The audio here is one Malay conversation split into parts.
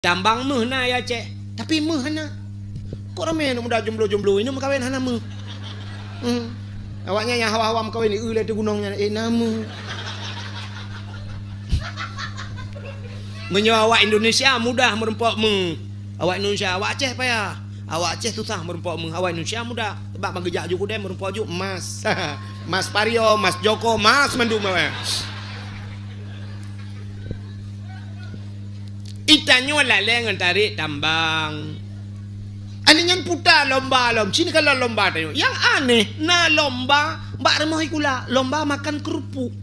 Tambang meh na ya cek. Tapi meh hana. Kok ramai nak muda jomblo-jomblo ini makawin hana meh. Awaknya yang hawa-hawa makawin ni le tu gunungnya nama. Menyo awak Indonesia mudah merempok meh. Awak Indonesia awak Aceh payah. Awak Aceh susah merempok meh. Awak Indonesia mudah. Sebab menggejak juga dia merempok juga emas. Mas Pario, Mas Joko, Mas Mendung mah. Itanyo laleng tarik tambang. Aningan putar lomba lom. Sini kalau lomba tayo. Yang aneh, na lomba mbak remah ikula, lomba makan kerupuk.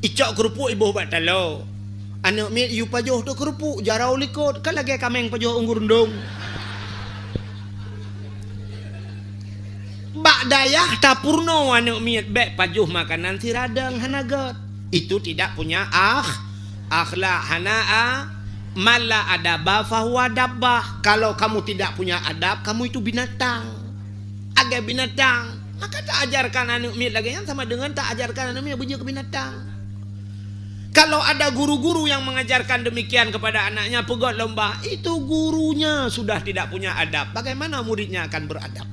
Icok kerupuk ibu buat talo. Anak mi yu pajoh tu kerupuk, jarau likut. Kan lagi kameng pajoh unggur ndung. Bak dayah tapurno anak mi bek pajoh makanan si radang hanagat. Itu tidak punya akhlak hanaa mala adaba fahuwa dabbah. Kalau kamu tidak punya adab, kamu itu binatang. Agak binatang. Maka tak ajarkan anak mi lagi yang sama dengan tak ajarkan anak mi bunyi ke binatang. Kalau ada guru-guru yang mengajarkan demikian kepada anaknya pegot lomba, itu gurunya sudah tidak punya adab. Bagaimana muridnya akan beradab?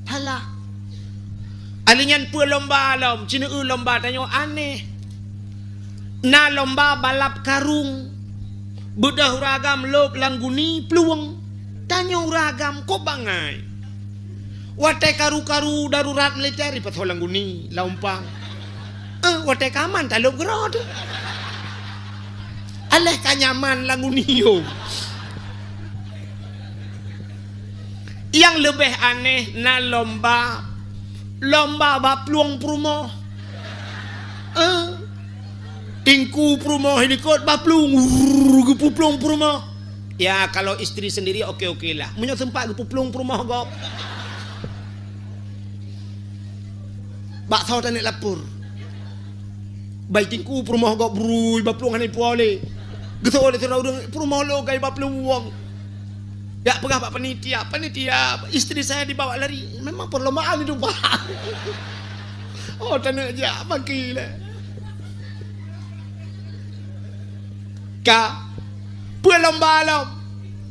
Halah. Alinyan pu lomba lom, cina lomba tanyo aneh. Na lomba balap karung. Bedah ragam lop langguni peluang. Tanyo ragam kok bangai. Watai karu-karu darurat militer ipat langguni laumpang. Watai kaman taluk gerod. Alah kanyaman langguni yo. Yang lebih aneh na lomba bapluang prumo. Tingku prumo helikot baplung gepuplung prumo. Ya kalau istri sendiri oke-oke lah. Punya sempat gepuplung prumo gop. Bak tahu tanik lapur. Baik tingku prumo gop brui baplung hanai puale. Gitu oleh terau prumo lo gay baplung wong. Ya pegah pak panitia, istri saya dibawa lari. Memang perlombaan itu pak. Oh tanah aja bagi lah. Ka, lomba lom.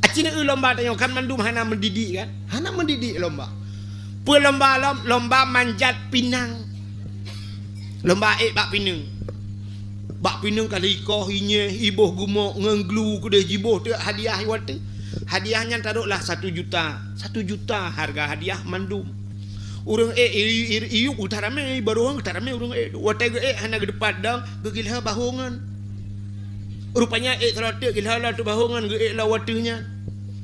Acina lomba tanya kan mandum hana mendidik kan? Hana mendidik lomba. Lomba lom, lomba manjat pinang. Lomba bak pinang. Bak pinang kali ikoh inye iboh gumok ngenglu kude jiboh tu hadiah wate. Hadiahnya taruhlah 1 juta. 1 juta harga hadiah mandum. Urang iyu utarame baru utarame urang wate hana gede padang gegilha bahongan. Rupanya terote gilha lah tu bahongan ge la watenya.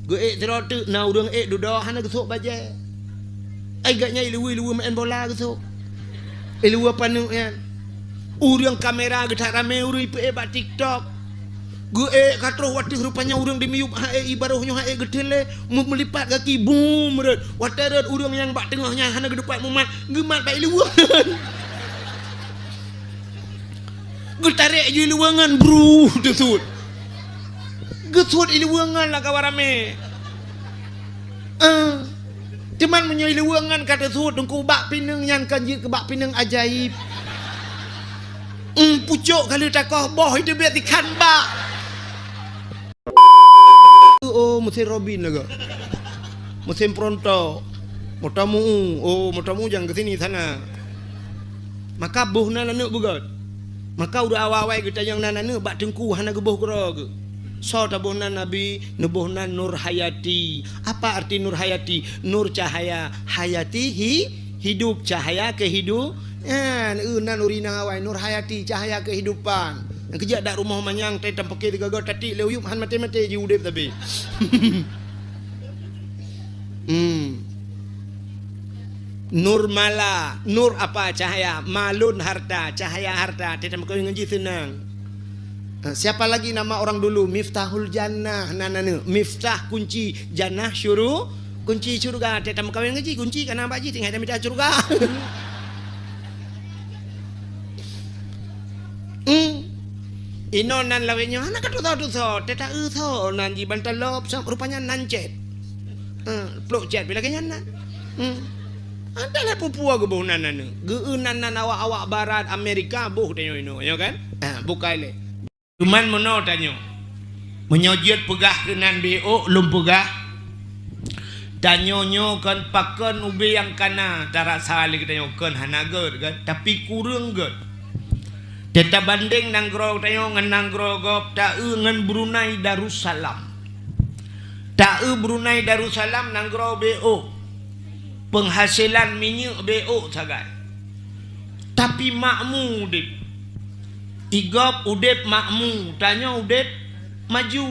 Ge terote na urang duda hana gesok baje. Agaknya ilu main bola gesok. Ilu apa nu kan. Urang kamera gede rame urang ipe bak TikTok. Gue katro watih rupanya urang dimiup ibarohnya gede le melipat kaki boom red. Watarat urang yang bak tengahnya hana gedepat mumat gemat bak iluangan. Getarik je iluangan bro desut. Gesut iluangan lah kawarame. Cuman menyo iluangan kata sut dengku bak pinang yang kanji ke bak pinang ajaib. Pucuk kalau takoh boh itu biar ikan bak. Oh musim Robin laga. Musim pronto. Motamu jangan ke sini sana. Maka buh nana nak bugat. Maka udah awal-awal kita yang nana nak bak tengku hana gebuh kerag. So tabuhna Nabi nubuhna Nur Hayati. Apa arti Nur Hayati? Nur cahaya, hayati hidup, cahaya kehidupan. Nan urina awai Nur Hayati cahaya kehidupan. Yang kerja dak rumah manyang teh tampake digagal tati leuyup han mate-mate ji udep tapi. Nur mala, nur apa cahaya, malun harta, cahaya harta. Teh tampake ngaji senang. Siapa lagi nama orang dulu? Miftahul Jannah. Nanane, miftah kunci jannah syuru, kunci surga. Teh tampake ngaji kunci kana baji tinggal minta surga. Ino nan lawenya anak kata tahu so teta so nan di bantalop rupanya nancet plok jet bila kenya nan ada lah pupua ke boh nan geunan nan awak barat Amerika boh tanyo ino ya kan bukai le cuman mono tanyo menyojit pegah kenan BO lum pegah tanyonyo kan pakan ubi yang kana tarak sali kita kan hanager kan tapi kurang kan teta banding nanggro tayo ngan nanggro gop ta ngan Brunei Darussalam ta Brunei Darussalam nanggro BO penghasilan minyak BO sagai tapi makmu udip igop udip makmu tanya udip maju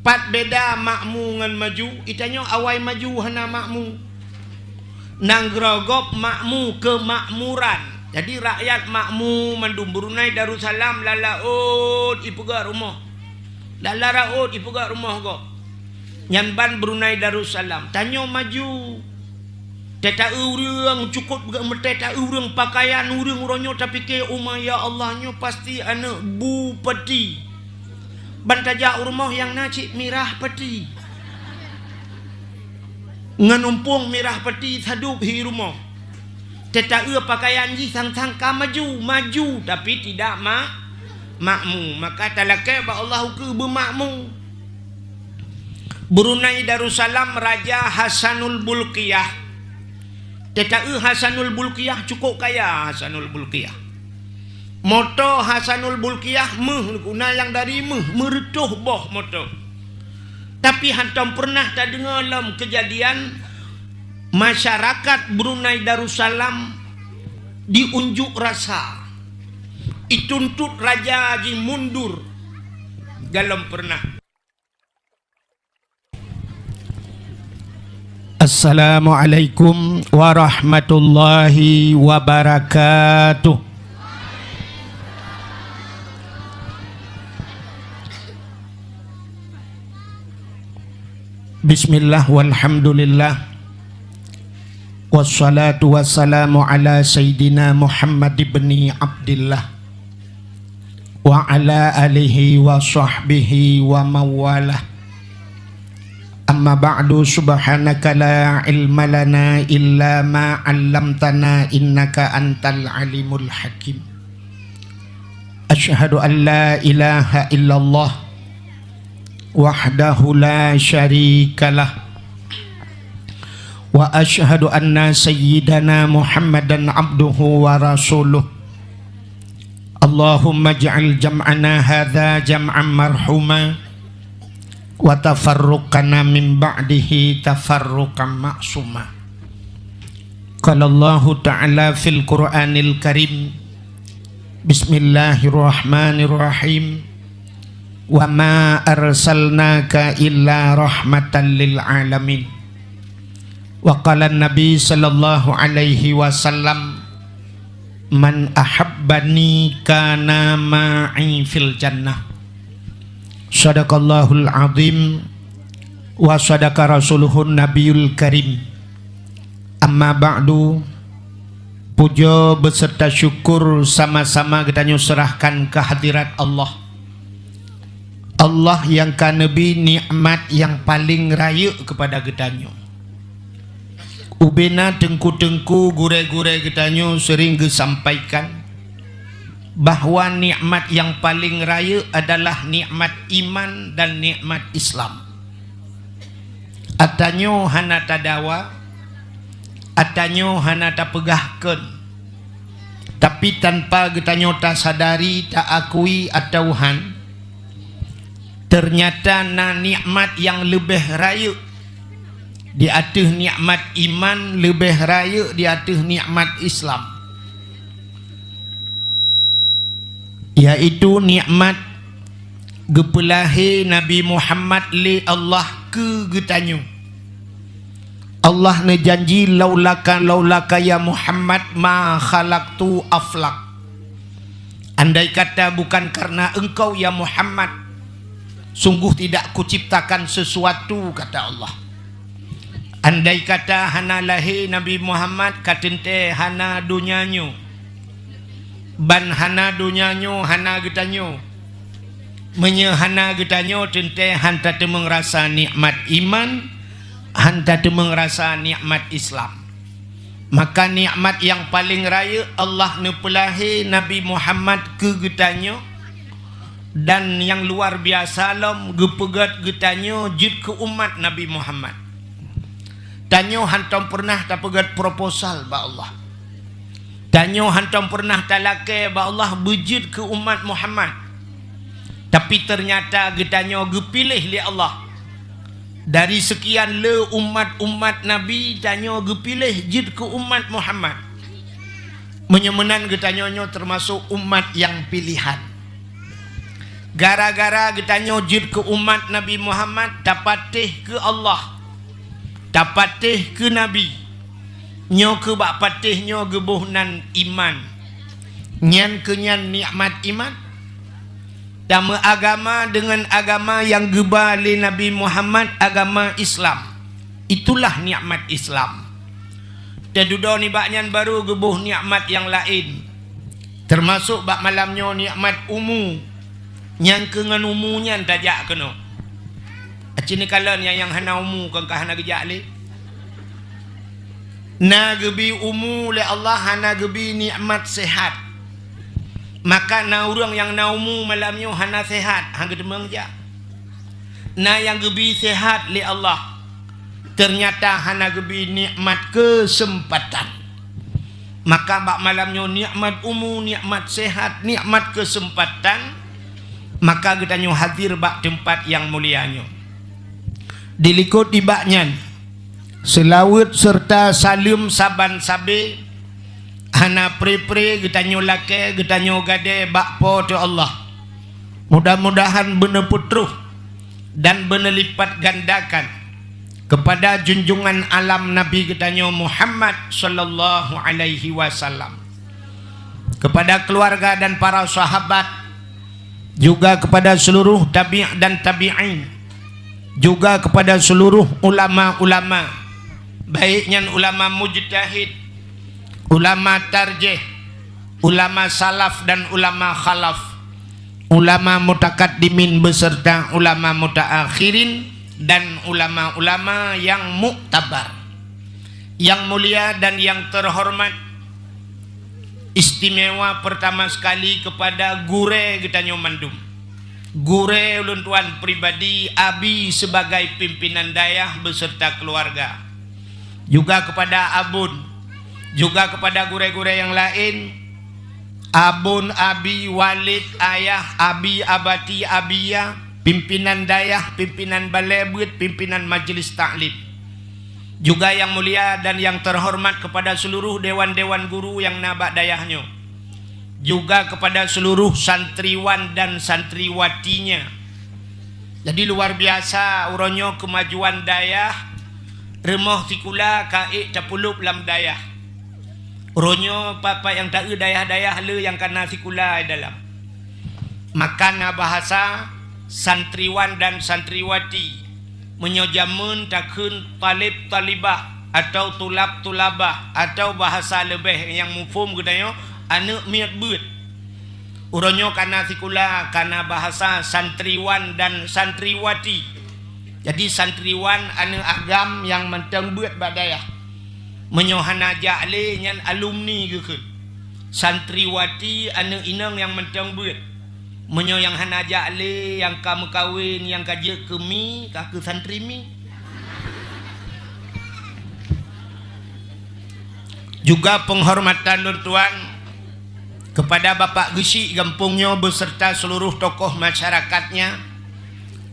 pat beda makmu ngan maju itanya awai maju hana makmu nanggrogop makmu kemakmuran jadi rakyat makmu mandum Brunei Darussalam lalaut ipuga rumah lalaraut ipuga rumah go nyanban Brunei Darussalam tanya maju teta urang cukup teta urang pakaian urang ronyo tapi ke ya Allahnya pasti anak bupati bantaja rumah yang nacik mirah peti nganumpung mirah peti sadup hi rumah teta pakaian ji sang-sang ka maju tapi tidak makmu maka talake ba Allah ke bermakmu Brunei Darussalam Raja Hasanul Bulqiyah teta Hasanul Bulqiyah cukup kaya Hasanul Bulqiyah moto Hasanul Bulqiyah guna yang dari meretuh boh moto tapi hantam pernah tak dengar dalam kejadian masyarakat Brunei Darussalam diunjuk rasa dituntut raja haji mundur dalam pernah. Assalamualaikum warahmatullahi wabarakatuh. Bismillah walhamdulillah wassalatu wassalamu ala sayyidina Muhammad ibni Abdillah wa ala alihi wa sahbihi wa mawalah amma ba'du subhanaka la ilma lana illa ma 'allamtana innaka antal alimul hakim asyhadu an la ilaha illallah wahdahu la syarikalah wa asyhadu anna sayyidana Muhammadan abduhu wa rasuluh Allahumma ja'al jam'ana hadha jam'an marhuma wa tafarruqana min ba'dihi tafarruqan ma'suma qala Allahu ta'ala fil Qur'anil Karim bismillahirrahmanirrahim wa ma arsalnaka illa rahmatan lil alamin wa qala nabi sallallahu alaihi wasallam man ahabbani kana ma'i fil jannah sadaqallahul azim wa sadaqa rasuluhun nabiyul karim amma ba'du puja beserta syukur sama-sama kita serahkan ke hadirat Allah Allah yang kanebi nikmat yang paling raya kepada getanyo ubena tengku-tengku gure-gure getanyo sering disampaikan bahwa nikmat yang paling raya adalah nikmat iman dan nikmat Islam atanyo hana tadawa atanyo hana tapegahkeun tapi tanpa getanyo tak sadari tak akui atauhan ternyata na nikmat yang lebih raya di atas nikmat iman lebih raya di atas nikmat Islam yaitu nikmat gepelahi Nabi Muhammad li Allah ke getanyo Allah ne janji laulaka ya Muhammad ma khalaqtu aflak andai kata bukan karena engkau ya Muhammad sungguh tidak kuciptakan sesuatu kata Allah andai kata hana lahi Nabi Muhammad katente hana dunyanyo ban hana dunyanyo hana getanyo menyehana getanyo tente hanta temeng rasa nikmat iman hanta temeng rasa nikmat Islam maka nikmat yang paling raya Allah nepelahi Nabi Muhammad ke getanyo dan yang luar biasa lom gepegat getanyo jid ke umat Nabi Muhammad. Tanyo hantam pernah tak pegat proposal ba Allah. Tanyo hantam pernah talake ba Allah bejid ke umat Muhammad. Tapi ternyata getanyo gepilih li Allah. Dari sekian le umat-umat Nabi tanyo gepilih jid ke umat Muhammad. Menyemenan getanyonyo termasuk umat yang pilihan. Gara-gara getanyo jid ke umat Nabi Muhammad dapatih ke Allah. Dapatih ke Nabi. Nyo ke bak patih nyo gebuhnan iman. Nyan kenyan nikmat iman. Dama agama dengan agama yang gebali Nabi Muhammad, agama Islam. Itulah nikmat Islam. Tedudo ni baknyan baru gebuh nikmat yang lain. Termasuk bak malamnya nikmat umu. Yang kengan umunya tajak kena. Acini kalan yang hana umu kan hana gejak le. Na gebi umu le Allah hana gebi nikmat sehat. Maka na orang yang na umu malamnya hana sehat hang gedemeng ja. Na yang gebi sehat le Allah ternyata hana gebi nikmat kesempatan. Maka bak malamnya nikmat umu, nikmat sehat, nikmat kesempatan. Maka getanyo hadir bak tempat yang mulianyo. Dilikut tibaknya selawat serta salim saban sabe hana pre-pre getanyo lake getanyo gade bak po tu Allah. Mudah-mudahan benar putruh dan benar lipat gandakan kepada junjungan alam Nabi getanyo Muhammad sallallahu alaihi wasallam, kepada keluarga dan para sahabat, juga kepada seluruh tabi' dan tabi'in, juga kepada seluruh ulama-ulama, baiknya ulama mujtahid, ulama tarjih, ulama salaf dan ulama khalaf, ulama mutakaddimin beserta ulama mutaakhirin, dan ulama-ulama yang muktabar, yang mulia dan yang terhormat. Istimewa pertama sekali kepada gure getanyo mandum. Gure ulun tuan pribadi abi sebagai pimpinan dayah beserta keluarga. Juga kepada abun, juga kepada gure-gure yang lain. Abun, abi, walid, ayah, abi, abati, abiyah, pimpinan dayah, pimpinan balebut, pimpinan majelis taklim. Juga yang mulia dan yang terhormat kepada seluruh dewan-dewan guru yang nabak dayahnya. Juga kepada seluruh santriwan dan santriwatinya. Jadi luar biasa uronyo kemajuan dayah. Remoh tikula kaik capulup lam dayah. Uronyo papa yang tak dayah-dayah le yang kana tikula dalam. Makana bahasa santriwan dan santriwati menyojamun takun talib talibah atau tulab tulabah atau bahasa lebih yang mufhum gedayo anu miat beut. Uronyo kana sikula kana bahasa santriwan dan santriwati. Jadi santriwan anu agam yang menteng beut badayah. Menyohana ja'le nyan alumni gekeun. Santriwati anu inang yang menteng beut. Menyo yang hana ja'le, yang kamu kawin, yang kaje kemi, kaku santri mi. Juga penghormatan tuan kepada Bapak Gesi Gampungnya beserta seluruh tokoh masyarakatnya,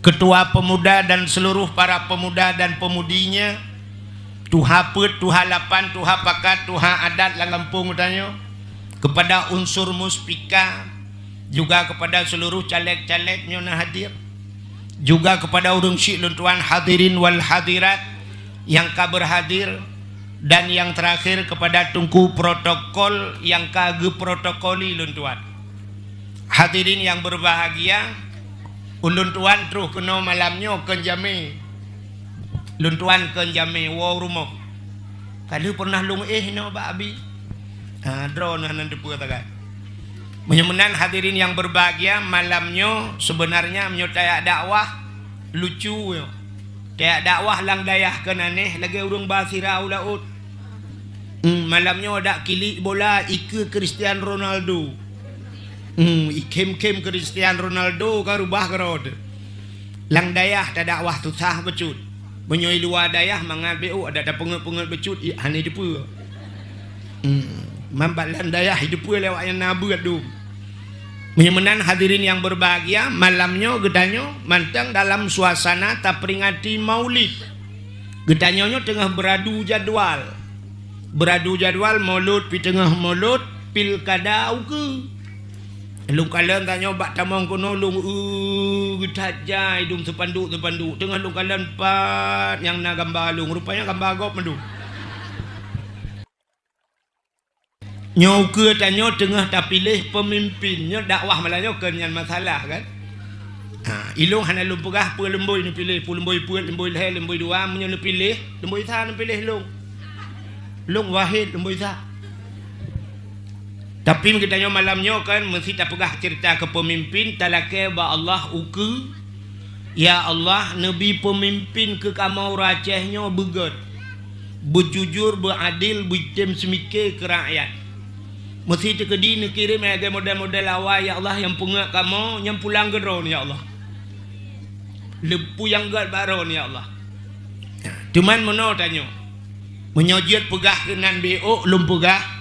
ketua pemuda dan seluruh para pemuda dan pemudinya, tuha put, tuha lapan, tuha pakat, tuha adat lang Gampung utanyo, kepada unsur muspika, juga kepada seluruh caleg-calegnya yang hadir, juga kepada urung syik luntuan hadirin wal hadirat yang berhadir, dan yang terakhir kepada tungku protokol yang kage protokoli luntuan. Hadirin yang berbahagia, uluntuan terus kena malamnya kenjame, luntuan kenjame wow rumah. Kalau pernah lung no ba abi, drone nanti pun tagay. Menyemenan hadirin yang berbahagia, malamnya sebenarnya menyutai dakwah lucu yo. Kayak dakwah lang dayah kenaneh lagi urung basirau laut. Malamnya ada kilik bola Ike Cristiano Ronaldo. Ikem-kem Cristiano Ronaldo ka rubah kerod. Lang dayah tak dakwah tu sah becut. Menyoi luar dayah mangat BO ada pengut-pengut becut hane depa. Mambat lang dayah hidup lewat yang nabu adum. Menyemenan hadirin yang berbahagia, malamnya gedanyo mantang dalam suasana tak peringati Maulid. Gedanyo tengah beradu jadual. Beradu jadual maulud pi tengah maulud pilkada ke. Lung kalian tanya bak tamang kono lung getajai dum sepanduk tengah lung kalian pat yang na gambar lung rupanya gambar gop mendu. Nyau ke tanya tengah tak pilih pemimpinnya dakwah malahnya kenyan masalah kan. Ilung hana lung pegah pe lemboi ni pilih pu lemboi puat lemboi leh lemboi dua menyo le pilih lemboi sa ni pilih lung wahid lemboi sa. Tapi kita tanya malamnya kan mesti tak pegah cerita ke pemimpin talake ba Allah uku. Ya Allah nabi pemimpin ke kamau racehnya begot. Berjujur beradil bertem semike ke rakyat. Mesti tekedi ni kirim ada model-model awal ya Allah yang punga kamu yang pulang geron ya Allah. Lepu yang gad baron ya Allah. Cuman meno tanya. Menyojit pegah kenan BO lum pegah.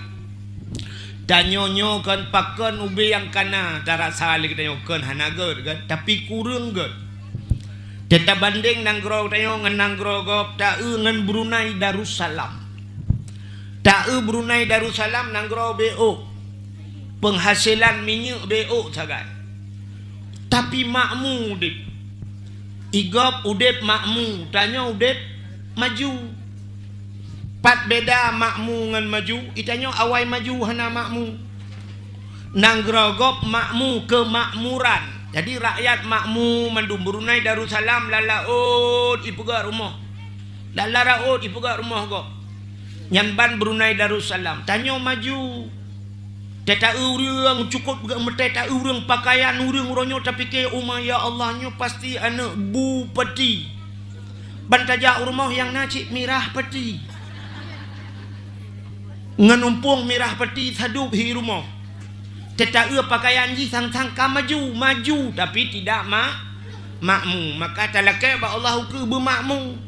Tanyonyo kan pakan ubi yang kana tarak salik tanyo kan hanager kan tapi kurang kan. Tetap banding nanggro tanyo ngan nanggro gop ta'u ngan Brunei Darussalam. Ta'u Brunei Darussalam nanggro BO. Penghasilan minyak BO sagai. Tapi makmu udip. Igop udip makmu, tanyo udip maju. Pat beda makmu ngan maju, itanyo awai maju hana makmu. Nanggrogop makmu kemakmuran. Jadi rakyat makmu mandum Brunei Darussalam lalaut ipuga rumah. Lalaraut ipuga rumah gop. Nyamban Brunei Darussalam. Tanyo maju. Teta urang cukup gak meteta urang pakaian urang ronyo tapi ke umah ya Allahnya pasti anak bupati. Bantaja rumah yang nacik mirah peti. Nganumpung mirah peti sadup hi rumah. Tetapi pakaian ji sang-sang ka maju tapi tidak makmu. Maka talakai ba Allah ke bermakmu.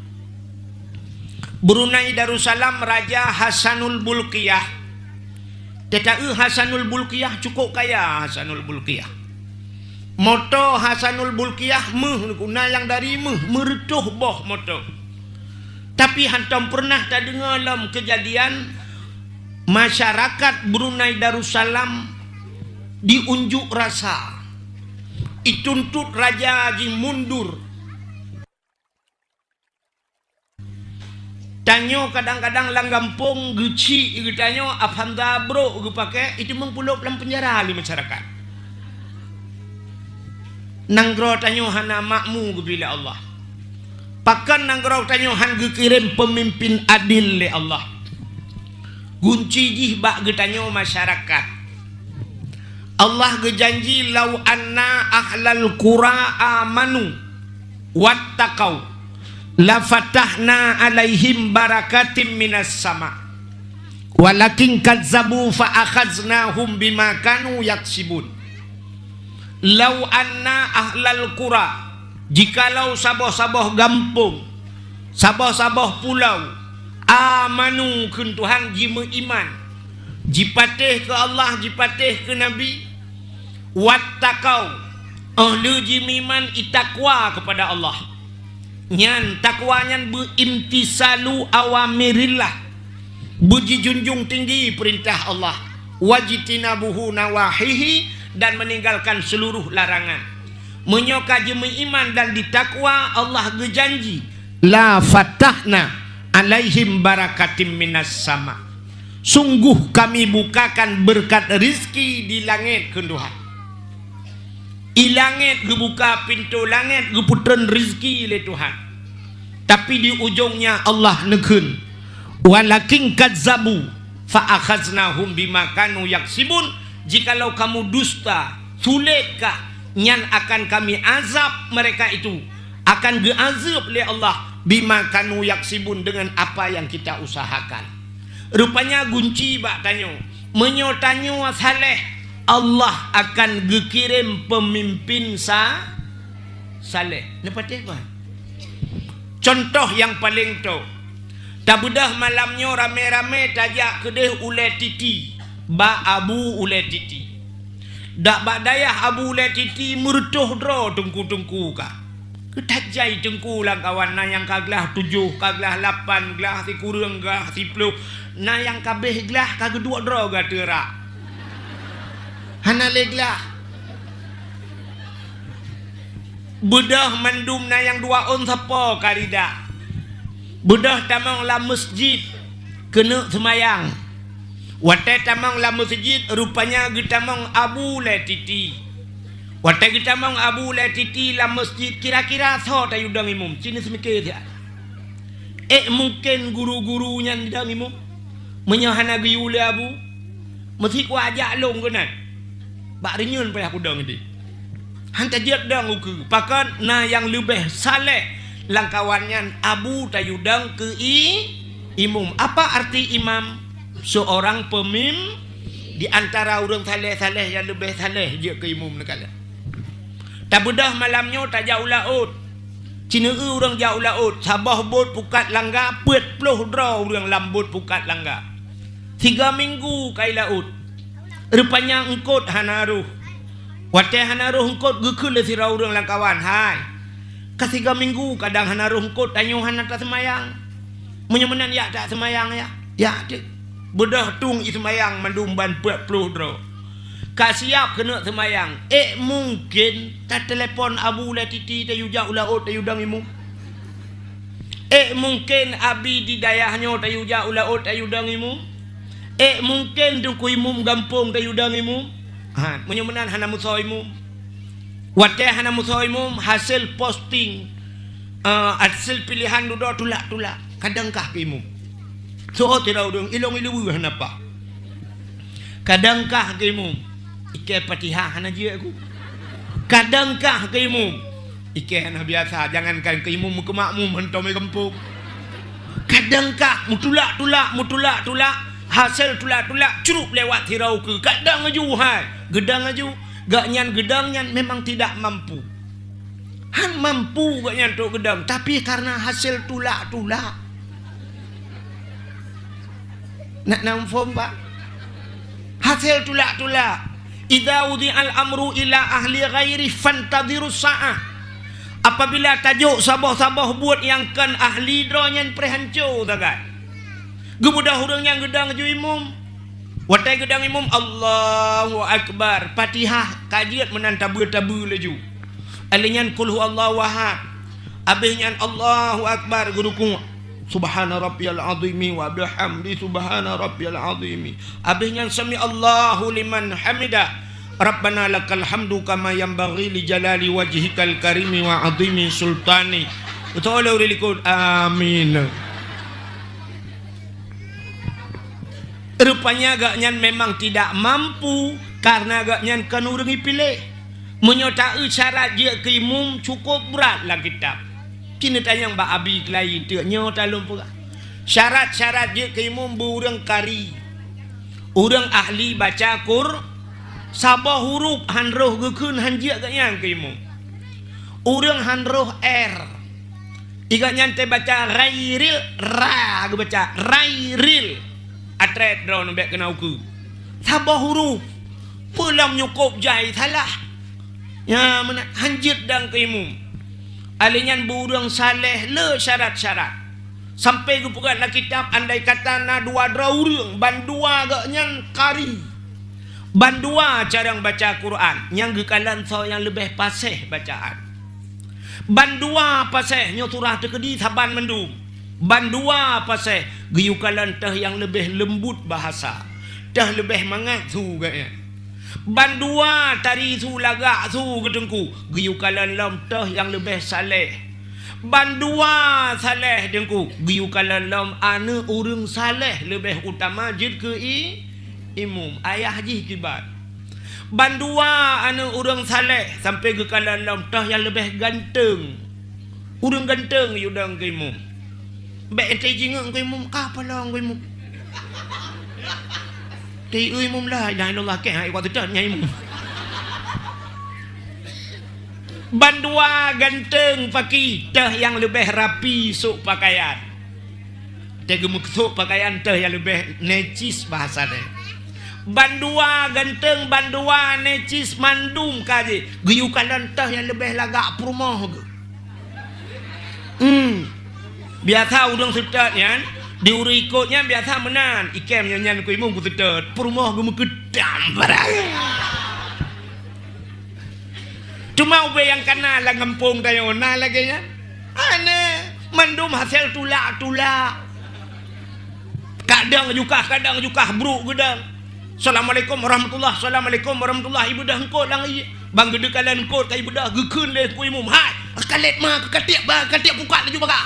Brunei Darussalam Raja Hasanul Bulqiyah. Tetapi Hasanul Bulqiyah cukup kaya Hasanul Bulqiyah. Moto Hasanul Bulqiyah guna yang dari meretuh boh moto. Tapi hantam pernah tak dengar dalam kejadian masyarakat Brunei Darussalam diunjuk rasa, dituntut raja haji mundur. Tanyo kadang-kadang langgampung geci tanyo afhamda bro gue pakai itu mengpuluk dalam penjara di masyarakat. Nanggro tanyo hana makmu gue bila Allah. Pakan nanggro tanyo han gue kirim pemimpin adil le Allah. Gunci jih bak getanyo masyarakat. Allah gejanji lau anna ahlal qura amanu wattaqau la fatahna alaihim barakatim minas sama walakin kadzabu fa akhaznahum bima kanu yaksibun. Lau anna ahlal qura, jikalau saboh-saboh gampung, saboh-saboh pulau amanu kun Tuhan jima iman, jipatih ke Allah, jipatih ke Nabi, wattaqau ahli jimiman itakwa kepada Allah. Nyan takwa nyan beimtisalu awamirillah, berjunjung tinggi perintah Allah, wajitinabuhu nawahihi, dan meninggalkan seluruh larangan. Menyoka jima iman dan ditakwa Allah berjanji la fatahna alaihim barakatim minas sama. Sungguh kami bukakan berkat rizki di langit ke Tuhan. I langit gebuka pintu langit geputren rizki le Tuhan. Tapi di ujungnya Allah nekun walakin kadzabu fa akhaznahum bima kanu yaksibun. Jikalau kamu dusta sulitkah nyan akan kami azab mereka itu, akan geazab le Allah bima kanu yaksibun dengan apa yang kita usahakan. Rupanya gunci bak tanyo menyo tanyo saleh Allah akan kirim pemimpin saleh. Nampak apa? Contoh yang paling tu. Tak bedah malamnya rame-rame tajak kedeh ulai titi. Ba abu ulai titi. Dak bak dayah abu ulai titi mertuh dro tengku-tengku ka. Ketajai tengku lah kawan na yang kaglah 7, kaglah 8, glah si kurang glah si 10. Na yang kabeh glah kagak 2 dro ga terak. Hana leglah. Bedah mandum na yang 2 on sapa karida. Bedah tamang la masjid kena semayang. Watai tamang la masjid rupanya getamang abu le titi. Watai getamang abu le titi la masjid kira-kira so ta yudang imum. Cini semikir dia. Mungkin guru-gurunya ndang imum. Menyahana giyule abu. Mesti ku ajak long kenan. Bak renyun payah ku dang di. Hanta jet dang uku. Pakat na yang lebih saleh langkawannya abu tayudang ke imum. Apa arti imam? Seorang pemimpin di antara orang saleh-saleh yang lebih saleh je ke imum negara. Tak bedah malamnya tak jauh laut. Cina orang jauh laut. Sabah bot pukat langgar 40 draw orang lambut pukat langgar. 3 minggu kai laut. Rupanya engkot hanaruh. Watai hanaruh engkot gekul si orang langkawan. Hai. Ke 3 minggu kadang hana rungkut tanyo hana tak semayang. Menyemenan ya tak semayang ya. Ya tu. Bedah tung semayang mandumban 40 dro. Ka siap kena semayang. Mungkin tak telefon abu la titi tayu jau laut tayu dang imum. Mungkin abi di dayahnya tayu jau laut tayu dang imum. Mungkin dengku imum gampung tayu dang imum. Ha, menyemenan hana musa imum. Watai hana musoimum hasil posting hasil pilihan duduk tulak-tulak kadangkah ke imum so tidak udung ilong ilu hanapa kadangkah ke imum ike patihah hana je aku kadangkah ke imum ike hana biasa jangankan ke imum ke makmum hentom kampung kadangkah mutulak-tulak hasil tulak-tulak curup lewat tirau ke kadang aju hai gedang aju. Gak nyan gedang nyan memang tidak mampu. Han mampu gak nyan tok gedang. Tapi karena hasil tulak-tulak. Nak namfom pak? Hasil tulak-tulak. Idza wudi'al amru ila ahli ghairi fantadhiru sa'ah. Apabila tajuk sabah-sabah buat yang kan ahli dro nyan prehancu tagat. Gemudah hurang yang gedang ju imum. Watai gedang imum Allahu Akbar Fatihah kajiat menantabu-tabu laju alinyan kulhu Allahu ahad abihnya Allahu Akbar guruku subhana rabbiyal azimi wa bihamdi subhana rabbiyal azimi abihnya sami Allahu liman hamidah Rabbana lakal hamdu kama yanbaghi li jalali wajhikal karimi wa azimi sultani utawala ulilikun amin. Rupanya agaknya memang tidak mampu karena agaknya kan orang pilih menyertai syarat dia ke imum cukup berat lah kitab. Kini tanya Mbak Abi lain tu nyata lumpur. Syarat-syarat dia ke imum berurang kari. Orang ahli baca sabah huruf hanroh gekun hanjia agaknya ke imum. Orang hanroh R. Igaknya te baca rairil ra baca rairil. Atret draw nombek kena uku. Sabah huruf. Pulang nyukup jai salah. Ya mana hanjit dan ke imum. Alinyan burung saleh le syarat-syarat. Sampai ke pukat lah kitab andai kata na 2 draw urang ban 2 agaknya kari. Ban 2 cara baca Quran. Yang gekalan so yang lebih pasih bacaan. Ban 2 pasih nyoturah tekedi saban mendum. Bandua pasal giyukalan tah yang lebih lembut bahasa, tah lebih mengatu gaya. Bandua tari su lagak su gedengku giyukalan lam tah yang lebih saleh. Bandua saleh dengku giyukalan lam ane urang saleh lebih utama jid ke imum ayah ji kibat. Bandua ane urang saleh sampai gekalan lam tah yang lebih ganteng. Urang ganteng yudang ke imum. Baik ente jingak kau imum kapa lah kau imum. Tei mum la ilaha illallah ke hai waktu dah nyai mum. Bandua ganteng pakai teh yang lebih rapi sok pakaian. Teh gemuk sok pakaian teh yang lebih necis bahasa deh. Bandua ganteng bandua necis mandum kaji. Guyukan teh yang lebih lagak perumah ke. Biasa udang sedapnya diuri ikutnya biasa menan ikem nyanyian ku imum ku sedap perumah gemuk gedam barang. Cuma ube yang kena lah ngempung tayo na lagi nya. Aneh mandum hasil tulak-tulak. Kadang juga bro gedang. Assalamualaikum warahmatullah. Assalamualaikum warahmatullah. Ibu dah engkau lang iya. Bang gede kalian engkau kai ibu dah gekeun le ku imum. Hai, kalet mah kekatiak ba katiak buka laju baga.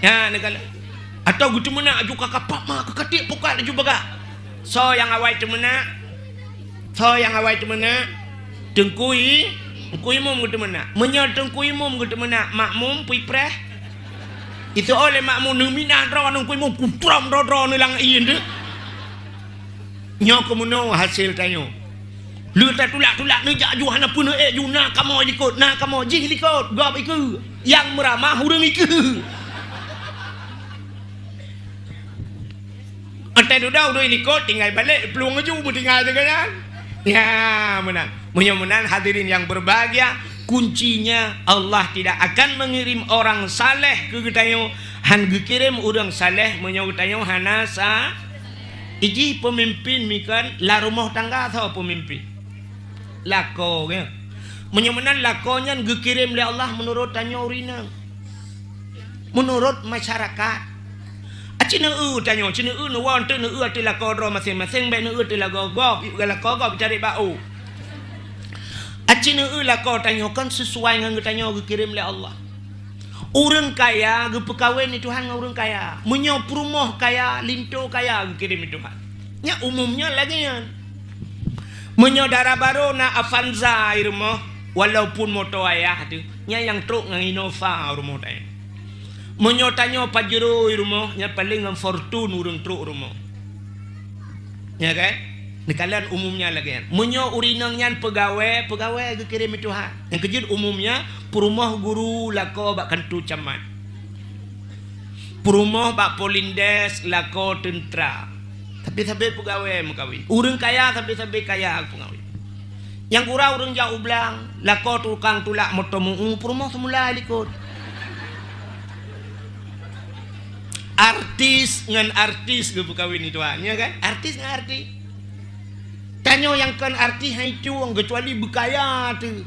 Ya ne kala. Atau gitu mana juga kapak mah kekatiak buka laju baga. So yang awai tu mana? Tengkui imum gitu mana? Menyateng ku imum gitu mana? Makmum pipreh. Itu oleh makmum numinan rawan ku imum putram rodro nilang ieu deu. Nyo kemuno hasil tanyo. Lu ta tulak-tulak ni jak ju hana pun ju na kamo ikut na kamo jih likot gop iku. Yang meramah urang iku. Ante dudau do ikut tinggal balik peluang ju tinggal dengan. Ya, menang. Mudah-mudahan hadirin yang berbahagia, kuncinya Allah tidak akan mengirim orang saleh ke getayo, han gekirim orang saleh menyau getayo hanasa. Iji pemimpin mikan la rumah tangga atau pemimpin. Lako ya. Mudah-mudahan lakonya gekirim oleh Allah menurut tanyo urina. Menurut masyarakat. Cina tanyo cina nu wan tu nu ati lako ro masing-masing bae nu ati lako gop lako cari bau. Acina lako tanyo kan sesuai dengan tanyo dikirim oleh Allah. Orang kaya ge pekawin ni Tuhan dengan orang kaya. Menyo perumah kaya, linto kaya dikirim Tuhan. Nya umumnya lagi nya. Menyo darah baru na Avanza rumah walaupun motor ayah tu. Nya yang truk ngan Innova rumah tanya. Menyotanyo pajero rumah nya paling ngam fortune urang truk rumah. Ya kan? Ni kalian umumnya lagi kan. Menyo urinang nyan pegawai dikirim Tuhan. Yang kejut umumnya perumah guru lako bak kantu camat. Perumah bak polindes lako tentera. Tapi sampai pegawai mengkawin. Urang kaya tapi kaya pegawai. Yang kurang urang jauh belang lako tukang tulak motomu perumah semula likut. Artis ngan artis ge kawin itu ya kan? Artis ngan artis. Tanyo yang kan artis hai cuang kecuali bekaya tu.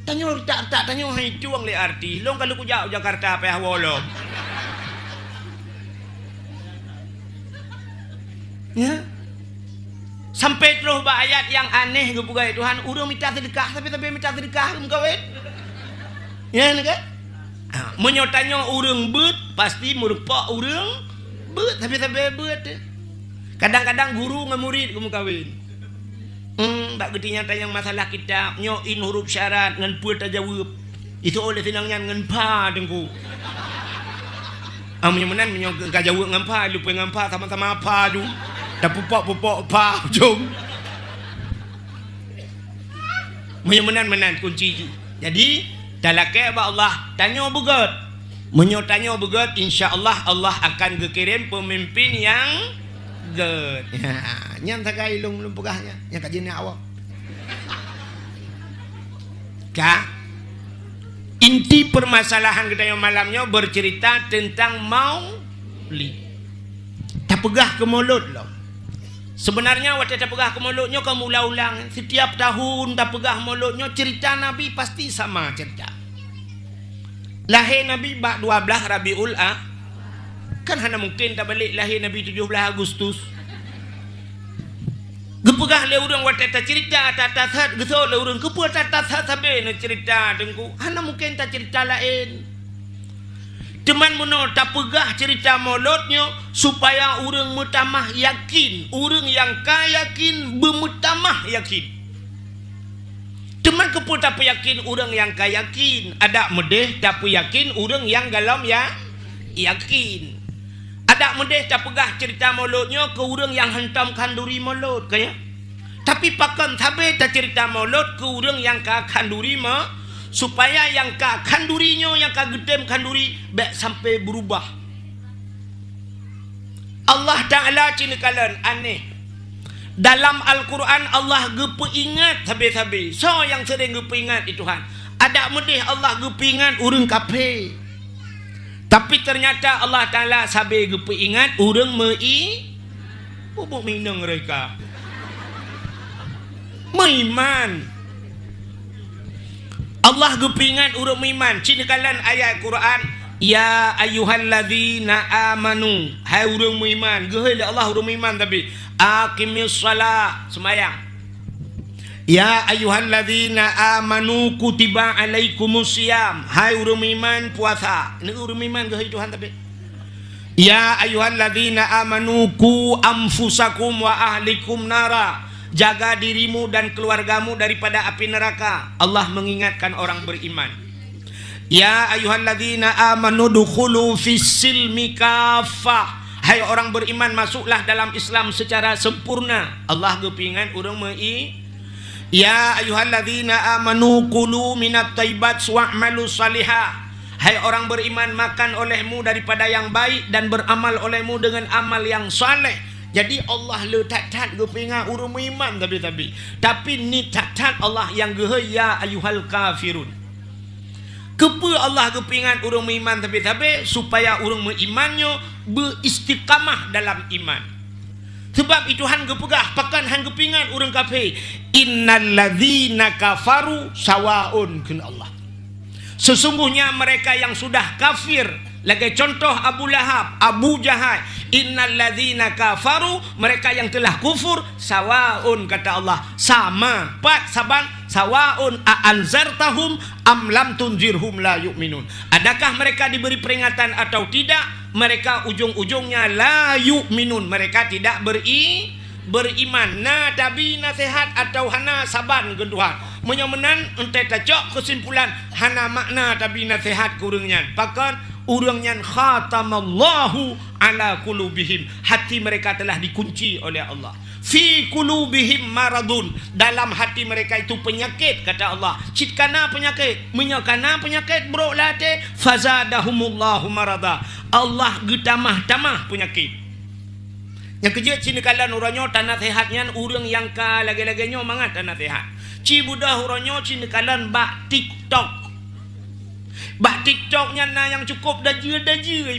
Tanyo tak tanyo hai cuang le artis. Long kalau ku jauh Jakarta pe hawolo. Ya. Sampai terus ayat yang aneh ge bukai Tuhan, urang minta sedekah tapi minta sedekah kawin. Ya kan? Menyotanyo urang bet pasti merupak urang bet tapi bet. Kadang-kadang guru dengan murid kamu kawin. Tak getinya tayang masalah kitab nyoin huruf syarat ngan puat tajawab. Itu oleh senangnya ngan pa dengku. Menyemenan menyo kajawab ngan pa lupa ngan pa sama-sama apa tu. Dah pupok pa jom. Menyemenan kunci. Jadi dalake ba Allah tanyo begot. Menyo tanyo begot insyaallah Allah akan gekirim pemimpin yang good. Ya, nyam sakai lung pegahnya. Yang kajian awak. Ka inti permasalahan kita yang malamnya bercerita tentang maulid. Tak pegah ke mulut loh. Sebenarnya waktu tak pegah ke mulutnya kamu ulang-ulang setiap tahun tak pegah mulutnya cerita Nabi pasti sama cerita. Lahir Nabi bak 12 Rabiul kan hanya mungkin tak balik lahir Nabi 17 Agustus. Gepegah le urang waktu tak cerita tak gesol le urang kepuat tak sabe na cerita dengku. Hanya mungkin tak cerita lain. Teman mono tak pegah cerita mulutnya supaya orang mutamah yakin, orang yang kayakin bermutamah yakin. Teman kepul tak yakin orang yang kayakin, ada medeh tak yakin orang yang galam ya yakin. Ada mendeh tak pegah cerita mauludnya ke orang yang hentam kanduri maulud kaya. Tapi pakan tabe tak cerita maulud ke orang yang ka kanduri supaya yang ka kandurinya yang ka gedem kanduri baik sampai berubah. Allah Ta'ala cina kalan aneh. Dalam Al-Quran Allah gepeingat habis-habis. So yang sering gepeingat itu Tuhan. Ada mendih Allah gepeingat orang kafir. Tapi ternyata Allah Ta'ala sabi gepeingat orang bubuk minang mereka. Meiman. Allah gepeingat orang meiman. Cina kalan ayat Quran. Ya ayyuhalladzina amanu. Hai orang meiman. Gehai Allah orang meiman tapi. Aqimis salat semayang. Ya ayyuhalladzina amanu kutiba alaikumusiyam. Hai orang iman puasa. Ini orang iman ke Tuhan tapi. Ya ayyuhalladzina amanu ku anfusakum wa ahlikum nara. Jaga dirimu dan keluargamu daripada api neraka. Allah mengingatkan orang beriman. Ya ayyuhalladzina amanu dukhulu fis-silmi kaffah. Hai orang beriman, masuklah dalam Islam secara sempurna. Allah gepingan orang Ya ayyuhalladzina amanu kulu minat thayyibat wa'malu salihah. Hai orang beriman, makan olehmu daripada yang baik dan beramal olehmu dengan amal yang saleh. Jadi Allah letak gepingan orang beriman tapi ni tak Allah yang gehai ya ayyuhal kafirun. Kepa Allah gepingan orang beriman tapi supaya orang berimannya beristiqamah dalam iman. Sebab itu han gepegah pakan han gepingan orang kafir. Innalladzina kafaru sawaun kun Allah. Sesungguhnya mereka yang sudah kafir, lagi contoh Abu Lahab, Abu Jahal. Innalladzina kafaru, mereka yang telah kufur, sawaun kata Allah, sama pat saban sawaun a'anzartahum am lam tunzirhum la yu'minun. Adakah mereka diberi peringatan atau tidak? Mereka ujung-ujungnya la yu'minun, mereka tidak beriman. Na tabi nasihat atau hana saban genduhan menyomenan ente tacok kesimpulan hana makna tabi nasihat kurangnya pakan urangnya khatamallahu ala qulubihim, hati mereka telah dikunci oleh Allah. Fi qulubihim maradun, dalam hati mereka itu penyakit kata Allah. Citkana penyakit, menyakana penyakit bro late fazadahumullahu marada. Allah getamah-tamah penyakit. Yang kerja cina kalan uranyo tanah sehatnya urang yang ka lagi-laginya mangat tanah sehat. Ci budah uranyo cina kalan bak TikTok. Bak TikToknya na yang cukup daje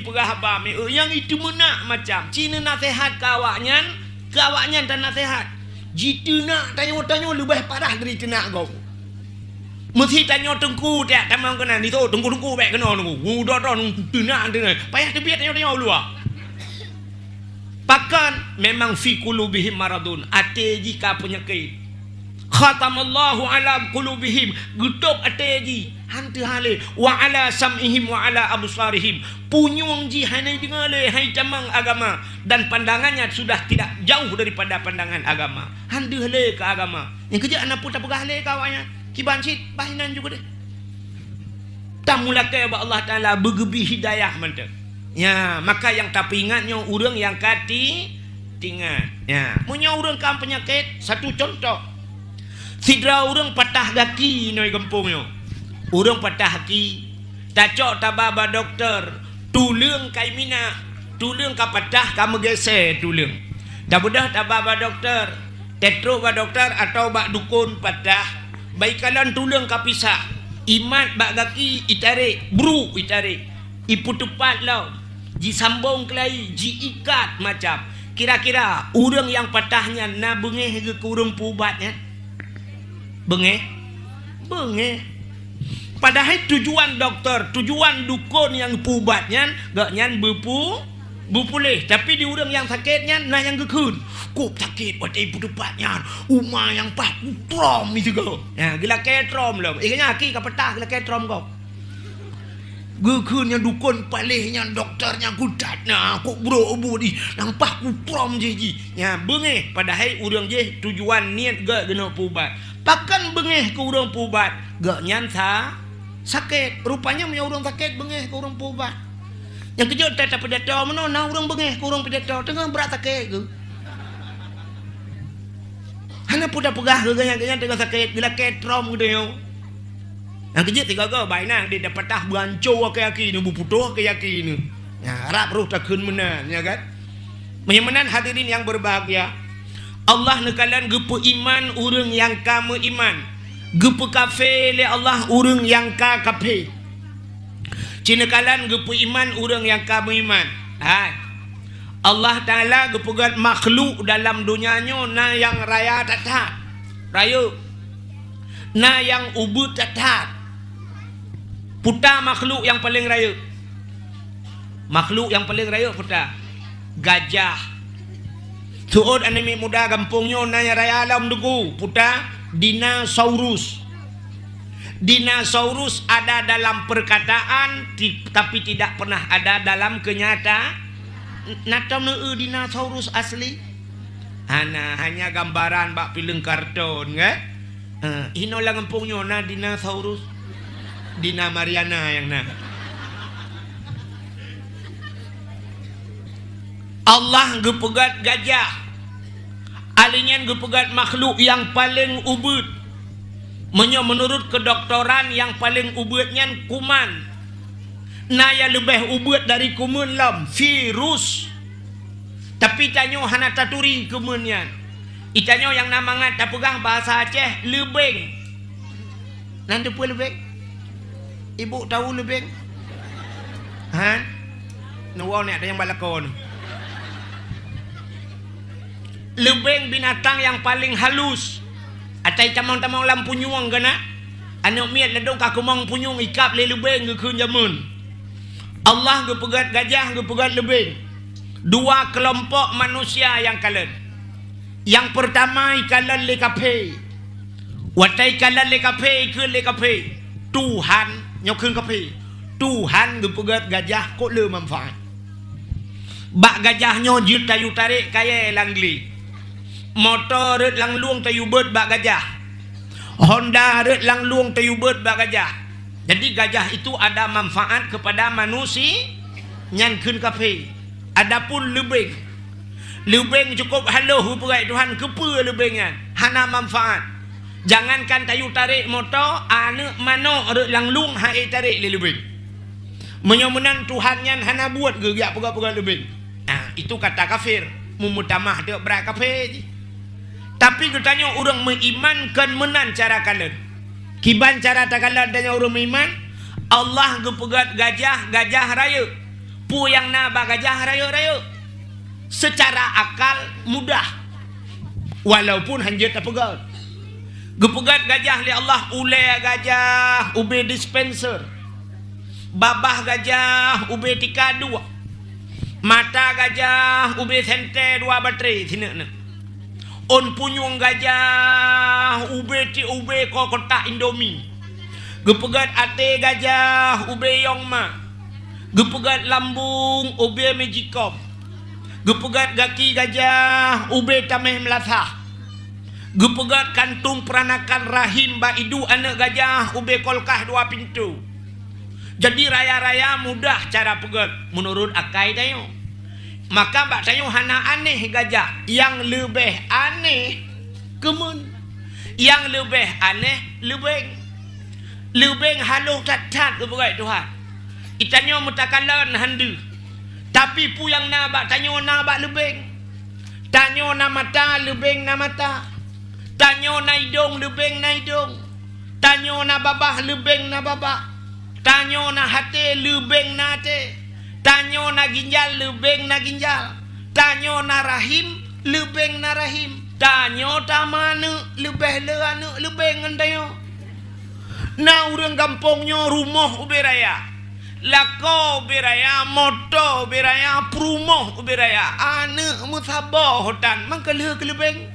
perah abam. Yang itu menak macam cina nasihat kawaknya tak nasihat. Jitu nak tanya-tanya lebih parah dari kena kau. Mesti tanya tengku tak tamang kena ni tu tengku baik kena tengku. Dah nak payah tebiat tanya-tanya dulu ah. Pakan memang fi qulubihim maradun, ate jika penyakit. Khatamallahu ala qulubihim, gutup ate ji hantu hale wa ala sam'ihim wa ala absarihim. Punyung ji hanai dengale hai camang agama dan pandangannya sudah tidak jauh daripada pandangan agama. Hantu hale ke agama. Yang kerja anak putar pegah hale kawanya. Kibancit bahinan juga deh. Tamulakai Allah Taala bergebi hidayah mantap. Ya, maka yang tak ingatnya orang yang kati tinggal. Ya, punya orang kam penyakit satu contoh. Sidra orang patah kaki noi kampungnya. Orang patah kaki, tacok tababa doktor, tulung kai mina, tulung ka patah kamu geser tulung. Dah budah tababa doktor, tetro ba doktor atau bak dukun patah. Baikalan tulung ka pisah. Imat bak kaki itarik, bru itarik. Ipu tepat lau. Ji sambung kelai, ji ikat macam. Kira-kira orang yang patahnya na bengeh ke kurung pubatnya. Bengeh. Padahal tujuan doktor, tujuan dukun yang pubatnya gak nyan bupulih. Tapi di orang yang sakitnya na yang gekun. Kok sakit pada ibu tepatnya. Umah yang pat trom itu kau. Ya, gila ketrom lah. Ikanya aki ka patah gila ketrom kau. Gekunnya dukun palihnya doktornya kudatnya kok bro di nampak kuprom je ya bengeh padahal urang je tujuan niat gak gena pubat pakan bengeh ke urang pubat gak nyansa sakit rupanya punya urang sakit bengeh ke urang pubat Yang kejut tak pedato mana na urang bengeh kurang pedato tengah berat sakit ke. Hana puda pegah ke ganyan tengah sakit gila ketrom gitu yo. Yang kejut tiga ke baik nang dia dapat tah banco ke yaki ni buputuh ke yaki ni. Ya harap ruh tak keun menan ya kan. Menan hadirin yang berbahagia. Allah nekalan gepu iman urang yang kamu iman. Gepu kafir le Allah urang yang ka kafir. Cina kalan gepu iman urang yang kamu iman. Hai. Allah Ta'ala gepugat makhluk dalam dunianya na yang raya tatat. Raya. Na yang ubud tatat. Puta makhluk yang paling raya. Makhluk yang paling raya puta. Gajah. Tuod anime muda kampungnya na yang raya alam dugu. Puta dinosaurus. Dinosaurus ada dalam perkataan tapi tidak pernah ada dalam kenyataan. Natam dinosaurus asli. Hanya gambaran bak film kartun kan. Ino lang kampungnya na dinosaurus. Dina Mariana yang na. Allah gepegat gajah. Alinyan gepegat makhluk yang paling ubud. Menurut kedokteran yang paling ubudnya kuman. Naya lebih ubud dari kuman lam virus. Tapi tanyo hana taturi kumannya. Itanyo yang namangat tak pegang bahasa Aceh lebeng. Nanti pun lebeng. Ibu tahu lebeng? Ha? Nuwa ni ada yang balakon. Lebeng binatang yang paling halus. Atai tamang-tamang lampu nyuang kena. Anak miat ledong kakumang punyung ikap le lebeng ke kun jamun. Allah ke pegat gajah ke pegat lebeng. Dua kelompok manusia yang kalan. Yang pertama ikalan le kape. Watai kalan le kape ke le kape. Tuhan nyokun kape. Tuhan ke pegat gajah kok le manfaat. Bak gajahnya jut tayu tarik kaya langli. Motor red lang luang tayu bird bak gajah. Honda red lang luang tayu bird bak gajah. Jadi gajah itu ada manfaat kepada manusia nyan kun kafe. Adapun lebeng. Lebeng cukup haluh perai Tuhan kepa lebengnya. Hana manfaat. Jangankan tayu tarik motor, ane mano red lang luang hai tarik le lebeng. Menyomenan Tuhan nyan hana buat gerak pegang-pegang lebeng. Itu kata kafir. Mumutamah dia berat kafir. Tapi katanya orang mengimankan menan cara kalian. Kiban cara takalan tanya orang beriman. Allah gepegat gajah raya. Pu yang naba gajah raya. Secara akal mudah. Walaupun hanya tak pegat. Gepegat gajah li Allah ulai gajah ube dispenser. Babah gajah ube tika dua. Mata gajah ube sente dua baterai sini. On punyung gajah ube ko kotak Indomie. Gepegat ate gajah ube Yongma. Gepegat lambung ube Magicom. Gepegat gaki gajah ube Tameh Melasa. Gepegat kantung peranakan rahim baidu anak gajah ube Kolkah dua pintu. Jadi raya-raya mudah cara pegat menurut akai tayo. Maka bak tayo hana aneh gajah. Yang lebih aneh kemun. Yang lebih aneh lebeng. Lebeng haluh tat-tat ke berai Tuhan. Itanyo mutakalan handu. Tapi pu yang na bak tanyo na bak lebeng. Tanyo na mata lebeng na mata. Tanyo na hidung lebeng na hidung. Tanyo na babah lebeng na babah. Tanyo na hati lebeng na hati. Tanyo na ginjal lebeng na ginjal. Tanyo na rahim lebeng na rahim. Tanyo tamane lebih lerane lebeng ngandayo. Na urang kampungnya rumah uberaya. Lako uberaya, moto uberaya, perumoh uberaya. Ane musabah hotan mangkale ke lebeng.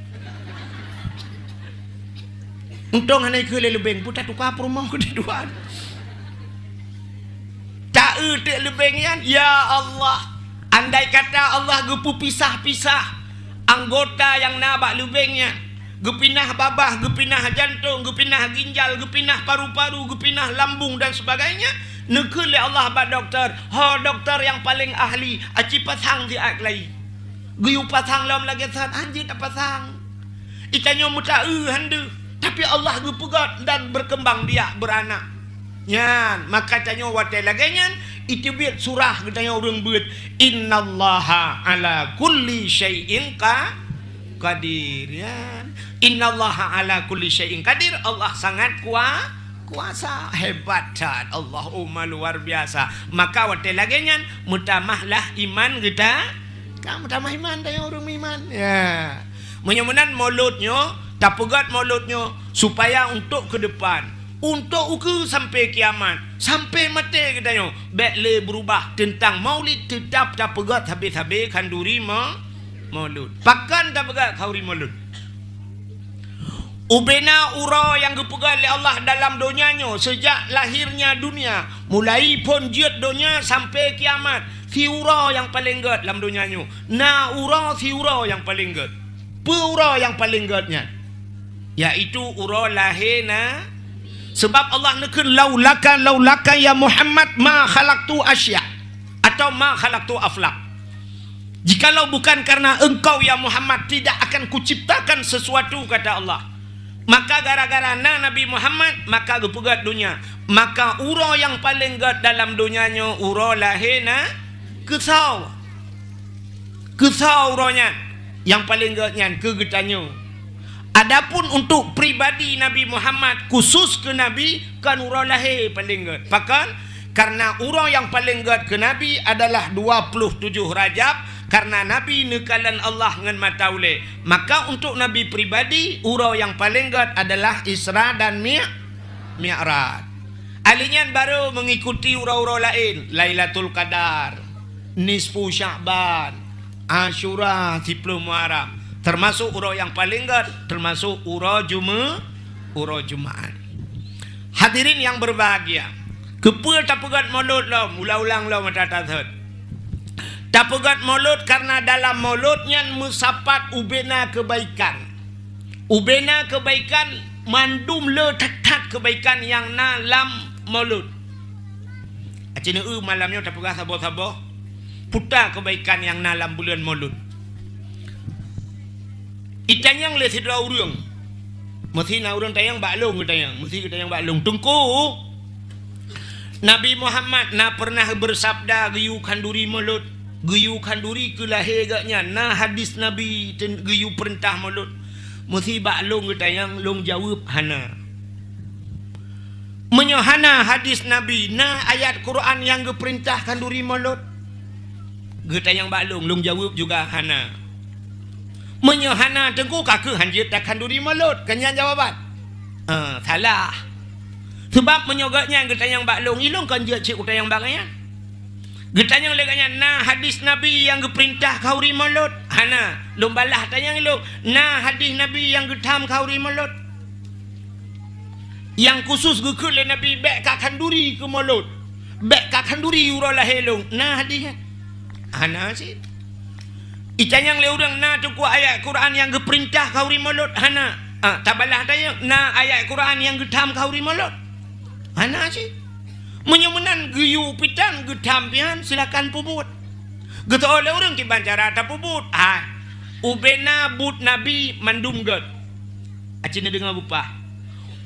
Untung hanai ke lebeng putar tukar perumoh ke duan. Tak ada lebengnya. Ya Allah. Andai kata Allah gepu pisah-pisah anggota yang nabak lebengnya. Gepinah babah, gepinah jantung, gepinah ginjal, gepinah paru-paru, gepinah lambung dan sebagainya. Nekul le Allah ba doktor. Ha doktor yang paling ahli. Aci pasang di aklai. Guyu pasang lam lagi san. Anji tak pasang. Itanyo muta hande. Tapi Allah gepegat dan berkembang biak beranak. Nyan. Maka tanyo watai lagi nyan. Itu biar surah katanya orang buat. Innallaha ala kulli syai'in qadir. Yan. Innallaha ala kulli syai'in qadir. Allah sangat kuasa, hebat tat. Allahumma luar biasa. Maka waktu lagi nyan mutamahlah iman kita. Kamu mutamah iman tanya orang iman. Ya. Menyemenan mauludnya, tapegat mauludnya supaya untuk ke depan, untuk ukur sampai kiamat, sampai mati katanya. Bekle berubah tentang maulid tetap tapegat habis-habis kanduri maulud. Pakan tapegat khauri maulud. Ubena ura yang dipegang oleh Allah dalam dunianya sejak lahirnya dunia, mulai pun jut dunia sampai kiamat. Si ura yang paling gede dalam dunianya. Na ura si ura yang paling gede. Ura yang paling gedenya, yaitu ura lahirna. Sebab Allah nekun laulaka ya Muhammad ma khalaqtu asya atau ma khalaqtu aflak. Jikalau bukan karena engkau ya Muhammad, tidak akan kuciptakan sesuatu, kata Allah. Maka gara-gara Nabi Muhammad, maka gepegat dunia. Maka ura yang paling gede dalam dunianya ura lahirna kesau. Kesau uranya yang paling gedenya kegetannya. Adapun untuk pribadi Nabi Muhammad, khusus ke Nabi, kan ura lahir paling gede. Bahkan karena ura yang paling gede ke Nabi adalah 27 Rajab. Karena Nabi nekalan Allah dengan mata ule. Maka untuk Nabi pribadi, urau yang paling gede adalah Isra dan Mi'raj. Alinyan baru mengikuti urau-urau lain. Lailatul Qadar, Nisfu Sya'ban, Asyura, 10 Muharram. Termasuk urau yang paling gede, termasuk urau Jumaat. Hadirin yang berbahagia. Kepul tapegat maulud lo, ulang-ulang lo mata tazhad. Tapegat maulud karena dalam mauludnya musapat ubena kebaikan. Ubena kebaikan mandum le tak kebaikan yang dalam maulud. Acina malamnya tapegat sabo-sabo putar kebaikan yang dalam bulan maulud. Itanyang le sidra urang. Mesti na urang tayang baklung tayang, mesti tayang baklung. Tungku Nabi Muhammad na pernah bersabda geyu kanduri maulud. Geyu kanduri ke lahir gaknya. Nah hadis Nabi geyu perintah maulud. Mesti baklung tayang long jawab hana. Menyohana hadis Nabi. Nah ayat Quran yang geperintah kanduri maulud. Getayang baklung long jawab juga hana. Menyohana tengku kaku hanjit tak kanduri maulud. Kenyan jawaban. Salah. Sebab menyogaknya getayang baklung ilong kan dia cik utayang bagayan. Getanyang leganya nah hadis Nabi yang geperintah kauri maulud hana lombalah tanyang lo nah hadis Nabi yang getam kauri maulud yang khusus gekule Nabi bek ka kanduri ke maulud bek ka kanduri ura lahilung nah hadisnya hana sih itanyang le urang nah tu ayat Quran yang geperintah kauri maulud hana tabalah tanyang nah ayat Quran yang getam kauri maulud hana sih. Menyemenan geyu pitan getampian silakan pubut. Geto oleh orang kiban cara ta pubut. Ubena but Nabi mandum ged. Acina dengar bupa.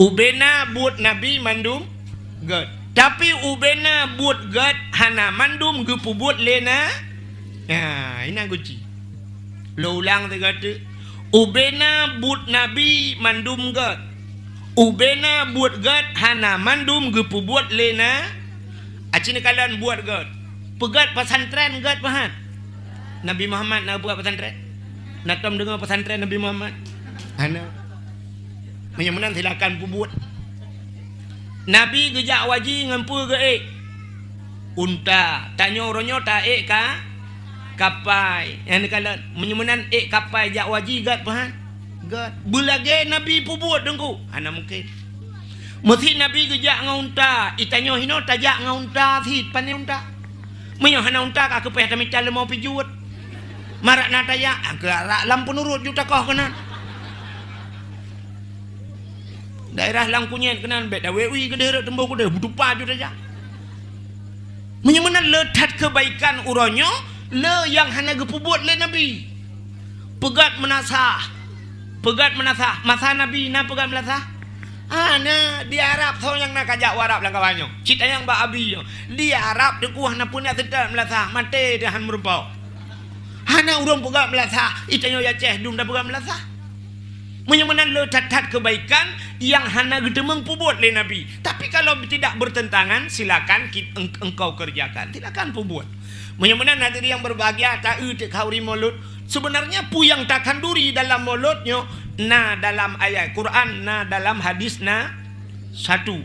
Ubena but Nabi mandum ged. Tapi ubena but ged hana mandum ge pubut lena. Ya, ini guci. Lo ulang te kata. Ubena but Nabi mandum ged. Ubena buat gad hana mandum gepu buat lena. Acina kalian buat gad. Pegat pesantren gad pahan. Nabi Muhammad nak buat pesantren. Natom dengar pesantren Nabi Muhammad. Hana. Menyemenan silakan pubut. Nabi gejak waji ngampu ge unta. Tanya orangnya tak ka kapai. Yang kalian menyemenan kapai jak waji gad pahan. Belage Nabi pubut dengku hana mungkin mesti Nabi gejak ngaunta itanyo hino tajak ngaunta thi pane unta menyo hana unta ka kepeh tamita le mau pijut marak na tajak agak lampu nurut juta koh kenan daerah langkunyen kenan bet dawe wi gede tembo gede butupa juta tajak Menyemana letat kebaikan uronyo le yang hana gepubuat le Nabi. Pegat menasah. Masa Nabi na pegat menasah. Na di Arab tau yang nak ajak warap lang kawanyo. Cita yang ba abi yo. Di Arab de kuah na punya tedat menasah. Mate dah han merumpau. Hana urang pegat menasah. Itanyo ya ceh dum dah pegat menasah. Menyemana letat kebaikan yang hana gedemeng pubuat le Nabi. Tapi kalau tidak bertentangan, silakan engkau kerjakan. Silakan pubuat. Menyemana nadiri yang berbahagia tak kauri mulut. Sebenarnya pu yang takkan duri dalam mulutnya na dalam ayat Quran, na dalam hadis na satu.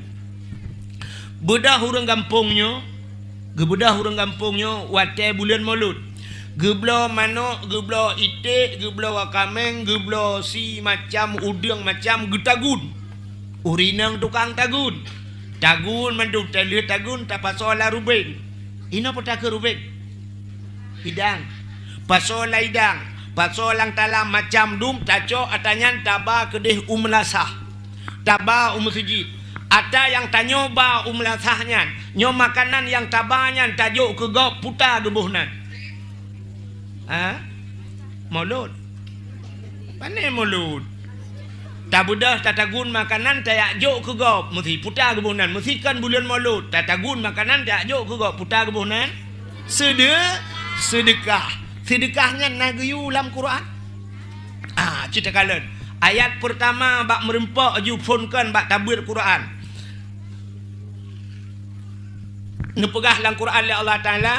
Bedah hurang kampungnya, wate bulan mulut. Geblo manok, geblo itik, geblo wakameng, geblo si macam udang macam getagun. Urinang tukang tagun. Tagun manduk telir tagun tak pasola rubeng. Ina petaka rubeng. Hidang. Pasola hidang. Pasolang talam macam dum taco atanyan taba kedih umlasah. Taba sujid. Ada yang tanyoba umlasahnya. Nyo makanan yang tabanya tajuk ke gop putar gebuhnan. Mulut. Pandai mulut. Tak budah tatagun makanan tak jok ke gop mesti putar kebunan. Mesti kan bulan mulut. Tatagun makanan tak jok ke gop putar kebunan. Sedekah. Sedekahnya nagayu dalam Quran. Cerita kalian. Ayat pertama bak merempak jufonkan bak tabir Quran. Nepegah dalam Quran oleh Allah Taala.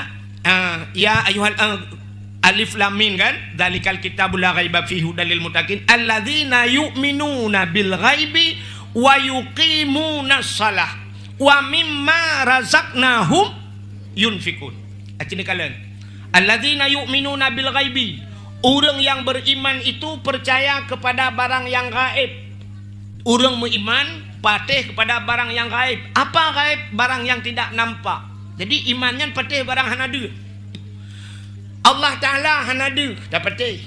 Ya ayuhal Alif Lam Mim kan, dzalikal kitabul la ghaiba fihi hudal lil muttaqin alladzina yu'minuna bil ghaibi wa yuqimunas shalah wa mimma razaqnahum yunfikun. Acini kalian. Alladzina yu'minuna bil ghaibi, orang yang beriman itu percaya kepada barang yang gaib. Orang beriman patih kepada barang yang gaib. Apa gaib? Barang yang tidak nampak. Jadi imannya patih barang hanadu. Allah Ta'ala hanadu dapati.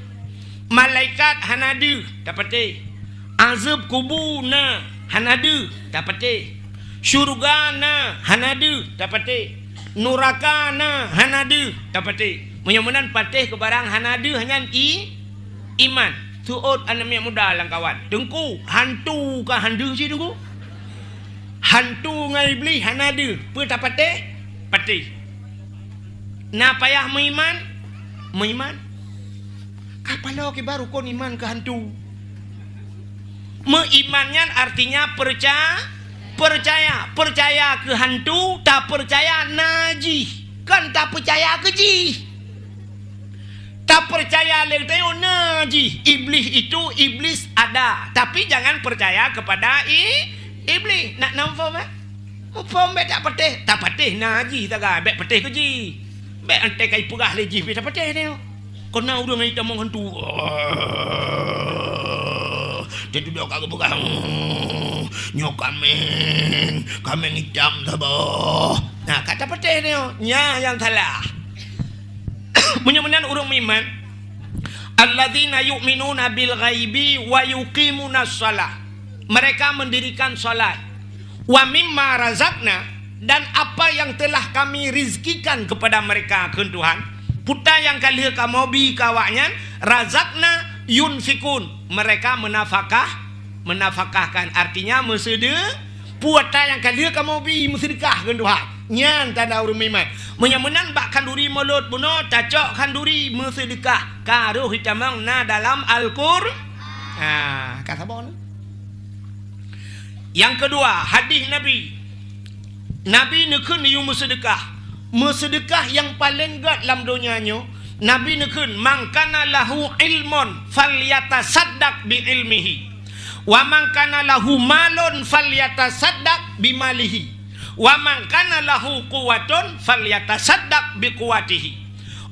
Malaikat hanadu dapati. Azab kubur na hanadu dapati. Syurga na hanadu dapati. Neraka na hanadu dapati. Menyamunan patih ke barang hanadu hanya iman. Tuot anak muda lang kawan. Tengku hantu ka handu si tengku. Hantu ngai beli hanadu. Pu dapati patih. Na payah mengiman. Mengiman. Kapalo ke baru kon iman ke hantu. Mengimannya artinya percaya ke hantu, tak percaya najih. Kan tak percaya ke ji. Tak percaya lenteo najih. Iblis ada, tapi jangan percaya kepada iblis. Nak nampak Faham tak patih? Tak patih najih tak ga, bet patih ke ji. Baik antai kai purah lejih bisa patih dia. Kena urang ni tamang hantu. Dia duduk kat purah. Nyo kameng hitam tabah. Nah, kata patih dia. Nya yang salah. Benar-benar urang beriman. Alladzina yu'minuna bil ghaibi wa yuqimunas shalah. Mereka mendirikan salat. Wa mimma razaqna, dan apa yang telah kami rizkikan kepada mereka ke Tuhan. Puta yang kali kamu bi kawaknya razakna yunfikun, mereka menafkahkan, artinya puta yang kali kamu bi sedekah ke Tuhan. Nyan tanda urang iman. Menyamunan bak kanduri mulut buno tacok kanduri sedekah. Karo hitamang na dalam Al-Qur'an. Kata bon. Yang kedua, hadis Nabi nekun yu bersedekah. Bersedekah yang paling gat dalam dunianya. Nabi nekun man kana lahu ilmun falyatasaddaq bi ilmihi. Wa man kana lahu malun falyatasaddaq bi malihi. Wa man kana lahu quwwatun falyatasaddaq bi quwwatihi.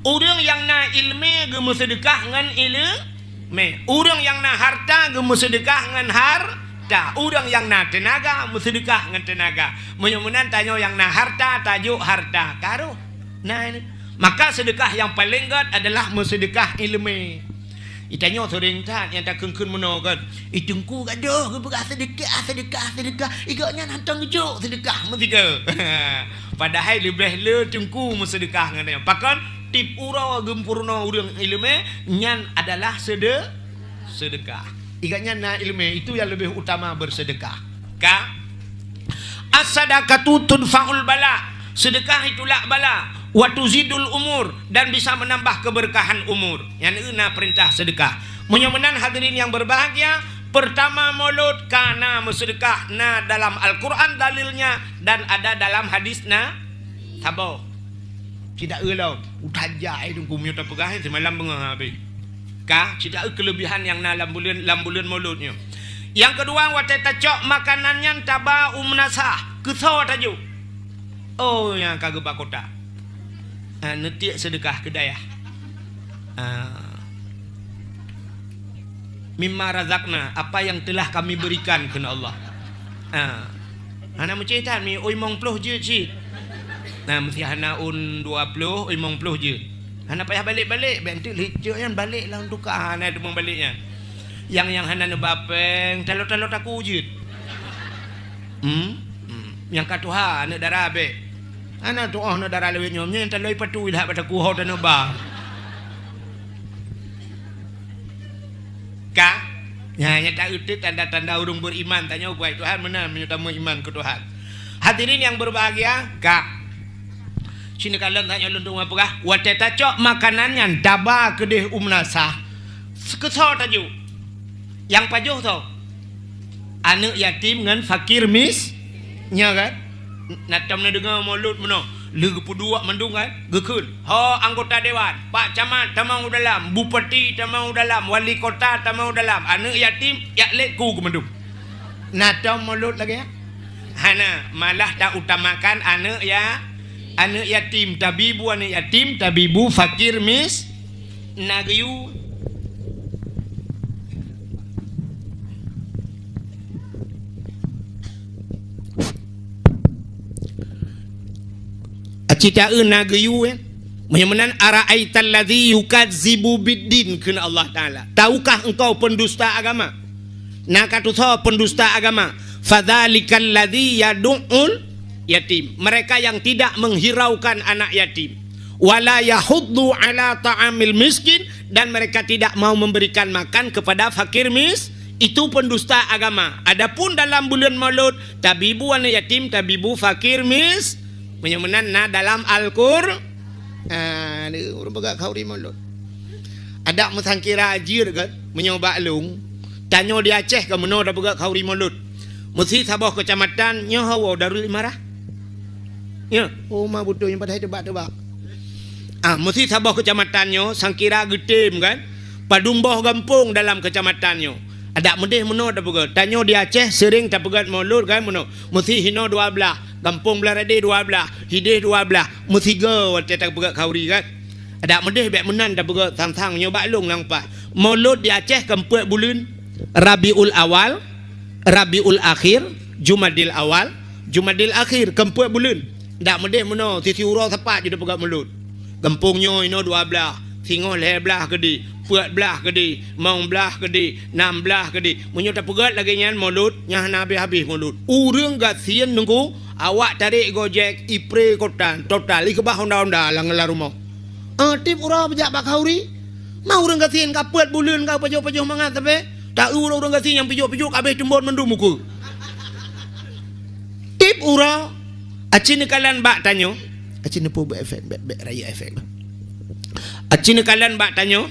Orang yang na ilmu ge bersedekah ngan ilmu. Orang yang na harta ge bersedekah ngan harta. Orang yang na tenaga bersedekah dengan tenaga. Menyumunan tanya yang na harta tajuk harta karo. Nah ini. Maka sedekah yang paling gat adalah bersedekah ilmu. Itanya sering tak yang tak kun meno kan. Itungku gaduh ke beras sedekah. Igaknya nantang juk sedekah mesti ke. Padahal lebih le tungku sedekah ngana. Pakan tip ura gempurna urang ilmu nyan adalah sedekah. Igaknya na ilmu itu yang lebih utama bersedekah. Ka as-sadaqatu tudfa'ul bala. Sedekah itulah bala. Wa tuzidul umur, dan bisa menambah keberkahan umur. Yang ina perintah sedekah. Mudah-mudahan hadirin yang berbahagia, pertama mulut kana bersedekah na dalam Al-Quran dalilnya dan ada dalam hadis na sabar. Tidak ulau utajai tu kumyo tak pegah semalam bengah habis. Kah tidak kelebihan yang na lambulan mulutnya. Yang kedua wa tatacok makanannya taba umnasah kesau tajuk. Oh yang kagak bakota. Netik sedekah kedaya. Mimma razaqna, apa yang telah kami berikan kepada Allah. Hana mencerita mi oi mong ploh je cik. Mesti hana un 20 oi mong ploh je. Hana payah balik-balik, bentuk lecok yang balik lah untuk hana tu baliknya. Yang hana nebapeng, talot-talot aku je. Yang katuha anak darah be. Anak tu nak darah lewat nyomnya yang terlalu patu ilah pada kuhau dan nebah. Kah? Yang tak utit tanda-tanda urung beriman. Tanya buat Tuhan mana menyutama iman ke Tuhan. Hadirin yang berbahagia, kah? Sini kalian tanya luntung apa kah? Watetacok makanannya daba kedih umnasah. Sekesal tajuk. Yang pajuh tau. Anak yatim dengan fakir misnya kan? Natam na dengar mulut mana legu pedua mendung kan gekun ha anggota dewan pak camat tamau dalam bupati tamau dalam wali kota tamau dalam anak yatim yak leku ke mendung natam mulut lagi ya hana malah tak utamakan anak yatim tabibu anak yatim tabibu fakir mis nagayu. Cita nagayu menyamanan ara'aital ladzi yukadzibu biddin kena Allah Taala. Tahukah engkau pendusta agama? Nakatusa pendusta agama. Fadzalikal ladzi yad'ul yatim. Mereka yang tidak menghiraukan anak yatim. Wala yahuddu ala ta'amil miskin, dan mereka tidak mau memberikan makan kepada fakir itu pendusta agama. Adapun dalam bulan Maulud, tabibu anak yatim, tabibu fakir menyamanan na dalam Al-Qur'an. Orang bagak kau di mulut. Ada mesangkira ajir kan menyoba lung. Tanya di Aceh ke mana dah bagak kau di mulut. Mesti sabah kecamatan nya hawa darul imarah. Ya, oh mah butuh yang pada tebak-tebak. Mesti sabah kecamatannya sangkira getim kan. Padumbah gampung dalam kecamatannya. Ada medeh mana dah bagak. Tanya di Aceh sering tak bagak mulut kan mana. Mesti hino 12. Kampung belah rade 12, hidih 12, musiga waktu tak bergerak kauri kan. Ada medeh bek menan dah bergerak tang-tang nyoba long langpah. Maulud di Aceh kempuat bulan Rabiul Awal, Rabiul Akhir, Jumadil Awal, Jumadil Akhir kempuat bulan. Dak medeh meno sisi ura sepat je dah bergerak maulud. Kampungnya ino 12, singo leh belah kedi, puat belah kedi, maung belah kedi, 6 belah kedi. Munyo tak bergerak lagi nyan maulud, nyah habis-habis maulud. Urang gat sien nunggu awak tarik gojek ipre kotan total ikebah honda-honda langelar rumah. Tip ura pejak bakauri. Mau orang kasihin kapet bulan kau pajuh-pajuh mangat tapi tak orang kasihin yang pijuk-pijuk habis tembon mendum muka. Tip ura acin kalian bak tanyo. Acin po efek bek raya efek. Acin kalian bak tanyo.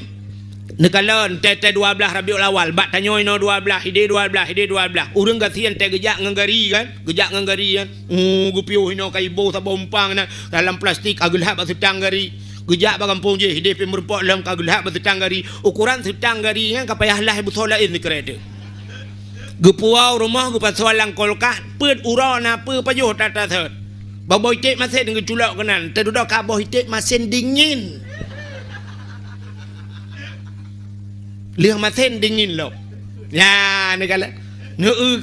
Nekalan tete 12 Rabiul Awal bak tanyo ino 12 ide 12 urang kasihan te gejak ngangari kan gupiu ino kai bo sa bompang na dalam plastik agul hab setang gari gejak ba kampung je ide pe merpok lam agul hab setang gari ukuran setang gari kan kapayah lah butola in krede gupuau rumah gu pasolang kolkah peut urana pe pajuh tata set baboy tek masen dengan culak kanan tedudak kaboh tek masen dingin. Lihat masen dingin loh. Ya, negala.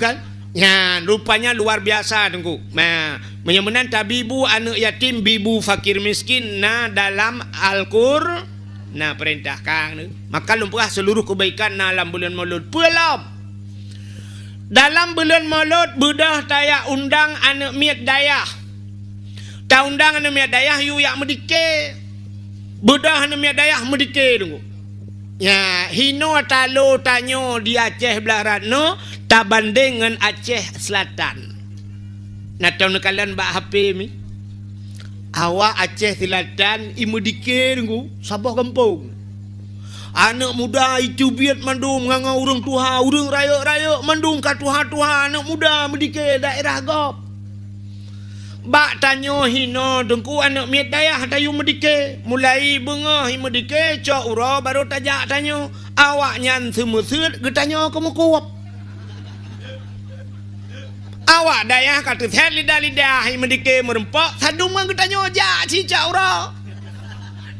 Kan? Ya, rupanya luar biasa tunggu. Nah, menyamanan tabibu anak yatim, bibu fakir miskin na dalam Al-Qur'an Nah perintah kang ni. Maka lumpuh seluruh kebaikan dalam bulan Maulud. Pulam. Dalam bulan Maulud bedah tayak undang anak miat dayah. Ta undang anak miat dayah yu yak medike. Bedah anak miat dayah medike tunggu. Ya, hino talo tanyo di Aceh belah Ratno ta banding dengan Aceh Selatan. Nah tahun kalian bak HP mi. Awak Aceh Selatan imedike tunggu Sabah kampung. Anak muda itu biat mandung nganga urang tuha, urang raya-raya mandung ka tuha-tuha anak muda medike daerah gop. Bak tanyo hino dengku anak miat dayah tayu medike. Mulai bengah medike cok ura baru tajak tanyo. Awak nyan semusut ke tanyo kamu kuap. Awak dayah kata sehat lidah-lidah medike merempak sadung mang ke tanyo jak cicak ura.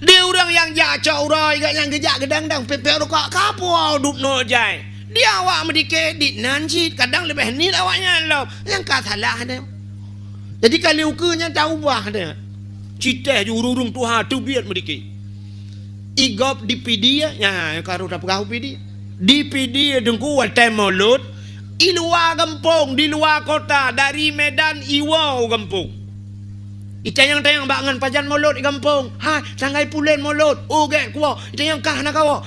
Dia orang yang jak ura ikat yang gejak gedang-dang pepek rokok kapo dup no jai. Dia awak medike dit nan cit kadang lebih ni awaknya lo. Yang ka salah dia. Jadi kalau ukenya tahu bah dia. Citeh jururung tuha tu biat medike. Igop di PD ya karo dah pegah PD. Di PD dengku watai Maulud di luar kampung, di luar kota, dari Medan Iwau kampung. Itayang-tayang bangan pajan Maulud di kampung. Ha, sanggai pulen Maulud. Oh gek kuah. Itayang kah nak kawo,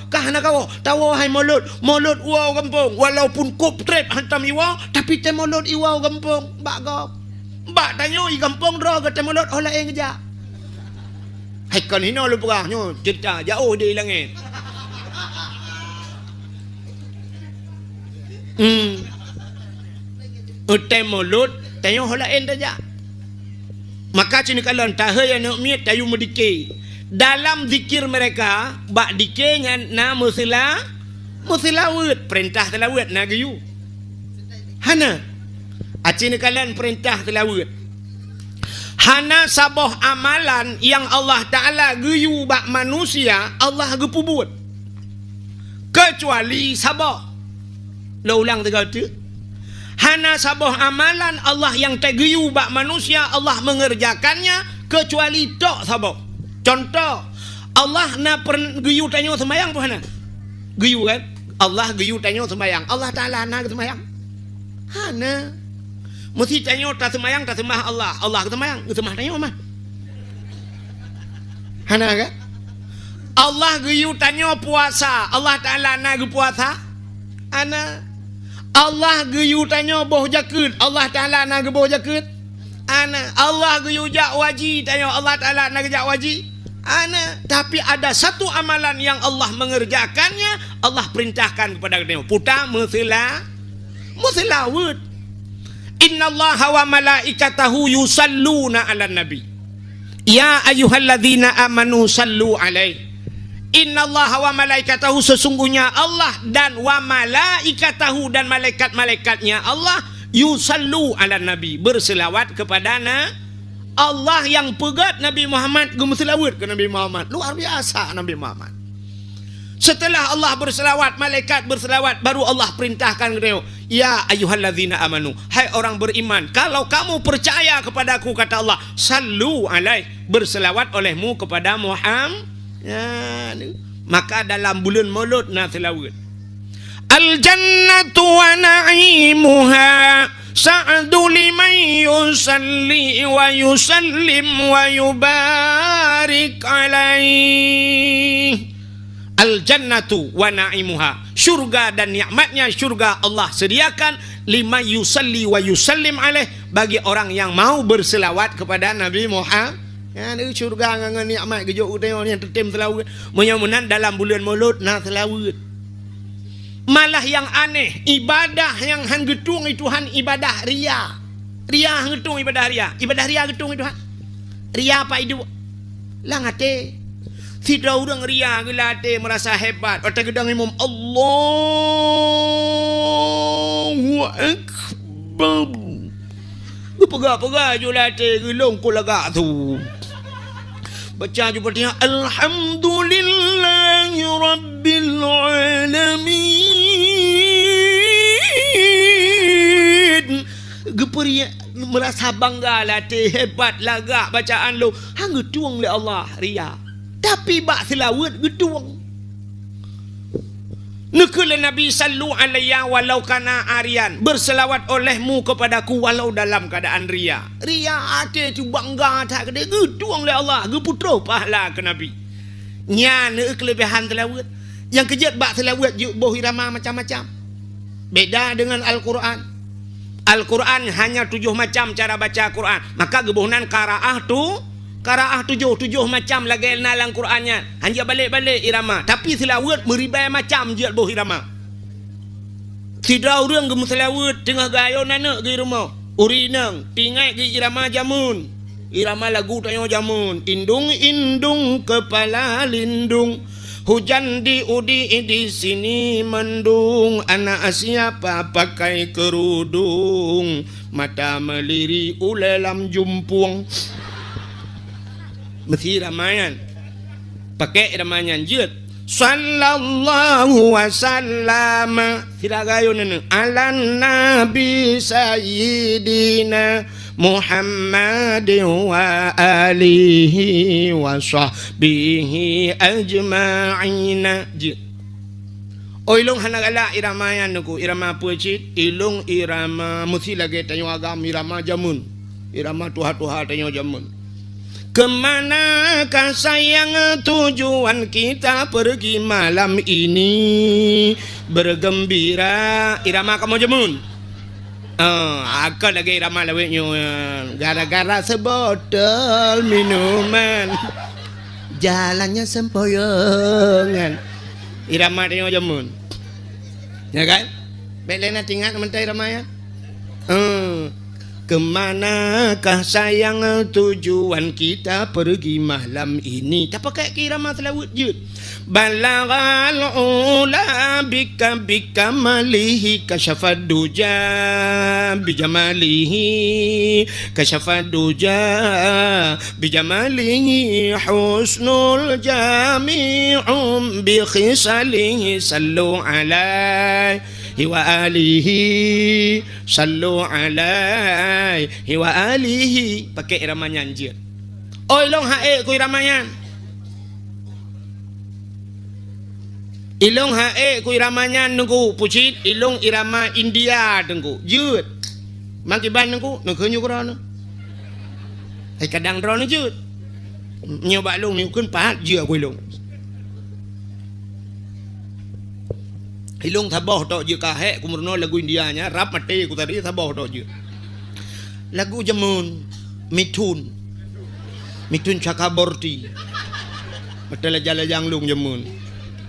tahu hai Maulud Iwau kampung. Walaupun kup trip hantam Iwau, tapi te Maulud Iwau kampung. Bak gop. Bak tanyo i kampung dro ke te Maulud olah eng ja. Hai kan hino lu perahnya cerita jauh di langit. Te Maulud tanyo olah eng ja. Maka cini kalau tahaya nak miat tayu medike. Dalam zikir mereka bak dike ngan na musilawut perintah telawut na gayu. Hana acini kalian perintah telawut. Hana sabah amalan yang Allah Taala gayu bak manusia Allah gepubut. Kecuali sabah. Lo ulang tiga tu. Hana sabah amalan Allah yang tegiyu bak manusia Allah mengerjakannya kecuali tok sabah. Contoh Allah na giyu tanyo sembayang tu hana. Giyu kan? Allah giyu tanyo sembayang. Allah Taala na sembayang. Hana. Mesti tanyo tak sembayang tak sembah Allah. Allah ke sembayang, ke sembah tanyo mah. Hana kan? Allah giyu tanyo puasa. Allah Taala na ge puasa. Ana Allah geyu tanya boh jakut. Allah Taala nak boh jakut. Ana Allah geyu jak waji tanya Allah Taala nak jak waji. Ana tapi ada satu amalan yang Allah mengerjakannya Allah perintahkan kepada dia. Puta musilawut. Innallaha wa malaikatahu yusalluna 'alan nabi. Ya ayyuhalladzina amanu sallu alaihi. Innallaha wa malaikatahu sesungguhnya Allah dan wa malaikatahu dan malaikat-malaikatnya Allah yusallu ala nabi berselawat kepada Allah yang pegat Nabi Muhammad gemeselawat ke Nabi Muhammad. Luar biasa Nabi Muhammad. Setelah Allah berselawat, malaikat berselawat, baru Allah perintahkan ke dia, ya ayyuhalladzina amanu, hai orang beriman, kalau kamu percaya kepadaku kata Allah, sallu alaihi, berselawat olehmu kepada Muhammad. Ya, maka dalam bulan Maulud na selawat. Al jannatu wa na'imuha sa'du liman yusalli wa yusallim wa yubarik alaih. Al jannatu wa na'imuha, syurga dan nikmatnya syurga Allah sediakan liman yusalli wa yusallim alaih, bagi orang yang mau berselawat kepada Nabi Muhammad. Ya, ni syurga dengan nikmat kejok tengok ni tertim selawat. Mudah-mudahan dalam bulan Maulud nak selawat. Malah yang aneh, ibadah yang hang getung itu han ibadah ria. Ria hang getung ibadah ria. Ibadah ria getung itu han. Ria apa itu? Lang ate. Tidak orang ria gila ate merasa hebat. Otak gedang imam Allahu Akbar. Pegah-pegah je lah ate gelong ko lagak tu. Baca juga dia Alhamdulillahi Rabbil Alamin. Geperia merasa bangga lah hebat lagak bacaan lu. Hang tuang le Allah ria. Tapi bak selawat getuang. Nekala Nabi sallu alayya walau kana arian. Berselawat olehmu kepadaku walau dalam keadaan ria. Ria ada tu bangga tak kena getuang oleh Allah. Geputra pahala ke Nabi. Nyana kelebihan selawat. Yang kejat bak selawat boh irama macam-macam. Beda dengan Al-Quran. Al-Quran hanya 7 macam cara baca Quran. Maka gebuhnan Qaraah 7 macam lagi nalang Qurannya. Hanya balik-balik irama. Tapi selawat meribai macam je boh irama. Tidak orang gemu selawat tengah gayo nana ke rumah. Urinang tingai ke irama jamun. Irama lagu tanya jamun. Indung-indung kepala lindung. Hujan diudi di sini mendung. Anak siapa pakai kerudung. Mata meliri ulelam jumpuang. Mesti ramayan. Pakai ramayan jut. Sallallahu wasallam. Tidak gayo nana. Alan Nabi Sayyidina Muhammad wa alihi wa sahbihi ajma'ina. Ilung hanagala iramayan nuku. Irama pucit. Ilung irama mesti lagi tanya agam. Irama jamun. Irama tuha-tuha tanya jamun. Kemanakah sayang tujuan kita pergi malam ini bergembira. Irama kamu jamun. Akal lagi irama lawetnya. Gara-gara sebotol minuman jalannya sempoyongan. Irama tengok jamun. Ya kan? Baik nak tinggal mentah irama ya. Kemanakah sayang tujuan kita pergi malam ini. Tak pakai irama selawat je. Balaghal ula bika malihi kasyafad duja bijamalihi kasyafad duja bijamalihi husnul jami'um bi khisalihi sallu alaihi wa alihi sallu alaihi wa alihi. Pakai irama nyanjir. Ilong hae ku irama nyan. Ilong hae ku iramanya nunggu pucit. Ilong irama India nunggu jut. Mangkiban nunggu nunggu kurang. Hai kadang drone jut. Nyoba long ni kun pahat je aku ilong. Ilong thabah tok je kahe ku murno lagu India nya rap mate ku tadi thabah tok je. Lagu jamun Mitun Chakaborti. Betul jala jang lung jamun.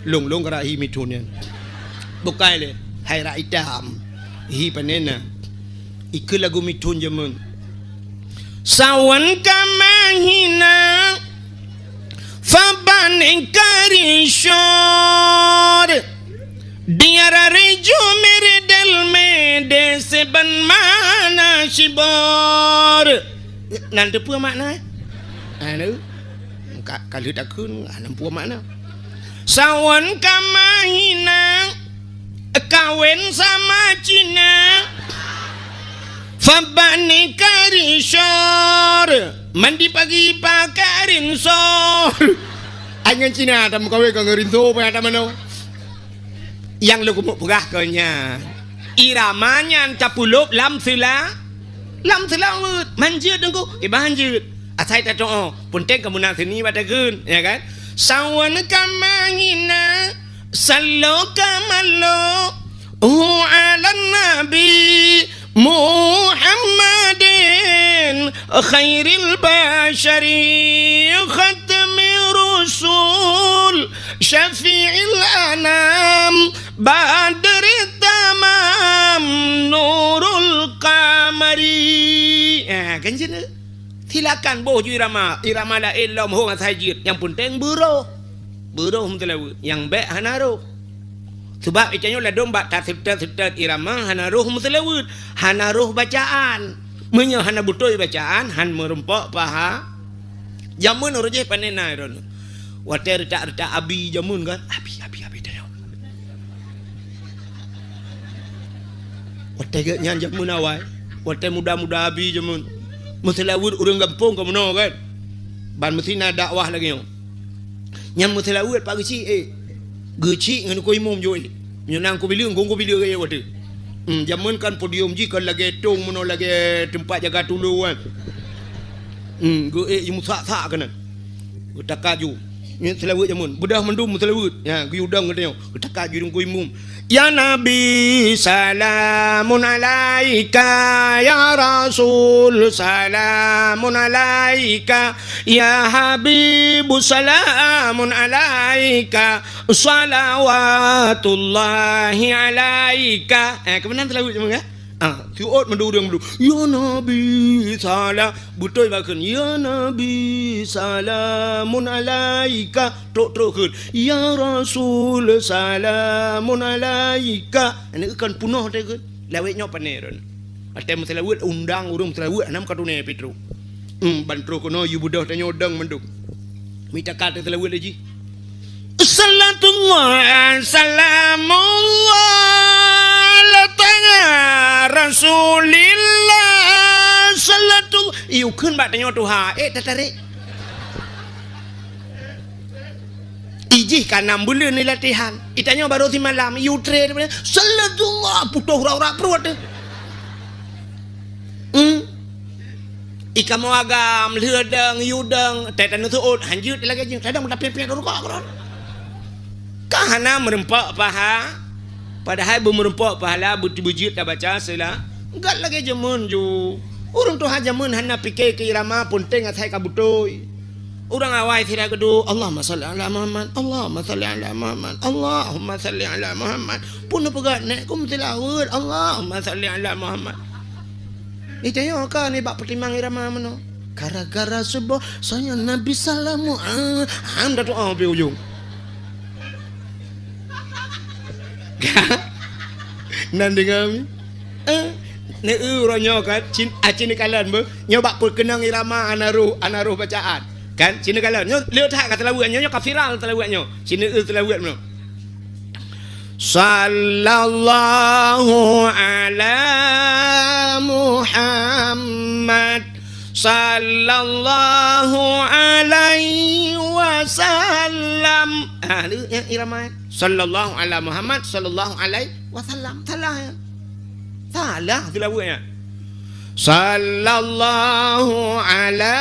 Lung kara hi Mitun yan. Bukai le hai ra itam. Hi panena. Ikut lagu Mitun jamun. Sawan kamahina faban karishor. Diara rejo mere del me de seban mana shibor. Nanti pua makna. Anu. Kalau tak kun, nanti pua makna. Sawan kamahina kawin sama Cina. Fabani karishor. Mandi pagi pakai rinsor. Angan Cina tak kawin kau rinso apa ada mana? Yang lu kumuk pegah kanya. Iramanya capulup lam sila manjir dengku. Manjir. Asai tak doa. Punten kamu nak sini pada kun, ya kan? Sawan kamangina sallo kamalo ala nabi Muhammadin khairil bashari khatmi rusul syafi'il anam badri tamam nurul qamari. Kan jenak silakan boh ju irama la illam ho masajid yang penting buruh hum telawut yang baik hanaruh sebab icanyo la domba tak serta irama hanaruh hum telawut hanaruh bacaan menyo hana butoi bacaan han merempak paha jamun urje panena ron water tak abi jamun kan abi dah water nyan jamun awai water muda abi jamun Muslawud urang kampung kamu no kan. Ban mesti nak dakwah lagi yo. Nyam mutelawet pak geci geci ngan ko imum jo ni. Nang ko bilang ko bilang ke wade. Zaman kan podium ji kan lagi tong mono lagi tempat jaga tuluan. Go imu sak kan. Utakaju. Ni selawat jamun. Bedah mendum selawat. Ya, gu udang katanya. Utakaju dong ko imum. Ya Nabi salamun alaika ya Rasul salamun alaika ya Habib salamun alaika salawatullahi alaika. Kebenaran telah ucap ya. Tiot mendurung ya Nabi salam betul bahkan ya Nabi salamun alaika truk ya Rasul salamun alaika. Ini kan punah dia kan lawetnya paneran atem selawat undang urung selawat anam kadune petro bantro kono yu budah tanya odang mendung minta kata selawat lagi sallatullah salamullah Rasulillah sallallahu iu keun bak tanya Tuhan tarik ijih kan 6 bulan ni latihan itanya baru si malam iu train sallallahu putuh ura-ura perut ika mau agam leudang yudang tetan tu hanjut lagi jeung kadang tapi ru kok kahana merempak paha padahal bermerempak pahala bujit dah baca sila enggak lagi jamun ju urang tu hajamun hana fikir ke irama pun tengah thai kabutoi urang awai tidak gedu Allahumma salli ala Muhammad Allahumma salli ala Muhammad Allahumma salli ala Muhammad pun pegat nek kum tilawat Allahumma salli ala Muhammad itanya kan ni bak pertimbang irama mano gara-gara sebab saya Nabi salamu anda tu be ujung nanti kami ne uranyo kan cin kalan be nyoba perkenang irama anaruh bacaan kan cin kalan nyo lihat kata lawatnya nyo kafiral telawatnya cin telawat mno sallallahu ala Muhammad sallallahu alaihi wasallam irama sallallahu ala Muhammad sallallahu alaihi wasallam salah tilawatnya sallallahu ala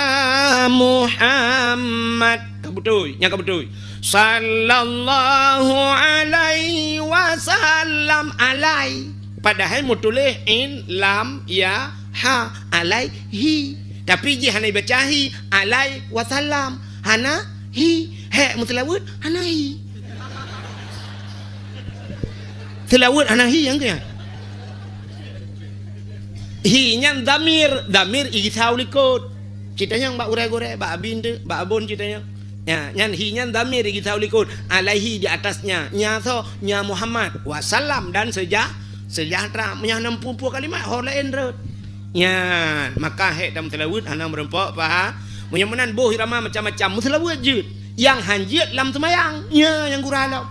Muhammad kabetul sallallahu alaihi wasallam alai padahal mutulih in lam ya ha alaihi tapi je hana baca hi alai wasallam hana hi mutlawat hana hi tilawat hana hi yang ke hi nyan damir igithau likot citanya mbak urai-urai mbak abin tu mbak abon citanya ya nyan hi nyan damir igithau likot alaihi di atasnya nya so nya Muhammad wasallam dan sejahtera nya 60 kalimat hor lain rot ya maka dalam tilawat hana merempak paha menyemenan boh irama macam-macam tilawat je yang hanjit lam semayang nya yang guralau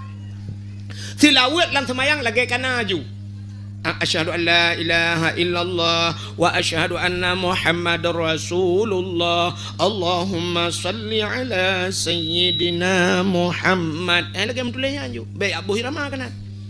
tilawat lam semayang lagi kana aju asyhadu an la ilaha illallah wa asyhadu anna Muhammadar Rasulullah Allahumma salli ala sayyidina Muhammad lagi mentulanya aju baik Abu Hirama kana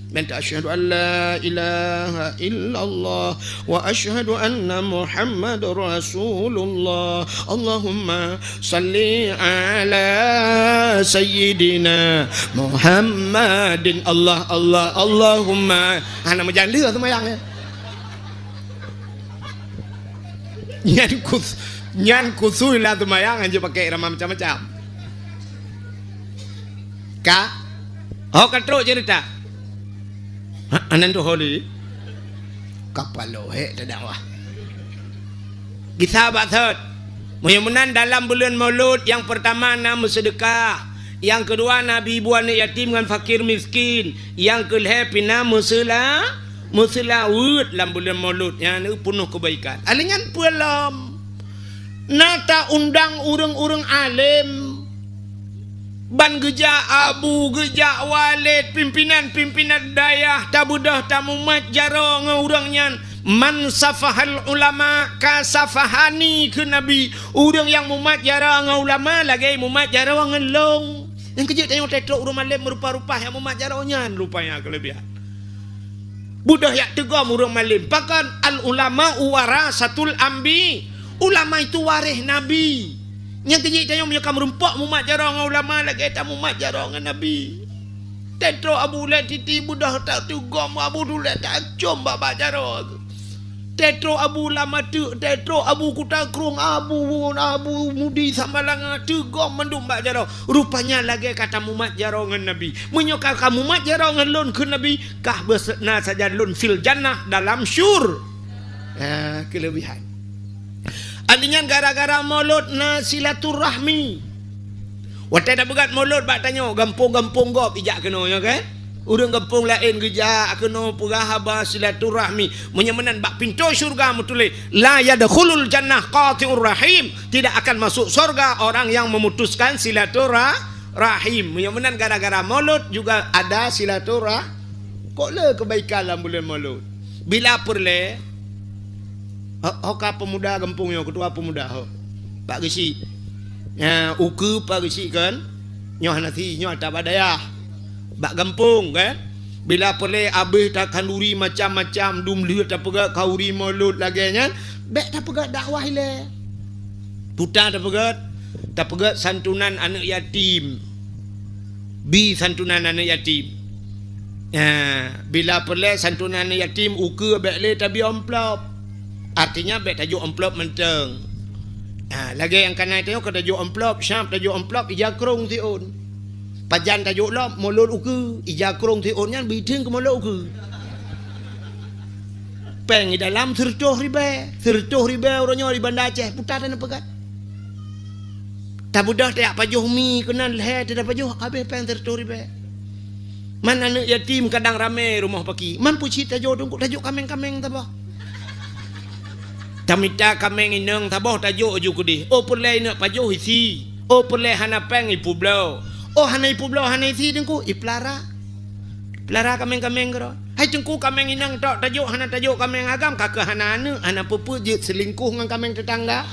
benta asyhadu an la ilaha illallah wa asyhadu anna Muhammadar Rasulullah Allahumma salli ala sayyidina Muhammadin Allahumma ana majan lưa semayang nyan kusui lah semayang aja pakai irama macam-macam kak katruk cerita anan tu holi kapalo dakwah kita batat mudah-mudahan dalam bulan Maulud yang pertama nama sedekah yang kedua nabi ibuan yatim dengan fakir miskin yang kelima pina musela wud dalam bulan Maulud yang penuh kebaikan alingan pulam nata undang urang-urang alim ban geja abu geja walid pimpinan dayah tabudah tamumat jaro ngaurangnya man safahal ulama kasafahani ke nabi urang yang mumat jaro ngaulama lagi mumat jaro ngelong Yang kejut tengok tetrok urang malim merupa-rupa yang memajaronya rupanya kelebihan. Budah yak tegam urang malim. Bahkan al ulama warasatul ambi. Ulama itu waris nabi. Yang kejut tengok punya kamu rumpak memajarong ulama lagi tak memajarong nabi. Tetrok abu le titi budah tak tegam abu dulu tak com baba jarong. Tetro abu lama tu, tetro abu kutakrung, abu mudi samalang tegom mendum bak jaro. Rupanya lagi kata mumat jarongan Nabi. Menyokal kamu mat jarongan lun ke Nabi, kah bersena saja lun fil jannah dalam syur. Kelebihan. Artinya gara-gara mulut na silaturahmi. Waktu dah begat mulut bak tanya, gampung-gampung gop ijak kena ya kan? Urang kampung lain geja kena purahaba silaturahmi menyemenan bak pintu syurga mutule la yadkhulul jannah qati'ur rahim, tidak akan masuk surga orang yang memutuskan silaturahim. Menyemenan gara-gara mulut juga ada silaturah. Kok le kebaikan dalam bulan mulut. Bila perle hoka pemuda kampungnya ketua pemuda ho Pak Gesi. Uku Pak Gesi kan nyoh nanti nyoh tak badaya. Bak gampung kan bila perle abih tak kanduri macam-macam dum lihat tak pegat kauri mulut lagi nya bek tak pegat dakwah le putar tak pegat santunan anak yatim bi santunan anak yatim bila perle santunan anak yatim uke bek le tabi amplop artinya bek tajuk amplop menteng lagi yang kanai tengok tajuk amplop syam tajuk amplop ijakrung tiun pajan tajuk lah mulut uke ijakrong tionnya bideng ke mulut uke peng di dalam sercoh ribe orangnya di Banda Aceh putar dan pegat tak budah tak pajuh mi kenal leher tidak pajuh habis peng sercoh ribe mana anak yatim kadang rame rumah paki man puci tajuk dongkuk tajuk kameng-kameng tabah tamita kameng ineng tabah tajuk ju kudi oh perle nak pajuh isi oh perle hana peng ipu blau. Oh hanai publo hanai si dengku iplara kameng-kameng kero. Hai cengku kameng inang tok tajuk hana tajuk kameng agam kakak hana anu hana pupu je selingkuh dengan kameng tetangga.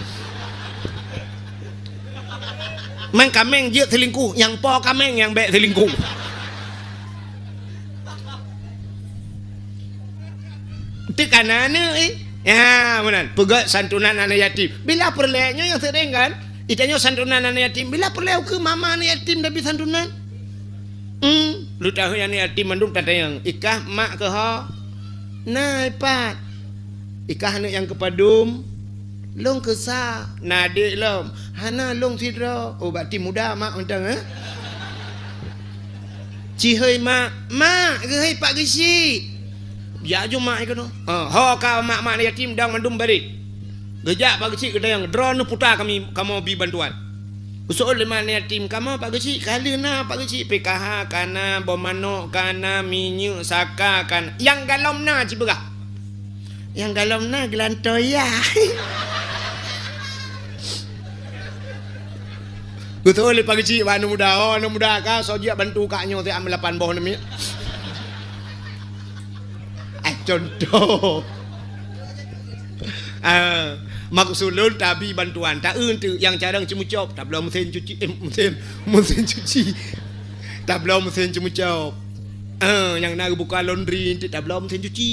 Mang kameng je selingkuh yang po kameng yang bek selingkuh. Tekan anu ya benar. Pegat santunan anak yatim. Bila perleknya yang sering kan? Itanya santunan anak yatim. Bila perlu ke mama anak yatim tapi santunan? Lu tahu yang anak yatim mandung tanda yang ikah mak ke ha? Nah ipat. Ikah anak yang kepadum. Long kesah. Nah adik lom. Hana long sidra. Oh berarti muda mak macam Cihoi mak. Mak ke hai pak gesi. Ya jo mak ikono. Ho ka mak anak yatim dang mandum balik. Gejak Pak Gesi kita yang drone putar kami kamu bi bantuan. Usul lima yatim kamu Pak Gesi kali na Pak Gesi PKH kana bomano kana minyu saka kan yang galom na cibegah. Yang galom na gelantoya. Betul Pak Gesi anu muda ka sojak bantu kaknyo te am 8 boh nami. Contoh. Maksud lun tabi bantuan tak tu yang carang cemucop tak belum mesin cuci mesin cuci tak belum mesin cemucop yang nak buka laundry tak belum mesin cuci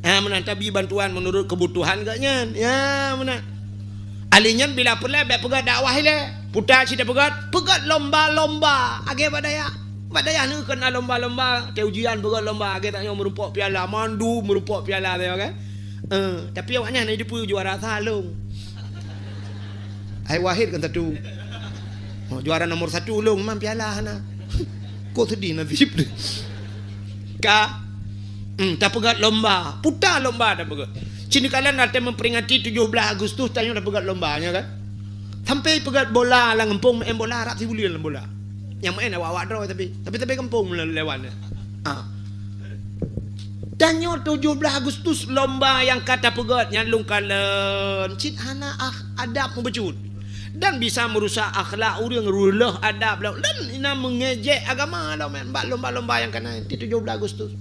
kan mana tabi bantuan menurut kebutuhan gaknya ya mana alinya bila perlu pegat dakwah le putar si pegat lomba age badaya nu kena lomba te ujian pegat lomba age taknya merupak piala mandu merupak piala dia kan. Tapi awaknya nak hidup juara salung. Hai Wahid kan satu. Juara nomor 1 ulung mam piala hana. Kok sedih nasib dia. Ka tak pegat lomba. Putar lomba dah pegat. Sini kalian nanti memperingati 17 Agustus tanya dah pegat lombanya kan. Sampai pegat bola lah ngempung main bola harap si bulian bola. Yang main awak draw tapi kampung lewat. Danyo 17 Agustus lomba yang kata pegat yang lungkalan cit hana adab membecut dan bisa merusak akhlak orang rulah adab dan ina mengejek agama lomba yang kena 17 Agustus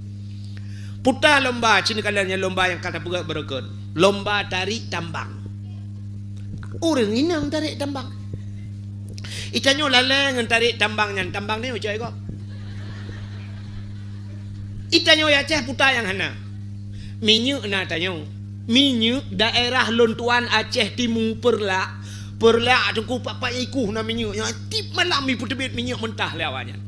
putar lomba cini kalian yang lomba yang kata pegat berikut lomba tarik tambang orang inang tarik tambang Itanyo laleng tarik tambangnya, tambang ni ucai kok. Itanyo ya Aceh putar yang hana. Minyak na tanyo. Minyak daerah lontuan Aceh Timur perla tungku papa iku na minyak. Yang tip malam ibu tebit minyak mentah lewanya.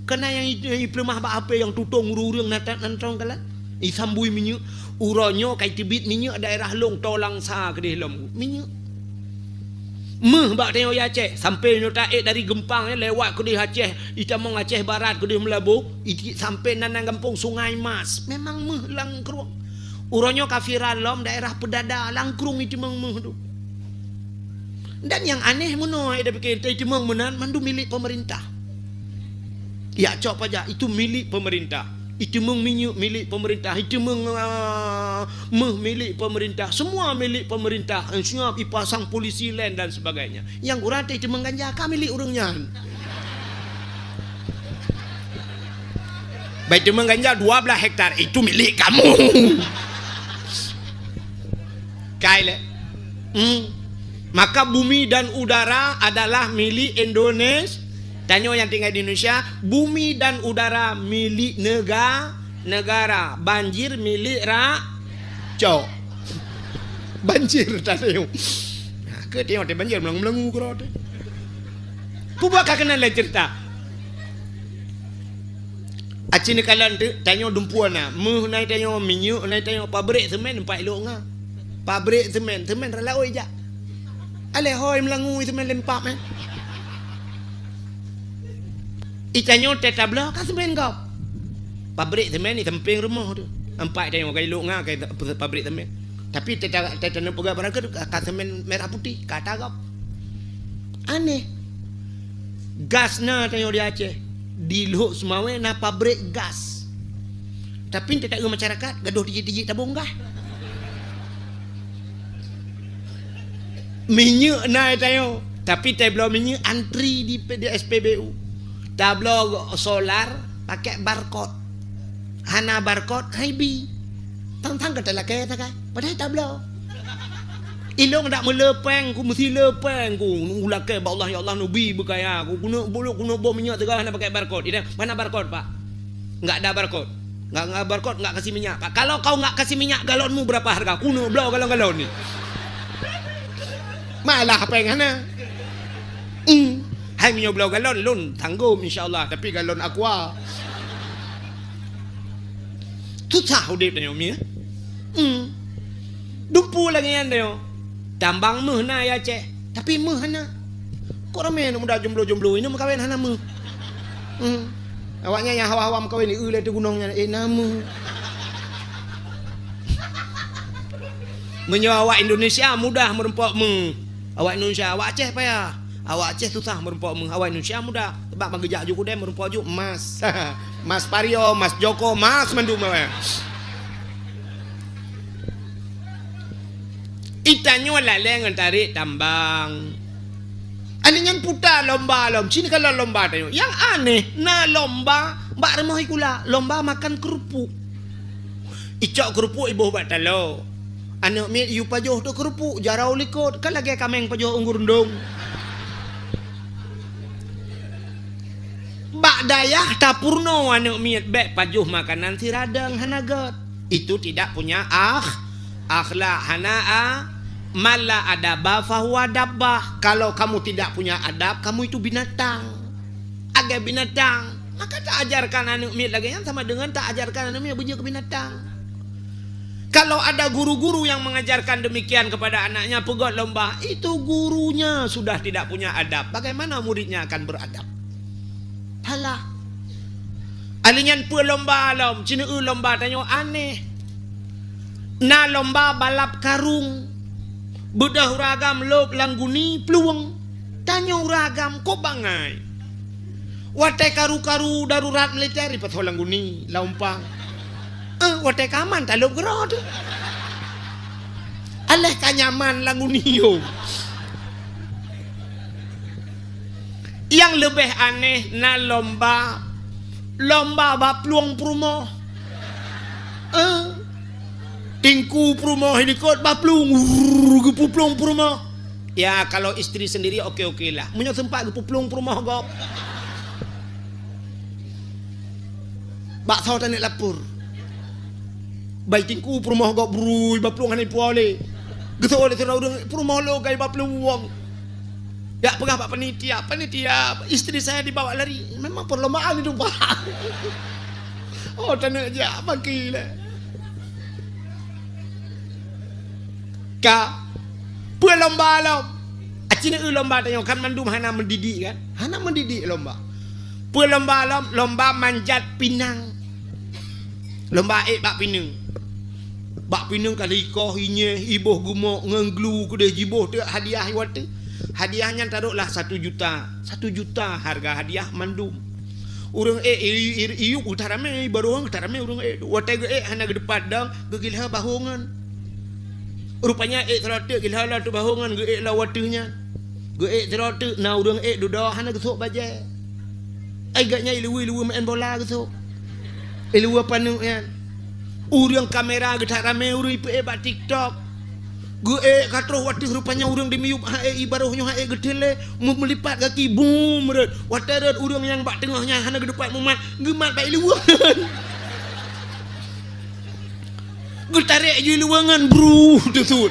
Kena yang pelemah apa yang tutung urung nantong kala. Isambui minyak uronyo kai tebit minyak daerah long tolang sa kedih lom. Minyak meh bak tengok Aceh sampai nyotaik dari Gempang lewat ke di Aceh Itamong Aceh Barat ke di Melabu sampai nanang kampung Sungai Mas memang meh langkrung uronyo kafiran lom daerah Pedada langkrung Itamong meh tu. Dan yang aneh menoi dah fikir Itamong menan mandu milik pemerintah. Ya cok aja itu milik pemerintah. Itu minyak milik pemerintah, itu meh milik pemerintah, semua milik pemerintah. Semua dipasang polisi lain dan sebagainya. Yang kurang itu mengganja kami milik urungnya. Baik itu mengganja 12 hektar itu milik kamu. Kaile. Maka bumi dan udara adalah milik Indonesia. Tanyo yang tinggal di Indonesia, bumi dan udara milik negara, banjir milik rakyat. Banjir tanyo. Ke tengok te banjir melengu kro te. Pubuak kena le cerita. Acini kalan tu tanyo dumpuana, meh nai tanyo minyak, nai tanyo pabrik semen empat elok nga. Pabrik semen rala oi ja. Ale hoi melengu semen lempak men. Itanyo tetablah kan semen kau. Pabrik semen ni samping rumah tu. Empat tengok kai luk ngah kai pabrik semen. Tapi tetana pegawai barang ke semen merah putih kata kau. Aneh. Gas na tengok di Aceh. Di Luhuk Semawe na pabrik gas. Tapi tak tahu masyarakat gaduh tiji-tiji tabung gas. Minyak na tengok. Tapi tablo minyak antri di SPBU. Tablo solar pakai barcode. Hana barcode HIB. Tang-tang kata lah kaya tak kai. Padahal tablo. Ilong tak melepeng ku mesti lepeng ku. Ulake ba Allah ya Allah nabi berkaya aku. Guna bom minyak tegah nak pakai barcode. Ini mana barcode Pak? Enggak ada barcode. Enggak barcode enggak kasih minyak Pak. Kalau kau enggak kasih minyak galonmu berapa harga? Kuno blau galon-galon ni. Malah apa yang hana? Hai minyak belau galon lun tanggung insya-Allah tapi galon aqua. Susah udip dia mi. Dumpu lagi yang dia. Tambang meh na ya Aceh. Tapi meh hana. Kok ramai nak muda jomblo-jomblo ini makawin hana meh. Awaknya yang hawa-hawa makawin ni le tu gunungnya nama. Menyawa Indonesia mudah merempok meh. Awak Indonesia, awak Aceh payah. Awak Aceh susah merumpok awak Indonesia mudah. Sebab menggejak juga dia merumpok juga emas. Mas Pario, Mas Joko, Mas Mandu mawe. Itanyo laleng tarik tambang. Aningan putar lomba lom. Sini kalau lomba tayo. Yang aneh, na lomba mbak remah ikula, lomba makan kerupuk. Icok kerupuk ibu buat talo. Anak mi yu pajoh tu kerupuk, jarau likut. Kan lagi kameng pajoh unggur ndong. Bak dayah tapurno anak miat bek pajuh makanan si radang hanagat. Itu tidak punya akhlak hana mala adaba fahuwa dabbah. Kalau kamu tidak punya adab, kamu itu binatang. Agak binatang. Maka tak ajarkan anak miat lagi yang sama dengan tak ajarkan anak miat punya ke binatang. Kalau ada guru-guru yang mengajarkan demikian kepada anaknya pegot lomba, itu gurunya sudah tidak punya adab. Bagaimana muridnya akan beradab? Halah. Alinyan pu lomba lom, cina lomba tanyo aneh. Na lomba balap karung. Bedah ragam lok langguni peluang. Tanyo ragam kok bangai. Watai karu-karu darurat militer di patho langguni laumpang. Watai kaman taluk gerod. Aleh kanyaman langguni yo. Yang lebih aneh na lomba bapluang prumo. Tingku prumo helikot baplung gepu plung prumo. Ya kalau istri sendiri okey-okey lah. Punya sempat ke pelung rumah gop. Bak tahu tak nak lapor. Baik tingku rumah gop brui bapelung hanai puale. Gitu oleh terau rumah lo gay bapelung wong. Ya pegah pak panitia. Istri saya dibawa lari. Memang perlombaan itu pak. Oh tak nak je bagi lah. Ka lomba acina lomba tanya kan mandum hana mendidik kan hana mendidik lomba lomba manjat pinang lomba bak pinang kali ikoh inye iboh gumo ngenglu kude jiboh tu hadiah wate hadiahnya taruhlah 1 juta harga hadiah mandum urang iyu utarame baru utarame urang wate hana gedepat dang gegilha bahongan rupanya terota gilhala tu bahongan ge la watunya ge terota na urang duda hana gesok baje agaknya ilu main bola gesok ilu panu yan urang kamera ge rame urang ipe ba TikTok ge katro watu rupanya urang dimiup ibarohnya gedele melipat kaki bum watarat urang yang bak tengahnya hana ge depan mumat gemat ba ilu getarik je luangan bro tersut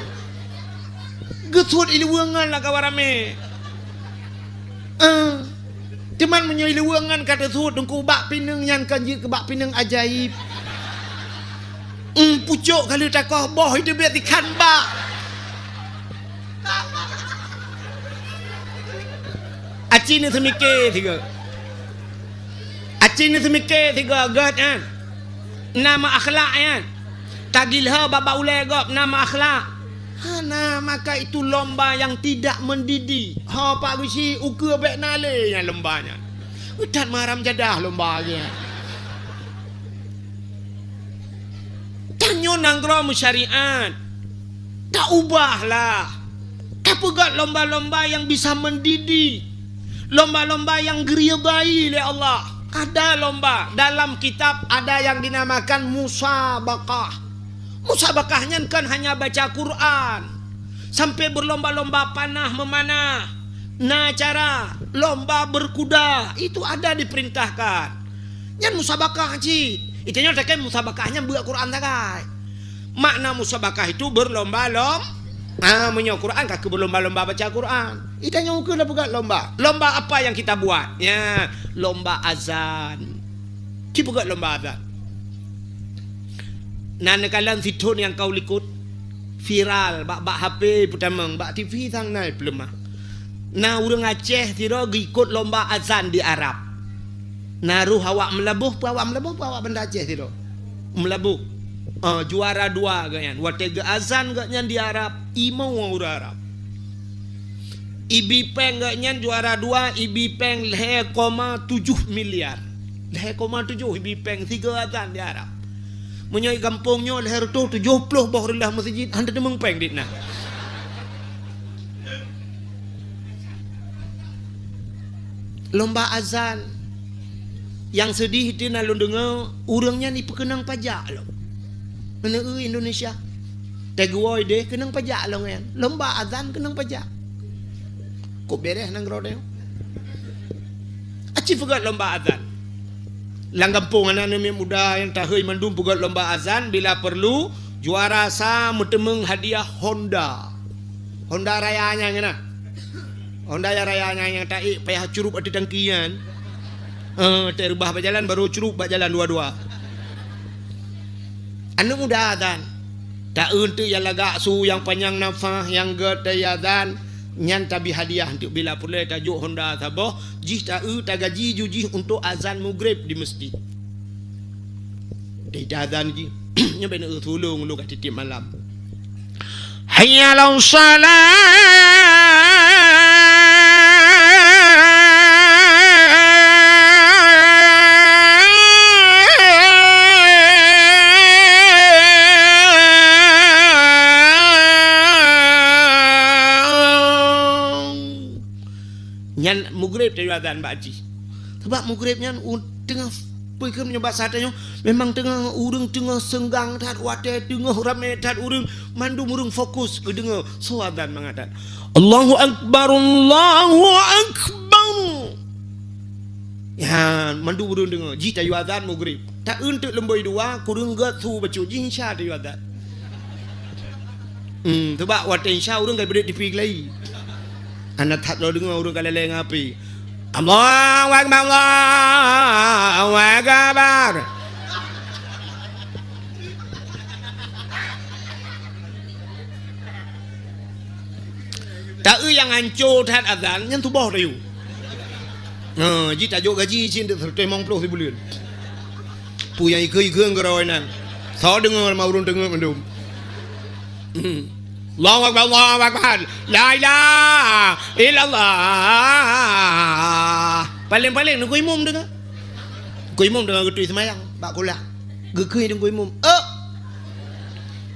gesut luangan lah kawarame cuman menyoi luangan kata sut dengku bak pinang yang kanji ke bak pinang ajaib pucuk kalau takoh boh itu biar ikan bak aci ni semikir tiga gad kan nama akhlak kan tagilha baba ulai gop nama akhlak. Hana maka itu lomba yang tidak mendidik. Ha pak gusi ukur bek nale yang lombanya. Udat maram jadah lombanya. Tanyo nanggro syariat. Tak ubahlah. Tak pegat lomba-lomba yang bisa mendidik. Lomba-lomba yang geria bayi oleh Allah. Ada lomba dalam kitab ada yang dinamakan musabaqah. Musabakahnya kan hanya baca Quran sampai berlomba-lomba panah memanah, cara lomba berkuda itu ada diperintahkan. Yang musabakah haji itu nya tak musabakahnya buat Quran tak. Makna musabakah itu berlomba-lomba menyo Quran kaki berlomba-lomba baca Quran. Itu nya ukur dah buat lomba. Lomba apa yang kita buat? Ya, lomba azan. Kita buat lomba azan. Nah nekalan fitur yang kau likut viral bak HP putamang bak TV sang nai pelemah. Nah urang Aceh tiro ikut lomba azan di Arab. Naruh awak melabuh awak benda Aceh tiro. Melabuh. Juara 2 ganyan. Watega azan ganyan di Arab, imau orang Arab. Ibi peng ganyan juara 2, ibi peng 0,7 miliar. 0,7 ibi peng 3 azan di Arab. Menyai kampungnya leher tu 70 bawah rendah masjid anda demeng peng dit nah. Lomba azan yang sedih itu nalun dengar urangnya ni perkenang pajak lo. Mana Indonesia? Tegwoi deh kenang pajak lo kan. Lomba azan kenang pajak. Kok beres nang rode. Aci forgot lomba azan. Lang kampung anak-anak muda yang tahui mandum buat lomba azan bila perlu juara sa mutemeng hadiah Honda rayanya ngena Honda rayanya yang tak payah curup ada tangkian terubah berjalan baru curup berjalan dua-dua anak muda azan tak untuk yang lagak su yang panjang nafas yang gede azan nyan tabi hadiah untuk bila pula tajuk Honda sabah jih tak gaji juji untuk azan maghrib di masjid. Dia azan ji nya bena tolong lu kat titik malam. Hayya 'alas salat nyan maghrib dari azan baji. Sebab maghrib nyan tengah pergi menyebat satanya memang tengah urang tengah senggang tat wate tengah rame tat urang mandum urang fokus ke dengar so azan mangadat. Allahu Akbar, Allahu Akbar. Ya, mandu burung dengar. Ji tayu azan maghrib. Tak untuk lemboi dua, kurung gat su bacu ji insya tayu azan. Sebab waktu insya orang kan berdek di lagi. Anak tak lo dengar orang kalau leng api. Allahu Akbar, Allahu Akbar. Tak yang hancur tak azan yang tu bawah dah you. Ji tak jauh gaji cin tu tertemang puluh sebulan. Pu yang ikut ngerawanan. Saya dengar mau orang dengar mendum. Allahu Akbar, Allahu Akbar. La ilaha illallah. Paling-paling nak imam dengar. Ku imam dengar getui semayang, bak kulah. Gekui dengan ku imam.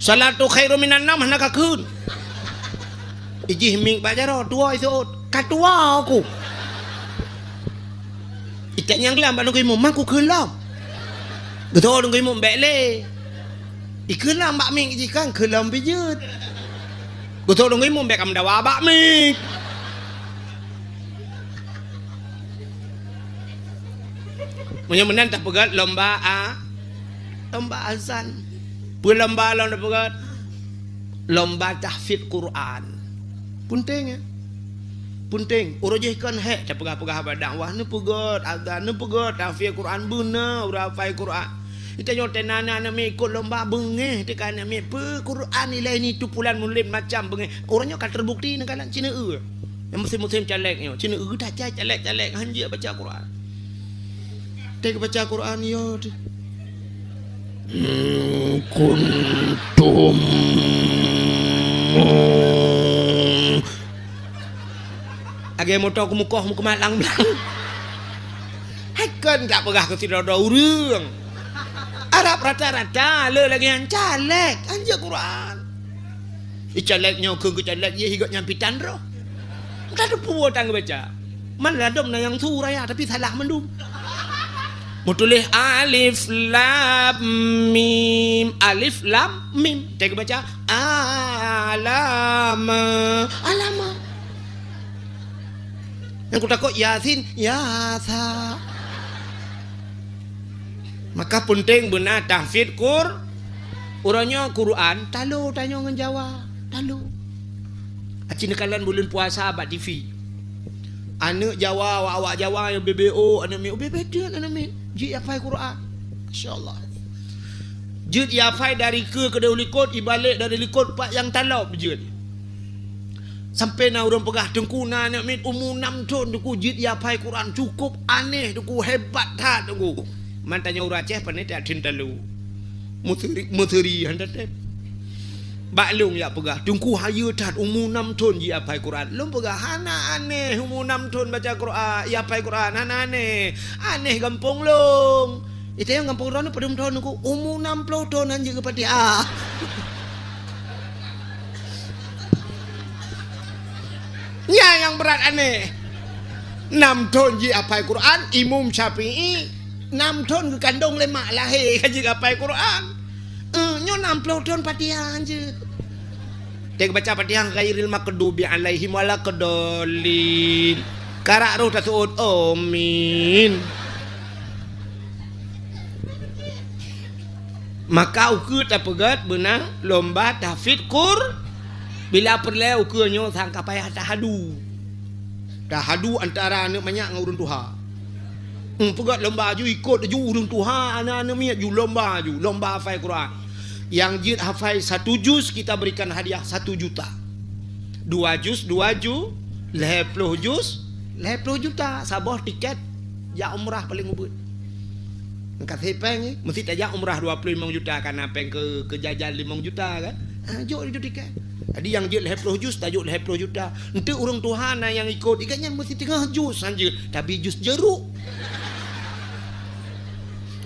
Salatu khairu minan nam nak kakun. Iji ming bajaro tua isot katua aku. Itak yang kelam banu ku imam mak ku kelam. Betul dengan ku imam bekle. Ikelam bak ming iji kan kelam bijut. Betul dengan imam bek am dawa bak ming. Menyemenan tak pegat lomba azan. Lomba pegat lomba tahfidz Quran. Punting ya. Punting. Orang jahkan hek tak pegah-pegah dakwah ni pegat azan ni pegat tahfidz Quran benar ura hafal Quran. Kita nyoten anak mi ikut lomba bengeh tekan mi pe Quran nilai ni tu pulan mulim macam bengeh. Orangnya kan terbukti nak kalan Cina yang musim-musim calegnya. Cina dah caleg hanja baca Quran. Teka baca Quran yo. Kuntum Age motor ku mukoh muka malang belang. Hakan tak pegah ke tidak ada urang. Arab rata-rata le lagi yang caleg anja Quran. Calegnya ke caleg ye higot nyampitan roh. Tak ada puas tang baca. Man ladom na yang suraya tapi salah mendum. Mutulih alif lam mim. Alif lam mim. Teka baca alama. Yang ku takut Yasin Yasa. Maka penting benar tahfidz Urangnya Quran talu tanya dengan Jawa talu. Acina kalian bulan puasa abad TV. Anak Jawa awak Jawa yang BBO anak mi beda anak mi. Ji hafal Quran. Masya-Allah. Jid hafal dari ke dahulu ibalik dari likut pak yang talau berjud. Sampai na orang pegah dengkuna nak mit umur 6 tahun tu jid hafal Quran cukup aneh tu hebat tak tu. Man tanya orang Aceh pandai tak tintalu. Muteri handat. Baklung ya pegah dengku haya tat umur 6 tahun ji hafal Quran. Lum pegah hana aneh umur 6 tahun baca Quran, ya hafal Quran hana aneh. Aneh gampung long. Itu yang gampung orang pada tahun aku umur 60 tahun anjing ke Fatihah. Ya yang berat aneh 6 tahun ji hafal Quran. Imam Syafi'i 6 tahun ke kandung lemak lahir kaji hafal Quran. Nyo 60 tahun Fatihah je. Dia baca Fatihah ghairil maghdubi alaihim waladdallin. Karak roh tasud amin. Maka ukur tak pegat benar lomba tahfidz Quran. Bila perlu ukurnya sangka payah tahadu antara anak banyak dengan urang Tuhan. Pegat lomba ju ikut ju urang Tuhan anak-anak miat ju lomba hafal Quran. Yang jid hafal 1 juz kita berikan hadiah 1 juta. 2 juz 50 juz 50 juta. Sabah tiket ya umrah paling ubud. Angkat sepeng ni mesti tajak umrah 25 juta kan apeng ke jajan 5 juta kan. Jok itu tiket. Jadi yang jid 50 juz tajuk 50 juta. Nanti orang Tuhan yang ikut ikatnya mesti 3 juz saja. Tapi juz jeruk.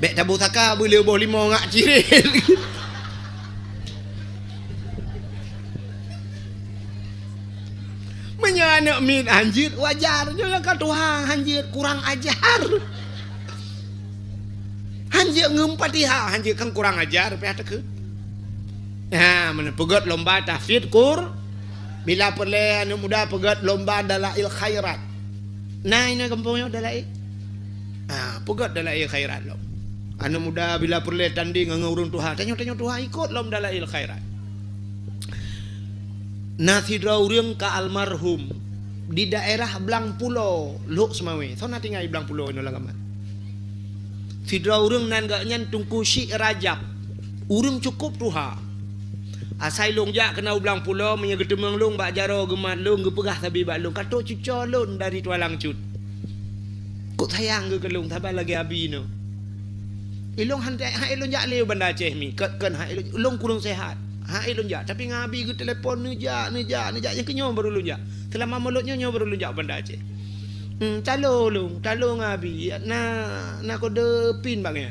Bek tabu saka boleh boh 5 ngak ciril. Menyanak min anjir wajar jangan kata Tuhan anjir kurang ajar. Anjir ngempatiha anjir kan kurang ajar pihak ke. Mana pegat lomba tahfidz Quran. Bila perle anak muda pegat lomba dalail khairat. Nah ini kampungnya dalail. Pegat dalail khairat lom. Anak muda bila perle tanding ngurung Tuhan. Tanya-tanya Tuhan ikut lom dalail khairat. Nasidra urang ka almarhum di daerah Blang Pulau Luk Semawe. So nanti ngai Blang Pulau ini lah kaman. Sidra urang nan gak nyan tungku Syekh Rajab. Urang cukup Tuhan. Asai long jak kena Blang Pulau menyegetemeng long bak jaro gemat long gepegah tabi bak long kato cuco long dari tualang cut. Kok sayang ke long tabal lagi abi no. Ilong hantai ilong jak leu banda Aceh mi. Ken ilong kurang sehat. Ilong jak tapi ngabi ke telefon nejak yang kenyo baru long jak. Selama mulutnya nyo baru long jak banda Aceh. Talo long, talo ngabi. Na kode pin bang ya.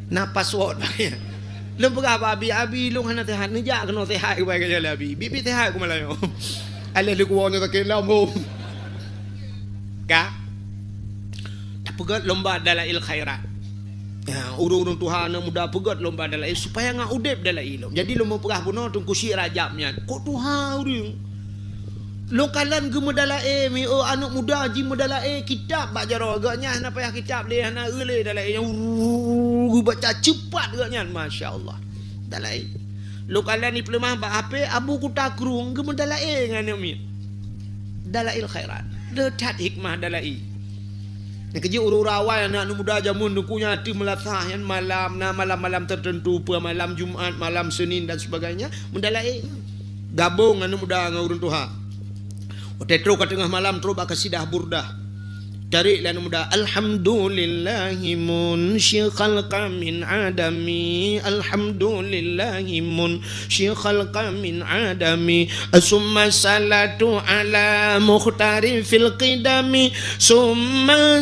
Na password bang ya. Lom pegah abi long hana sehat nejak kena sehat ke baik aja abi. Bibi sehat ku malayo. Ale lu kuwo tak kena mo. Ka? Tak pegat lomba dalail khairat. Ya, urung-urung Tuhan muda pegat lomba dalail supaya ngak udep dalail. Jadi lomba pegah puno tungku Syekh Rajabnya. Kok Tuhan urung? Lokalan ge medalae mi anak muda ji medalae kitab bak jaro agaknya hana payah kitab le hana eule dalae yang baca cepat agaknya masya-Allah dalae lokalan ni pelemah bak HP abu ku takrung ge medalae ngane mi dalail khairat letat hikmah dalae yang kerja uru-urawan anak muda jamun dukunya hati melatah yang malam tertentu malam Jumaat malam Senin dan sebagainya mendalae gabung anak muda ngurun Tuhan. Terus ke tengah malam terus bakal sidah burdah. Tarik lan muda alhamdulillahi munsyikhal min adami alhamdulillahi munsyikhal min adami summa salatu ala mukhtari fil qidami summa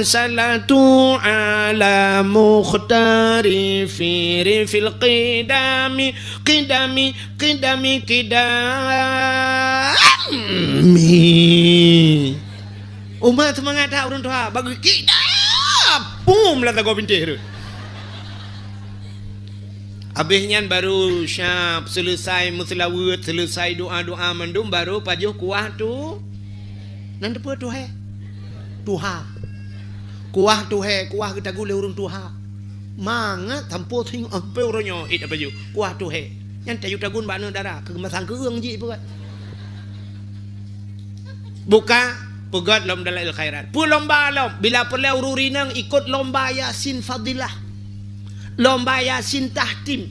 salatu ala mukhtari fil qidami qidami umat semangat dah urang Tuhan bagi kita pum lah tak kau pintir habisnya baru syab selesai muslawat selesai doa mendum baru pajuh kuah tu nan depa Tuhan kuah kita gule urang Tuhan mangat tampo ting ampe oronyo it apa ju kuah Tuhan yang tayu tagun bana darah kegemasang keung ji buat buka pegat lom dalail khairat pu lomba lom bila perlu ururinang ikut lomba yasin fadilah lomba yasin tahtim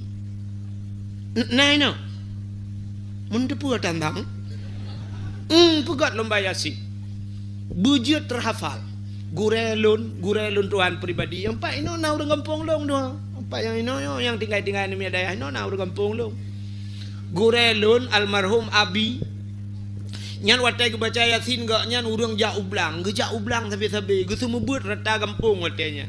nah no mendepu tantang pegat lomba yasin bujut terhafal gurelun Tuhan pribadi yang pak ino na urang kampung long doang pak yang ino yang tinggal ni mi daya ino na urang kampung long gurelun almarhum abi nyan watai ke baca yasin gak nyan urang jak ublang sabi-sabi ge semua buat rata kampung watainya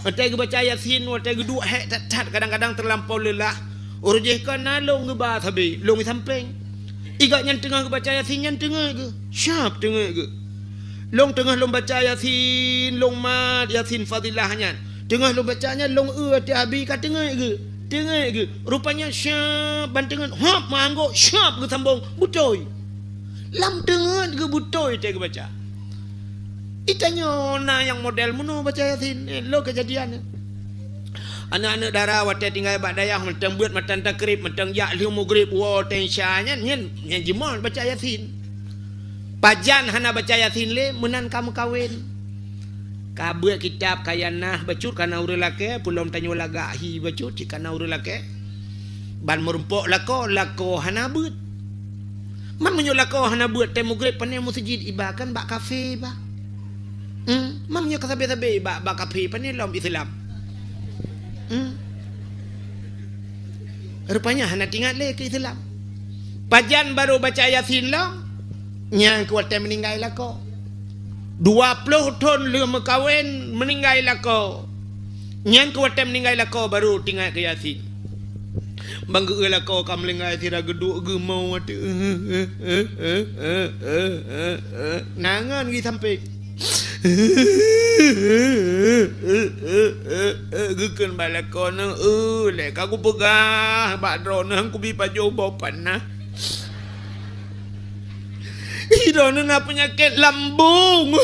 watai ke baca yasin watai ke dua hek tat kadang-kadang terlampau lelah urjeh kan nalong ge ba sabi long di samping igak nyan tengah ke baca yasin nyan tengah ke syap tengah ke long tengah long baca yasin long mat yasin fadilah nyan tengah long bacanya long ti abi ka tengah ke rupanya syap bantengan hop manggo syap ke sambung butoy lam tengah ke butoy te ke baca itanya na yang model muno baca yasin lo kejadian anak-anak darah watai tinggal bak dayah mentang buat matan takrib mentang yak liu maghrib wa tensyanya nyen jemol baca yasin pajan hana baca yasin le menan kamu kawin kabut kitab kayanah bacut kana urang lake pulom tanyo lagahi bacut kana urang lake ban merumpok lako hana beut man menyola kau hana buat temu grade panai masjid ibakan bak kafe ba man menyo kasabe bak kafe panai lom Islam rupanya hana tinggal le ke Islam pajan baru baca yasin long nyang kuat meninggal lako 20 tahun lama kawin meninggal lako nyang kuat meninggal lako baru tinggal ke yasin bangga lah kau kamlengai tira geduk gemau nangan gi sampai Gekan balakon lek aku pegah bak drone aku bi pajo bopan nah. Hidon na penyakit lambung.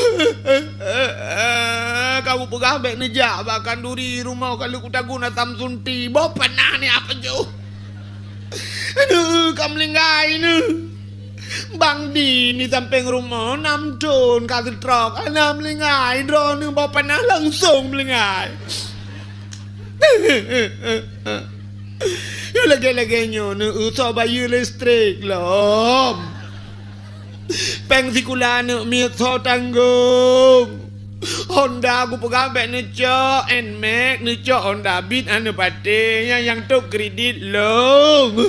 Kamu pegah bek nejak bahkan duri rumah kalau kutaguna tamsunti bopan nah ni apa jo. Aduh kamlinggai ni. Bang di ni samping rumah 6 ton kasih truk 6 melingai drone bawa panah langsung melingai. Yo lagi-laginya ni usah bayar listrik lom. Peng sikula ni miso tanggung. Honda aku pegang bek ni cok Nmax ni cok Honda Beat anu patenya yang tu kredit long.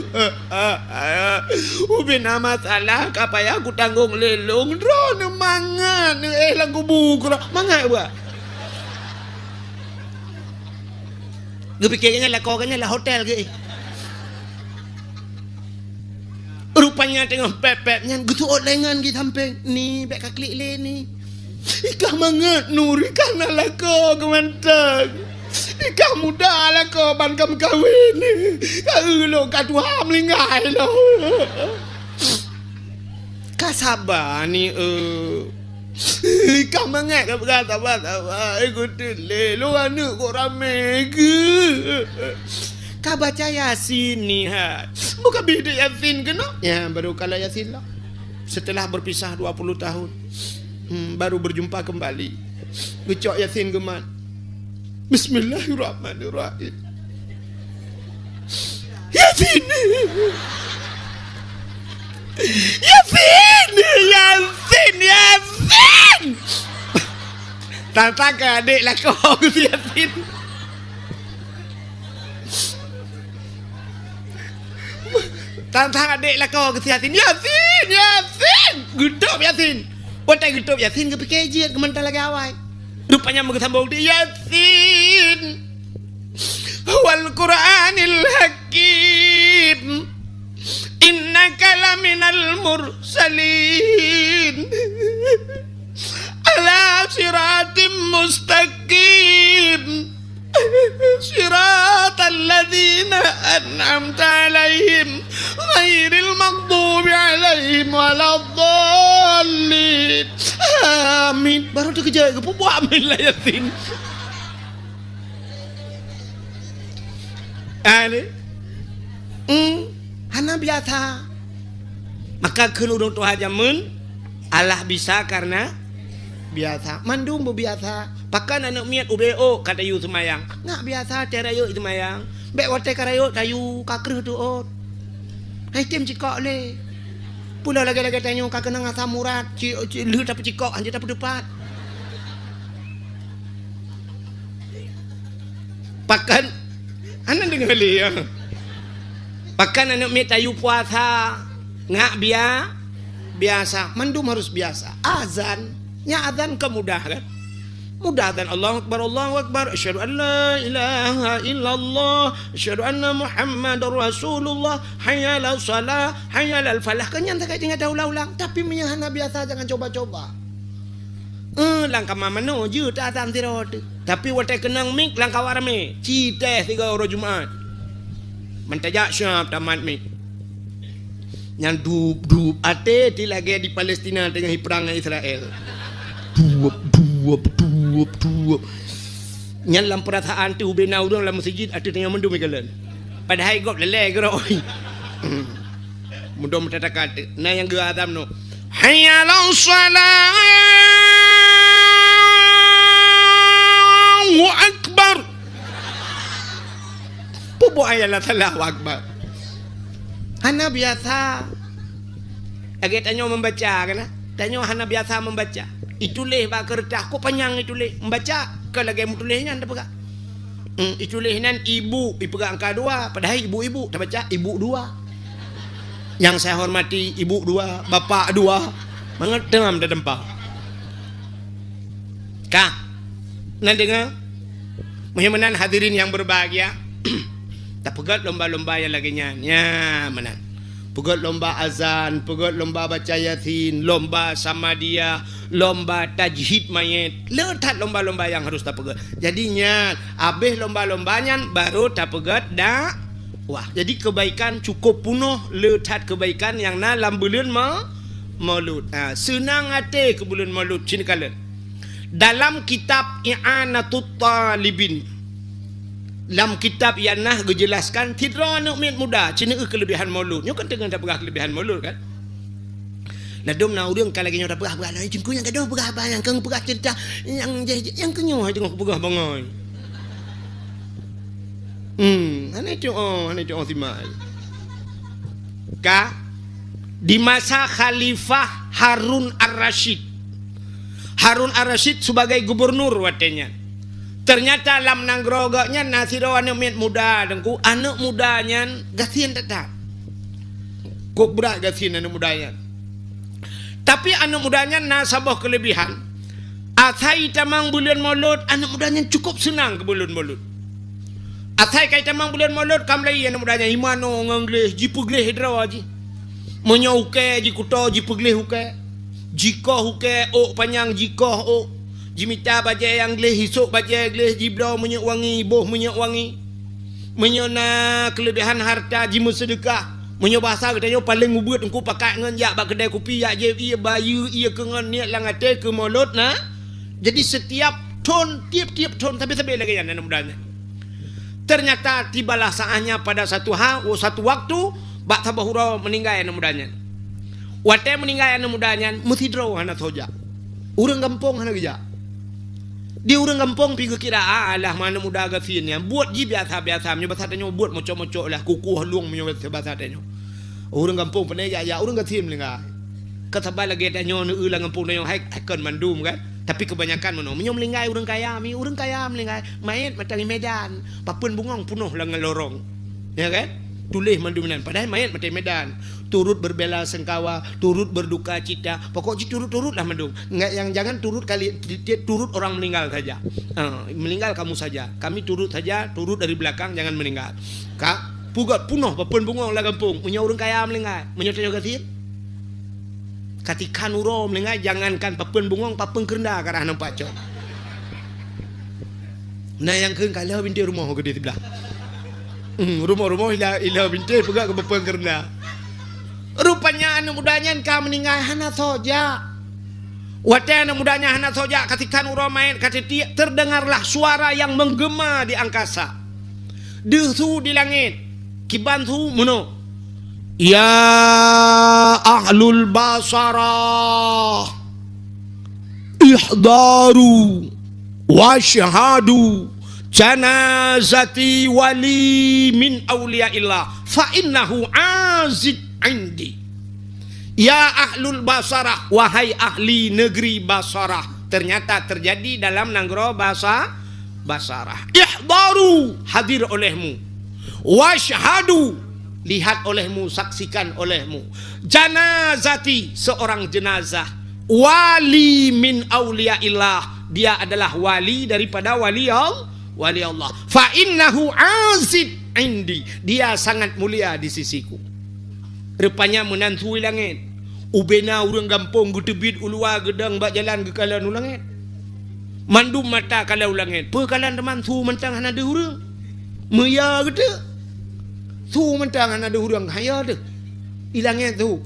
Ubin masalah kapaya aku tanggung lelong drone mangan langku buku mangan buat. Gue pikirnya lah kau kan lah hotel ke. Rupanya tengah pep-pepnya gue tu lengan di samping ni bek kaklik le ni. Ikah mangat nur, ikah nak kau kemantang. Ikah muda lah kau ban kamu kahwin. Kau lo kat Tuhan melingai lo. Kau sabar ni Ikah mangat kau berkata sabar. Ikut le lo anak kau ramai ke. Kau baca Yasin ni ha. Bukan bidik Yasin ke no? Ya baru kalah Yasin lah. Setelah berpisah 20 tahun. Baru berjumpa kembali. Gecok Yasin geman. Bismillahirrahmanirrahim. Yasin. Yasin. Yasin. Yasin. Tak ke adik lah kau ke Yasin. Tak adik lah kau ke Yasin. Yasin. Yasin. Gedok Yasin. Watai gitu Yasin ke PKJ kemental lagi awal. Rupanya mengesambung di Yasin. Wal Qur'anil Hakim. Innaka laminal mursalin. Ala siratim mustaqim. Siratal ladzina an'amta alaihim ghairil maghdubi alaihim waladdallin. Amin. Baru tu kerja ke buat amin lah Yasin. Ani. Hana biasa. Maka kenurung tu hajamun Allah bisa karena biasa. Mandum bu biasa. Pakan anak miat UBO kata yu semayang. Ngak biasa terayu semayang. Bek wate karayu tayu kakreh tu ot. Hai tim cikok le. Pula lagi-lagi tanya kak kena ngasa murat. Lu dapat cikok anjir dapat depat. Pakan anak dengar le ya. Pakan anak miat tayu puasa. Ngak biasa. Mandum harus biasa. Azan. Nya azan kemudah kan. Mudah dan Allahu Akbar asyhadu an la ilaha illallah asyhadu anna Muhammadar Rasulullah hayya 'alas shalah hayya 'alal falah kenyan tak kait dengan ulang-ulang tapi menyahana biasa jangan coba-coba. Langkah mamano je tak azan tirot tapi wate kenang mik langkah warme citeh 3 orang Jumaat mentajak syab tamat mik yang dub ate di lagi di Palestina tengah perang dengan Israel. Duap. Nyan dalam perasaan tu bina urang dalam masjid ada tengah mendum ikalan. Padahal gop leleh ke roi. Mendum tatakat na yang ge azam no. Hayya 'alas shalah. Allahu akbar. Pupu ayalah Allahu akbar. Hana biasa. Agak tanya membaca kan? Tanya hana biasa membaca. Itulah bak kertas kok panjang itulah membaca ke lagi mutulihnya anda pegang. Itulihnan ibu pegang angka 2 padahal ibu-ibu tak baca ibu 2. Yang saya hormati ibu 2, bapak 2. Mengertem dah dempah. Kah? Nan dengar? Muhimmanan hadirin yang berbahagia. Tak pegat lomba-lomba yang lagi nya menan. Pegot lomba azan, pegot lomba baca yasin, lomba samadiyah, lomba tajhid mayit. Letak lomba-lomba yang harus tak pegot. Jadinya habis lomba-lombanya baru tak pegot dah. Wah, jadi kebaikan cukup penuh letak kebaikan yang dalam bulan Maulud. Senang hati ke bulan Maulud sini kalian. Dalam kitab I'anatut Talibin, dalam kitab yang nah dijelaskan tidra anak muda cina kelebihan Maulud. Nyo kan tengah tak berah kelebihan Maulud kan. Ladum na urang kalau lagi nyo tak berah lain cingku yang gaduh berah bayang kang berah cerita yang kenyo tengok berah bangai. Ane tu simak. Ka di masa Khalifah Harun Ar-Rasyid. Harun Ar-Rasyid sebagai gubernur watenya. Ternyata dalam nangroganya nasiro anak muda dengku anak mudanya gasian tetap. Kok berat gasian anak mudanya. Tapi anak mudanya nasabah kelebihan. Athai tamang bulan Maulud anak mudanya cukup senang ke bulan Maulud. Athai kai tamang bulan Maulud kamlai anak mudanya imano ngangleh jipugleh hidrawaji. Menyauke jikuto jipugleh huke. Jika huke o panjang jika o jimita baca yang gleh hisuk baca gleh jibra minyak wangi boh minyak wangi menyona kelebihan harta jimu sedekah menyo bahasa katanya paling ubut engku pakai ngan jak bak kedai kopi ya je ia bayu ia kengan niat langate ke Maulud nah. Jadi setiap tiap-tiap ton tapi lagi yang mudanya. Ternyata tibalah saatnya pada satu waktu bak tabahura meninggal anak mudanya. Wate meninggal anak mudanya mesti draw anak soja. Urang kampung anak gejak. Dia orang kampung pergi kira alah mana muda gafinya buat ji biasa-biasa menyo bahasa tanya buat mocok-mocok lah kuku halung menyo bahasa tanya. Orang kampung pandai ya orang gatim lenga. Kasabal lagi tanya nu ulang kampung tanya hai kan mandum kan. Tapi kebanyakan menyo melinggai orang kaya melinggai main matang Medan papun bungong penuh lengan lorong. Ya kan? Tulis manduminan padahal main mati Medan turut berbela sengkawa turut berduka cita pokoknya turut-turutlah mendung enggak yang jangan turut turut orang meninggal saja meninggal kamu saja kami turut saja turut dari belakang jangan meninggal kak pugat punuh papun bungong lah kampung punya orang kaya melinggai menyotanya kasih katikan uro melinggai jangankan papun bungong papun kerendah karena nampak cok nah yang ke kalau binti rumah gede sebelah rumah-rumah ilah binti pegak ke papun kerendah. Rupanya anak mudanya kau meninggal hana soja. Wate anak mudanya hana soja ketika uro main ketika terdengarlah suara yang menggema di angkasa. Desu di langit. Kibantu muno. Ya ahlul basara ihdaru wa syahadu janazati wali min awliyaillah fa innahu azid indi. Ya ahlul basarah, wahai ahli negeri Basarah. Ternyata terjadi dalam nanggro Basarah. Ihdaru, hadir olehmu. Washhadu, lihat olehmu, saksikan olehmu. Janazati, seorang jenazah. Wali min awliyaillah, dia adalah wali daripada wali Allah. Fa innahu azid indi, dia sangat mulia di sisiku. Rupanya menantu langit. Ubena urang kampung gutebit ulua gedang bak jalan ke kalan langit. Mandum mata kalau langit. Pe kalan teman tu mentang hana ada urang. Meya gede. Tu mentang hana ada urang haya de. Di langit tu.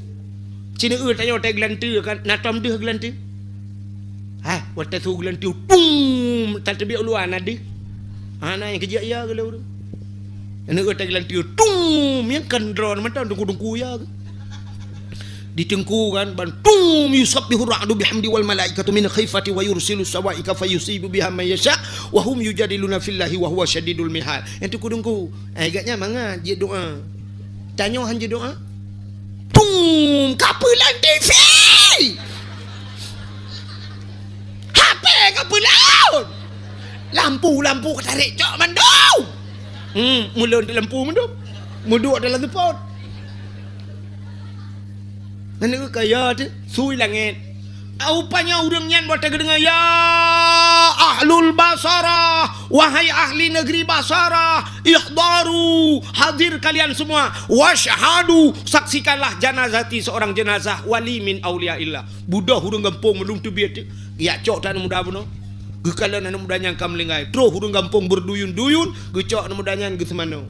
Cina tanya otak gelantu kan natam deh gelantu. Wata tu gelantu pum tak tebi ulua nade. Ana yang kerja ya kalau urang. Anak otak gelantu tum yang kendron mentang dengku-dengku ya. Ditengku kan bantum yusabbihu ra'du bihamdi wal malaikatu min khifati wa yursilu sawaika fayusibu biha man yasha wa hum yujadiluna fillahi wa huwa syadidul mihal. Yang tu kudungku agaknya manga dia doa tanya hanya doa tum kapelan TV HP kapelan lampu ketarik cok mandau mulun lampu mandau muduk dalam tempat. Mana kaya tu sui langit. Rupanya urang nyan buat dengar ya ahlul basara wahai ahli negeri Basara, ihdaru, hadir kalian semua, washhadu, saksikanlah janazati, seorang jenazah wali min auliyaillah. Budak hurung gampung melum tu biat ya cok tan muda buno. Gekalan anak mudanya kam lengai. Terus hurung gampung berduyun-duyun, gecok anak mudanya ge semano.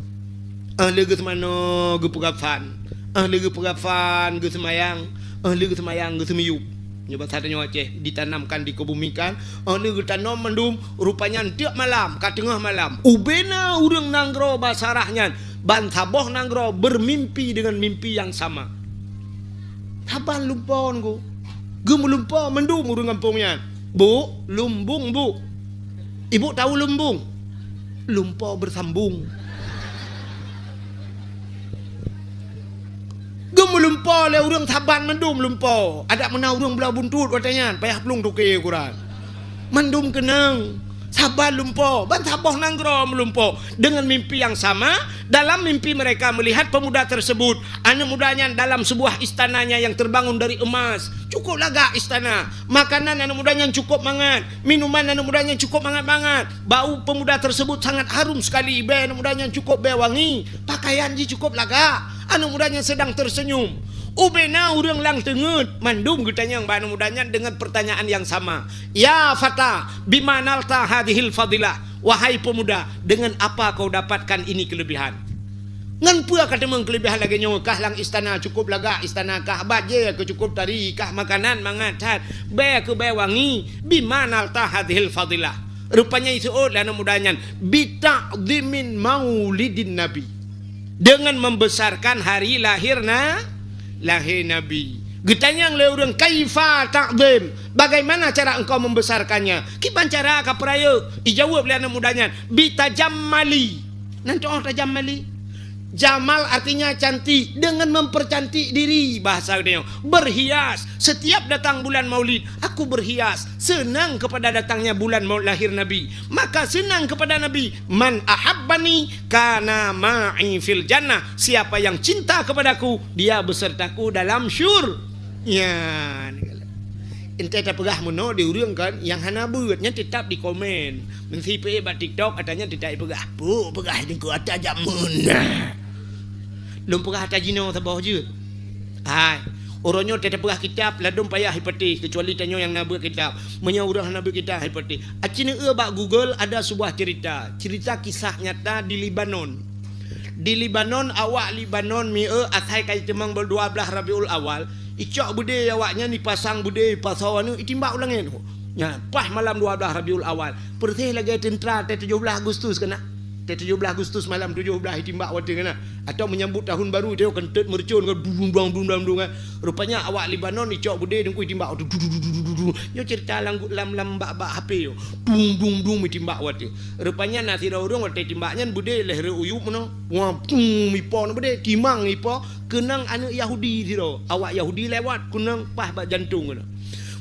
Ahli ge semano ge pegafan. Ahli ge pegafan ge semayang. Ahli ge semayang ge semiyup. Nyoba sadanya Aceh ditanamkan, dikebumikan. Ahli ge tanam mendum rupanya tiap malam, ka tengah malam. Ubena urang nanggro basarahnya. Ban saboh nanggro bermimpi dengan mimpi yang sama. Taban lumpon go. Ge melumpa mendum urang kampungnya. Bu, lumbung bu. Ibu tahu lumbung? Lumpa bersambung. Lumpa le urang saban mendum lumpa. Ada mana urang belah buntut katanya, payah pelung tuke Quran. Mendum kenang. Saban lumpa, ban saboh nanggro melumpa. Dengan mimpi yang sama, dalam mimpi mereka melihat pemuda tersebut, anak mudanya dalam sebuah istananya yang terbangun dari emas. Cukup laga istana. Makanan anak mudanya cukup mangat. Minuman anak mudanya cukup mangat-mangat. Bau pemuda tersebut sangat harum sekali. Be anak mudanya cukup be wangi. Pakaian ji cukup laga. Anak mudanya sedang tersenyum. Ubena urang lang tengut mandum getanya anak mudanya dengan pertanyaan yang sama. Ya fata, bimanalta hadhil fadilah. Wahai pemuda, dengan apa kau dapatkan ini kelebihan? Ngan pua kata meng kelebihan lagi nyo kah lang istana cukup laga istana kah baje ke cukup tadi kah makanan mangat be ke be wangi bimanalta hadhil fadilah. Rupanya itu anak mudanya bita'dhimin maulidin nabi. Dengan membesarkan hari lahir Nabi. Getanyang le urang kaifa ta'zim. Bagaimana cara engkau membesarkannya? Kiban cara ka peraya? Dijawab oleh anak mudanya, bitajammali. Nanti orang tajammali. Jamal artinya cantik, dengan mempercantik diri, bahasa dia. Berhias. Setiap datang bulan Maulid, aku berhias. Senang kepada datangnya bulan lahir Nabi. Maka senang kepada Nabi. Man ahabbani kana ma'i fil jannah. Siapa yang cinta kepadaku, dia besertaku dalam syur. Ya, ente tak pegah mono diurang kan yang hana beutnya tetap di komen. Mengsi pe ba TikTok katanya tidak pegah. Bu, pegah ni ku ata jamun. Lum pegah ata jino sabah je. Hai, orangnya tetap pegah kitab ladum payah hipati kecuali tanyo yang nabe kitab. Menya urang nabe kitab hipati. Acina ba Google ada sebuah cerita kisah nyata di Libanon. Di Libanon awak Libanon mi athai kai temang 12 Rabiul Awal. Icok bude awaknya ni pasang bude pasawan ni itimbak ulangin. Ya, pas malam 12 Rabiul Awal. Pertih lagi tentera 17 Agustus kena. 17 Agustus malam 17 itimbak wate kena. Atau menyambut tahun baru dia kentut mercun kan bum kan. Rupanya awak Libanon icok bude dengku itimbak. Yo cerita lam bak HP yo. Bum itimbak wate. Rupanya nasi urang wate timbaknya bude leh uyup meno. Wah, mipo bude timang mipo kenang anak Yahudi siro. Awak Yahudi lewat kenang pah bak jantung kena.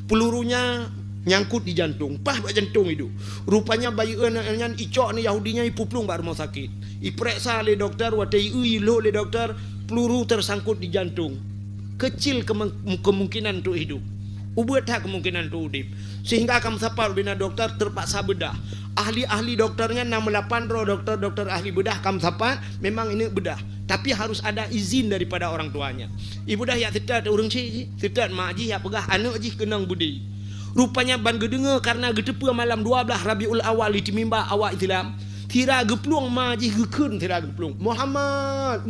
Pelurunya nyangkut di jantung, pah bak jantung itu. Rupanya bayi enaknya icok ni Yahudinya ipuplung bak rumah sakit. Iperiksa oleh dokter, watai lo oleh dokter, peluru tersangkut di jantung. Kecil kemungkinan untuk hidup. Ubet tak kemungkinan untuk hidup. Sehingga akan sapal bina dokter terpaksa bedah. Ahli-ahli dokternya 68 dokter ahli bedah kam sapal memang ini bedah. Tapi harus ada izin daripada orang tuanya. Ibu dah ya sedat urang cik, sedat mak ji ya pegah anak ji kenang budi. Rupanya ban gedenga karena getepa malam 12 Rabiul Awal di mimba awak Islam. Tira gepluang maji gekun tira gepluang. Muhammad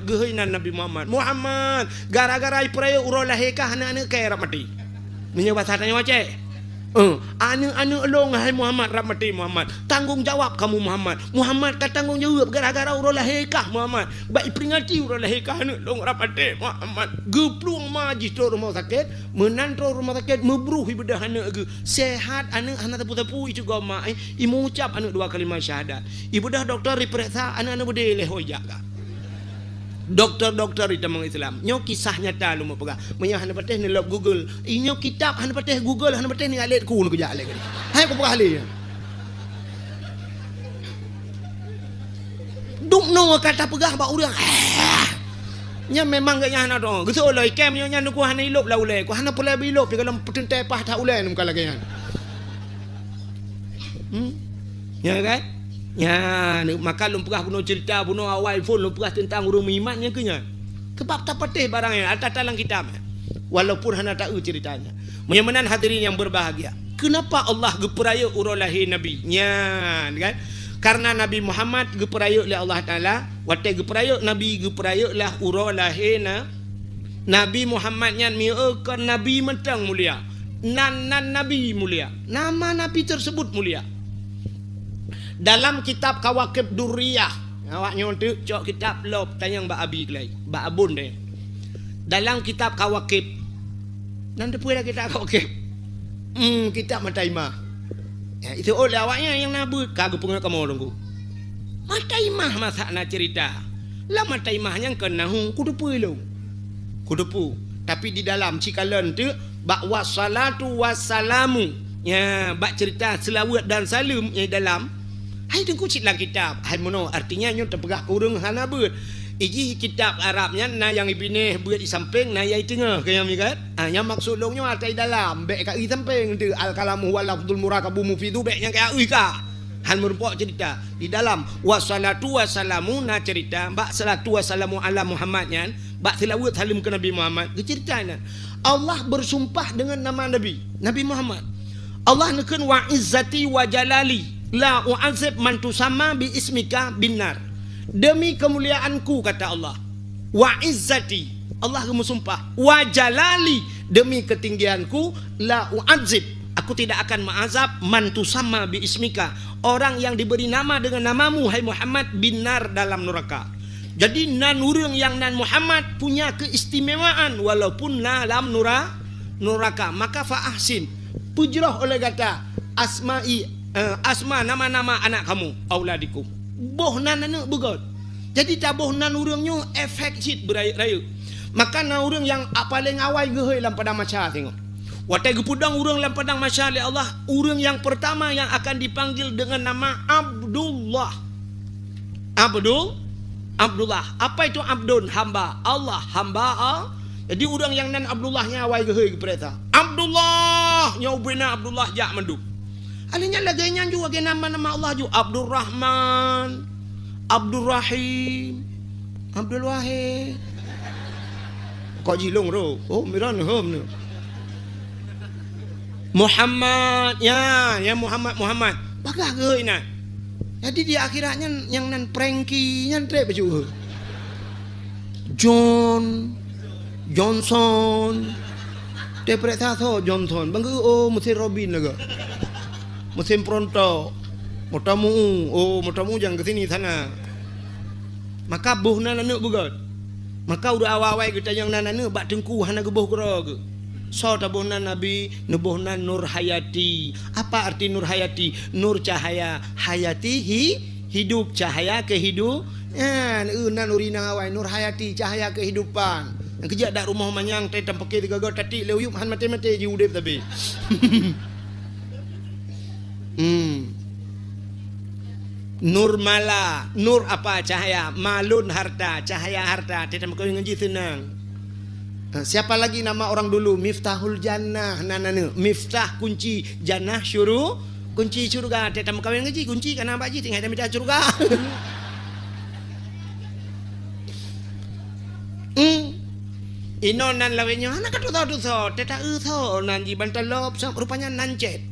gehainan Nabi Muhammad. Gara-gara ipraya urolah hekah anak-anak kaya ramati. Ini bahasa tanya wacek. Anak-anak lo ngahai Muhammad ramati Muhammad. Tanggung jawab kamu Muhammad. Muhammad tak tanggung jawab gara-gara urolah hekah Muhammad. Baik peringati urolah hekah anak lo ramati Muhammad. Gepluang maji tu rumah sakit, menantro rumah sakit membruh ibadah anak ge. Sehat anak tapu-tapu itu goma. Imu ucap anak 2 kalimat syahadat. Ibadah doktor diperiksa anak-anak boleh hoyak ka. Doktor-doktor di temang Islam. Nyo kisah nyata lu mau pegang. Menyah hana patih ni log Google. Inyo kitab hana patih Google hana patih ni alit ku nu kejak alit. Hai ku pegah ali. Duk no kata pegah bak urang. Nya memang gaknya hana dong. Geso loi kem nyo nya ku hana ilop la ulai. Ku hana pula bilop di dalam petentai pah tak ulai nu kala gaya. Ya kan? Ya, maka lu pernah bunuh cerita bunuh awal pun lu pernah tentang urung iman yang kenya. Sebab tak patih barangnya atas dalam kitab. Walaupun hana tahu ceritanya. Menyamanan hadirin yang berbahagia. Kenapa Allah geperaya urang lahir Nabi? Ya, kan? Karena Nabi Muhammad geperaya oleh Allah Taala, watai geperaya Nabi geperaya lah urang lahir Nabi Muhammad yang mi'akan Nabi mentang mulia. Nan Nabi mulia. Nama Nabi tersebut mulia. Dalam kitab Kawakib Durriyah, awaknya untuk cok kitab lop tanyang Mbak Abi kelai, Mbak Abun deh. Dalam kitab Kawakib, nanti pula kitab Kawakib, kitab Mataimah. Ya, itu oleh awaknya yang nabut kagak punya kamu orangku. Mataimah masa nak cerita, lah Mataimah yang kenahu kudupu lo, kudupu. Tapi di dalam cikalan tu, bak wassalatu wassalamu, ya bak cerita selawat dan salam yang dalam. Hai tengku citlah kitab. Hai mono artinya nyo terpegah kurung hana ber. Iji kitab Arabnya na yang ibineh buat di samping na yai tengah kaya mikat. Yang maksud longnya atai dalam bek ka i samping tu al kalamu wal lafzul murakabu mufidu bek yang kaya ui ka. Han merupakan cerita di dalam wassalatu wassalamu na cerita bak salatu wassalamu ala Muhammad nyan bak selawat salam ke Nabi Muhammad ke ceritanya. Allah bersumpah dengan nama Nabi Muhammad. Allah neken wa izzati wa jalali la u'azib man tusamma bi ismika binar. Demi kemuliaanku kata Allah. Wa izzati, Allah bersumpah. Wa jalali, demi ketinggianku, la u'azib, aku tidak akan mengazab man tusamma bi ismika, orang yang diberi nama dengan namamu hai Muhammad binar dalam neraka. Jadi nan urang yang nan Muhammad punya keistimewaan walaupun dalam neraka. Maka fa ahsin, pujrah oleh kata asma nama-nama anak kamu auladikum boh nan anak begot. Jadi tak boh nan urangnya efek sit berayu. Maka nan urang yang paling awal gehoi dalam padang mahsyar tengok. Watai gepudang urang dalam padang mahsyar oleh Allah, urang yang pertama yang akan dipanggil dengan nama Abdullah. Abdullah. Apa itu Abdun? Hamba Allah, hamba Allah. Jadi urang yang nan Abdullahnya awal gehoi kepereta. Abdullah, nyau bina Abdullah jak menduk. Alinya lagi yang juga ke nama-nama Allah juga. Abdul Rahman, Abdul Rahim, Abdul Wahid. Kok jilong ro? Oh, miran hom ni. Muhammad, ya Muhammad. Bagah ke ini? Jadi di akhiratnya yang nan Frankie yang trek baju. Johnson. Tepret tho Johnson. Bangku oh mesti Robin laga. Musim pronto, motamu jangan ke sini sana. Maka buh nana nak bugat. Maka udah awal kita yang nana nak bak tengku hana gebuh kerag. So tabuhnan Nabi nubuhnan Nur Hayati. Apa arti Nur Hayati? Nur cahaya, hayati hidup, cahaya kehidup. Ya, nan urina awal Nur Hayati cahaya kehidupan. Yang kerja dak rumah manyang teh tampake tiga gol tati leuyup han mate-mate ji udep tapi. Nur mala, nur apa cahaya, malun harta, cahaya harta. Tidak mau ngaji senang. Siapa lagi nama orang dulu? Miftahul Jannah, nanane. Miftah kunci jannah syuru, kunci surga. Tidak mau ngaji kunci karena apa ji tinggal ada surga. Ino nan lawenya anak kata tidak nan ji bantalop rupanya nancet.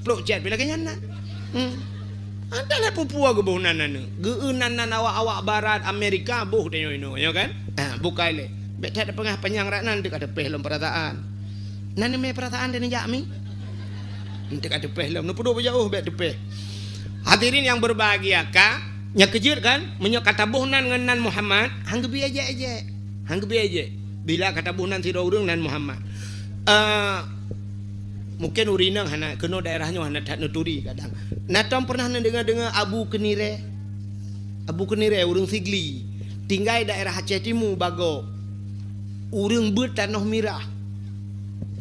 Peluk jet bila kenya nan. Adalah pupua ke boh nanan. Geunan nan awak barat Amerika boh denyo ino, ya kan? Bukai le. Bet ada pengah penyang ranan dekat ada pehlom perataan. Nan me perataan den jami. Dekat ada pehlom nu pudo jauh bet depeh. Hadirin yang berbahagia ka, nya kejir kan? Menyo kata boh nan ngan Muhammad, hang gebi aja. Hang gebi aja. Bila kata boh nan sira urang nan Muhammad. Mungkin urinang hana kena daerahnya hana tak nuturi kadang. Natam pernah dengar Abu Kenire urang Sigli. Tinggal daerah Aceh Timur bago. Urang ber tanah mirah.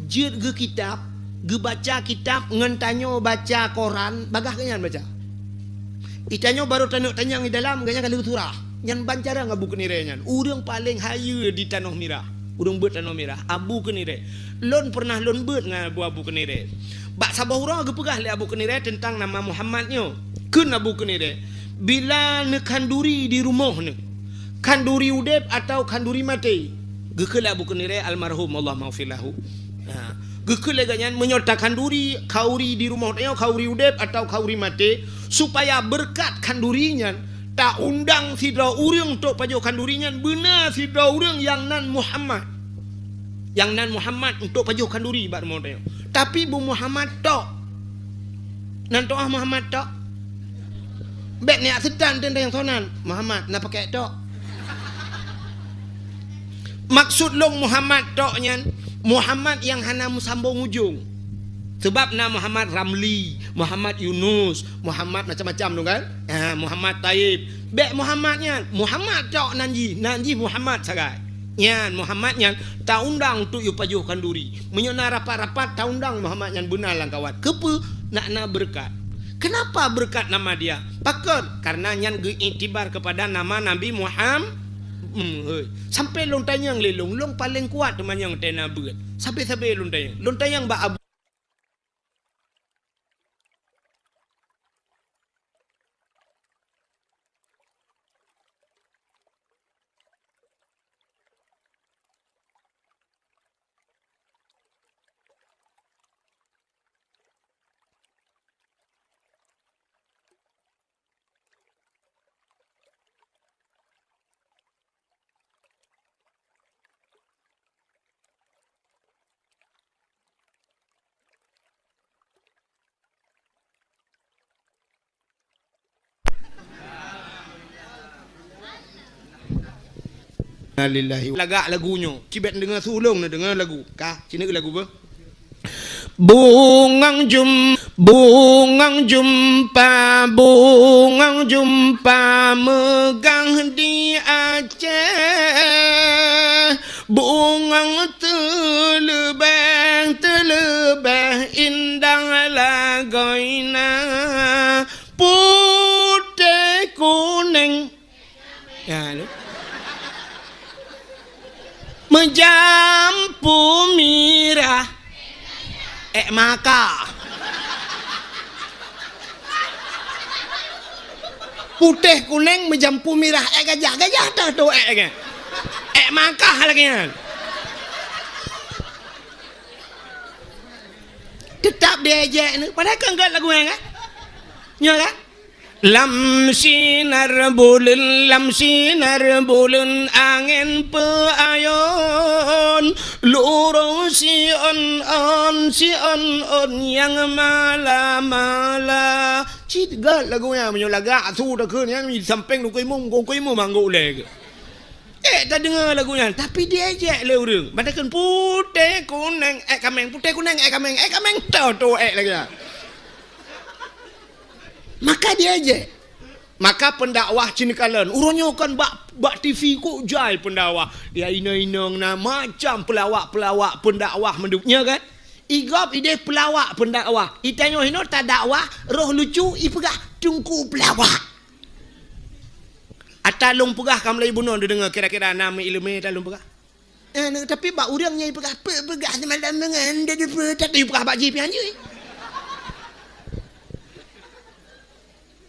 Jid ge kitab, ge baca kitab ngan tanyo baca Quran, bagah kenyan baca. Itanyo baru tanyang di dalam ganya kalau surah. Yang bancara Abu Kenire nyan. Urang paling hayu di tanah mirah. Urang ber tanah mirah Abu Kenire. Lon pernah lon ber dengan Abu Kenire. Bak sabahura ge pegah le Abu Kenire tentang nama Muhammadnya. Kun Abu Kenire. Bila ne kanduri di rumah ne. Kanduri udep atau kanduri mati. Ge ke le Abu Kenire almarhum Allah maghfirlahu. Ha. Ge ke le ganyan menyerta kanduri kauri di rumah tanya kauri udep atau kauri mati supaya berkat kandurinya tak undang sidra urang untuk pajo kandurinya benar sidra urang yang nan Muhammad. Yang nan Muhammad untuk pajo kanduri bak rumah tanya. Tapi Bu Muhammad tok. Nan toah Muhammad tok. Bek ni sedan tentang yang sonan Muhammad nak pakai tok. Maksud long Muhammad tok nyan Muhammad yang hana musambung ujung. Sebab nama Muhammad Ramli, Muhammad Yunus, Muhammad macam-macam tu kan? Muhammad Taib. Bek Muhammadnya, Muhammad tok nanji Muhammad sagai. Nyan Muhammad nyan tak undang tu yu pajuh kanduri. Menyona rapat-rapat tak undang Muhammad nyan benar lang kawat. Kepa nak berkat. Kenapa berkat nama dia? Pakar karena nyan geiktibar kepada nama Nabi Muhammad. Sampai long tanyang lelong long paling kuat teman yang tena berat. Sampai long tanyang ba Abu Alhamdulillah. Lagak lagunya. Cibet dengar sulung dengar lagu. Kah? Cina ke lagu apa? Bungang jumpa megang di Aceh. Bungang terlebih indah lagoina. Putih kuning. Ya, lu. Menjampu mirah maka putih kuning menjampu mirah gajah dah tu maka lagi tetap diejek ni padahal kan enggak lagu yang kan ya kan lam sinar bulun angin peayon lurung si on yang mala cigat lagunya menyolagak su dah ke ni samping kuih mu manggu leg tak dengar lagunya tapi dia ejek le urang padahal putih kuning kameng tahu lagi maka dia je. Maka pendakwah cinikalan. Urangnya kan bak TV kok jai pendakwah. Dia ina-inang na macam pelawak pendakwah menduknya kan. Igop ide pelawak pendakwah. Itanyo hino tak dakwah, roh lucu ipegah tungku pelawak. Atalung pegah kam lai bunon dengar kira-kira nama ilmu talung pegah. Tapi bak urangnya ipegah pegah semalam dengan dia tak ipegah bak jipian je.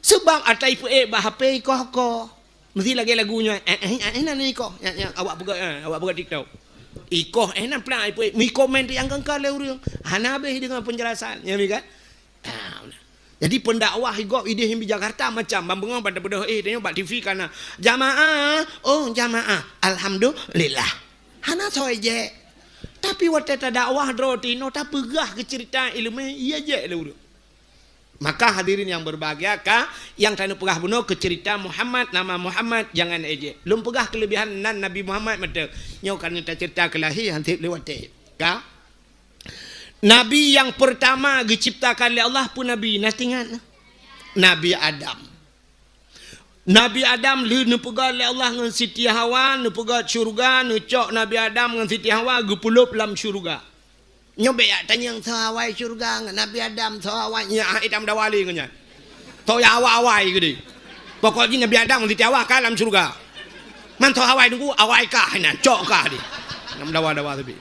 Sebab atai bah HP ko mesti lagi lagunya ni ko awak buka TikTok ikoh nan plan mi komen yang kengkal le urang hana habis dengan penjelasan ya kan jadi pendakwa igop ide di Jakarta macam bambang pada bedah tengok bak TV kana jamaah alhamdulillah hana soje tapi wate dakwah drotino tak pegah ke cerita ilmu iya je le urang. Maka hadirin yang berbahagia yang tanu pegah bunuh ke cerita Muhammad nama Muhammad jangan ejek. Lum pegah kelebihan nan Nabi Muhammad medek. Nyau kan kita cerita kelahi hantik lewat ka. Nabi yang pertama diciptakan oleh Allah pun Nabi natingan. Nabi Adam. Nabi Adam lu pegah oleh Allah dengan Siti Hawa, nu pegah syurga, nu cok Nabi Adam dengan Siti Hawa gepulup dalam syurga. Nyobe ya tanya yang sawai syurga dengan Nabi Adam sawai nya Adam dawali ngnya. To ya awai gede. Pokoknya Nabi Adam di tiawa ka dalam syurga. Man to awai nunggu awai ka hina cok ka di. Nam dawa tapi.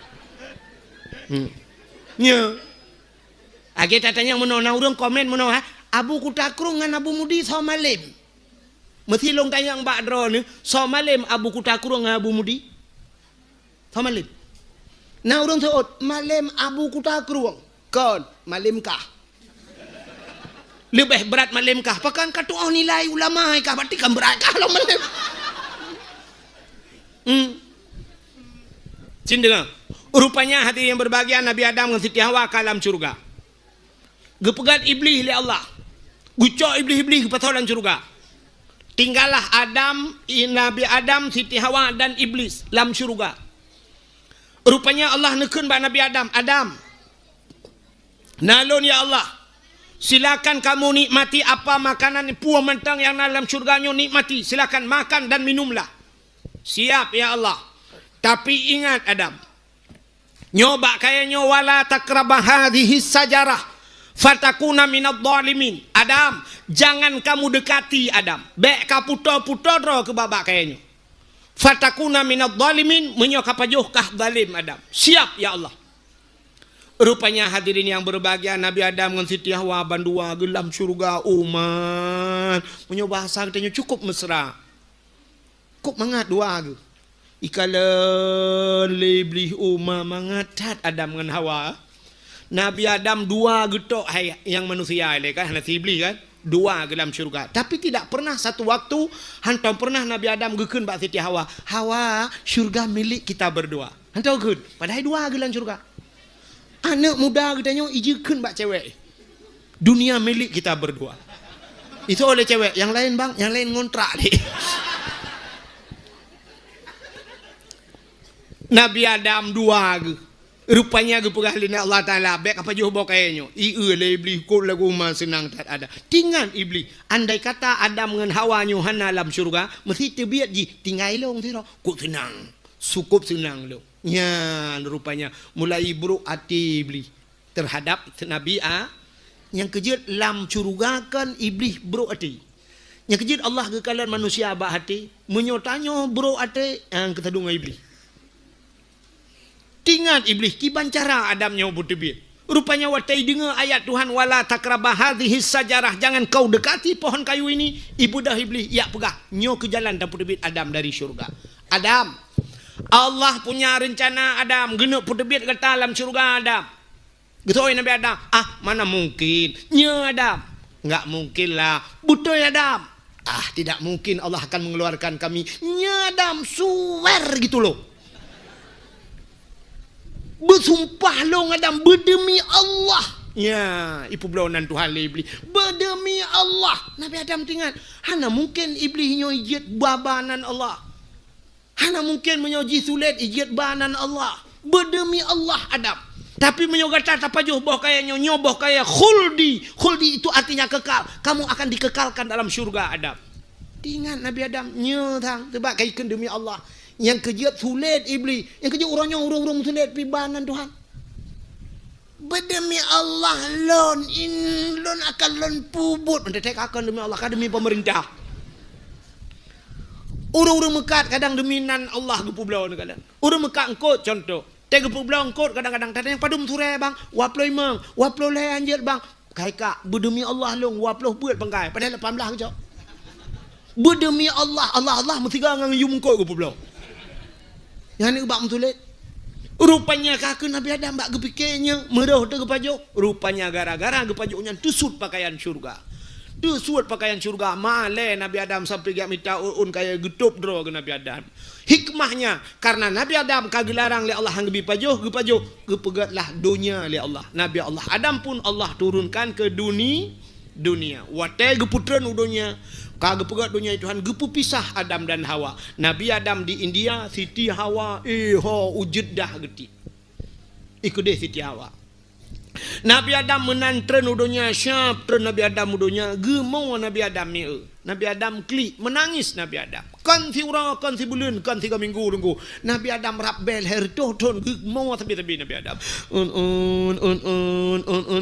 Nya. Age tatanya menona urang komen menona Abu Kutakrung ngan Abu Mudi somalim. Mesti long tanya Mbak Dro ni somalim Abu Kutakrung ngan Abu Mudi. Somalim. Nah urang seot malim Abu Kutakrung kon malim kah. Lebih berat malim kah? Pakan katuah nilai ulama kah berarti kan berat kah lo malim. Cindengar. Rupanya hati yang berbahagia Nabi Adam dengan Siti Hawa ke alam surga. Gepegat iblis oleh Allah. Gucok iblis-iblis ke dalam surga. Tinggallah Adam, Nabi Adam, Siti Hawa dan iblis dalam surga. Rupanya Allah nekun ba Nabi Adam, Adam. Nalon ya Allah. Silakan kamu nikmati apa makanan puah mentang yang dalam surganya nikmati. Silakan makan dan minumlah. Siap ya Allah. Tapi ingat Adam. Nyoba kayaknya wala takrabah hadhihi sajarah. Fatakuna minadh dhalimin. Adam, jangan kamu dekati Adam. Bek ka puto-puto dro ke babak kayaknya. Fatakuna minadh dhalimin, menyoka pajuhkah zalim Adam. Siap ya Allah. Rupanya hadirin yang berbahagia Nabi Adam dengan Siti Hawa bandua gelam surga umat. Menyoba bahasa katanya cukup mesra. Kok mangat dua ke? Ikalan lebih umat mangatat Adam dengan Hawa. Nabi Adam dua getok yang manusia kan nasi iblis kan dua ke dalam syurga tapi tidak pernah satu waktu hantam pernah Nabi Adam gekeun bak Siti Hawa Hawa syurga milik kita berdua hantam gekeun padahal dua ke dalam syurga anak muda katanya ijekeun bak cewek dunia milik kita berdua itu oleh cewek yang lain bang yang lain ngontrak deh. Nabi Adam dua ke rupanya gepegah lina Allah Ta'ala baik apa jauh bawa kayaknya le iblis kau lagu mah senang tak ada tinggal iblis andai kata Adam dengan Hawa nyuhana dalam syurga mesti terbiat ji tinggal long tiro kau senang cukup senang lo ya rupanya mulai buruk hati iblis terhadap Nabi yang kejut lam syurga kan iblis buruk hati yang kejut Allah kekalan manusia abah hati menyotanya buruk hati yang ketadungan iblis. Tingat iblis kiban cara Adam nyobut tebit. Rupanya watai dengar ayat Tuhan wala takrabah hadhihi sajarah jangan kau dekati pohon kayu ini. Ibu dah iblis ya pegah nyo ke jalan dapur tebit Adam dari syurga. Adam Allah punya rencana Adam genep tebit ke dalam syurga Adam. Getoi Nabi Adam mana mungkin nyo Adam. Enggak mungkin lah betul Adam. Tidak mungkin Allah akan mengeluarkan kami. Nyo Adam swear gitu loh. Bersumpah lo Adam berdemi Allah. Ya, ipu belaunan Tuhan iblis. Berdemi Allah. Nabi Adam tinggal. Hana mungkin iblis ijat babanan Allah. Hana mungkin menyoji sulit ijat banan Allah. Berdemi Allah Adam. Tapi menyogata apa jauh boh kayaknya nyoboh kayak khuldi. Khuldi itu artinya kekal. Kamu akan dikekalkan dalam syurga Adam. Tinggal Nabi Adam nyetang sebab kaikan demi Allah. Yang kejut sulit iblis. Yang kejut orangnya urung-urung sulit pibanan Tuhan. Berdemi Allah lon akan lon pubut. Mendetek akan demi Allah kan demi pemerintah. Urung-urung mekat kadang deminan Allah gepu belau kadang. Urung mekat engkot contoh. Teh gepu belau engkot kadang-kadang tadi yang padum sure bang. Waploi meng, waploi anjir bang. Kai kak berdemi Allah long waploh buat bangkai. Padahal 18 kejap. Berdemi Allah mesti gangang yum engkot gepu belau. Yang ni ubak mentulit. Rupanya kakak Nabi Adam bak kepikirnya merah tu kepajuk. Rupanya gara-gara kepajuknya tusut pakaian syurga. Tusut pakaian syurga. Malai Nabi Adam sampai dia minta kaya getup draw ke Nabi Adam. Hikmahnya karena Nabi Adam kagelarang oleh Allah yang lebih pajuk. Kepegatlah dunia oleh Allah. Nabi Allah Adam pun Allah turunkan ke dunia. Watai keputran dunia. Kagak pegat dunia Tuhan gepu pisah Adam dan Hawa. Nabi Adam di India, Siti Hawa wujud dah geti. Ikut deh Siti Hawa. Nabi Adam menantren udonya syap tren Nabi Adam udonya gemau Nabi Adam ni. Nabi Adam klik menangis Nabi Adam. Kan si orang kan si bulan kan 3 minggu tunggu. Nabi Adam rabbel herto ton gemau tabi-tabi Nabi Adam.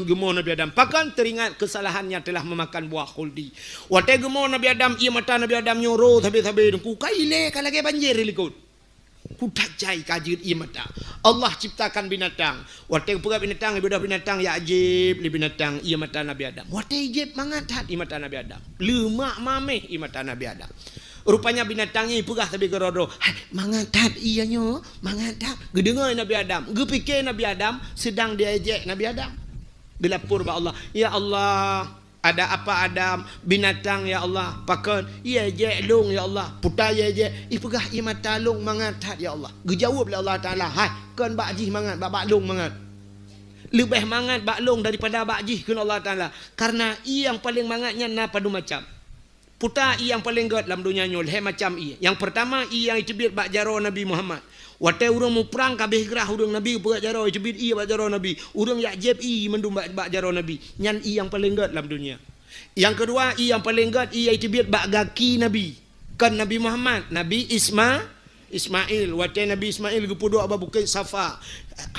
Gemau Nabi Adam. Pakan teringat kesalahannya telah memakan buah khuldi. Watai gemau Nabi Adam ia mata Nabi Adam nyoro tabi-tabi tunggu kaile kalage banjir likut. kudat jai kajir ia mata. Allah ciptakan binatang. Watai pura binatang ibadah binatang ya ajib li binatang ia mata Nabi Adam. Watai ajib mangat hat ia mata Nabi Adam. Lemak mameh ia mata Nabi Adam. Rupanya binatangnya purah tapi gerodo. Mangat hat ianya, mangat hat. Gedengar Nabi Adam. Ge fikir Nabi Adam sedang diajak Nabi Adam. Dilapor ba Allah, ya Allah, ada apa Adam? Binatang ya Allah, pakan ia je long ya Allah, putai je ipegah i mata long mangat hat ya Allah. Gejawab oleh Allah Taala, hai kan bak jih mangat, bak long mangat. Lebih mangat bak long daripada bak jih kun Allah Taala. Karena i yang paling mangatnya na padu macam. Putai i yang paling gat dalam dunia nyol he macam i. Yang pertama i yang itibir bak jaro Nabi Muhammad. Watai urang mu perang kabeh gerah urang Nabi berat jaro itibir i bak jaro Nabi. Urang yak jeb i mendum bak jaro Nabi. Nyan i yang paling gat dalam dunia. Yang kedua i yang paling gat i itibir bak gaki Nabi. Kan Nabi Muhammad, Nabi Ismail, watai Nabi Ismail gepuduk aba bukit Safa.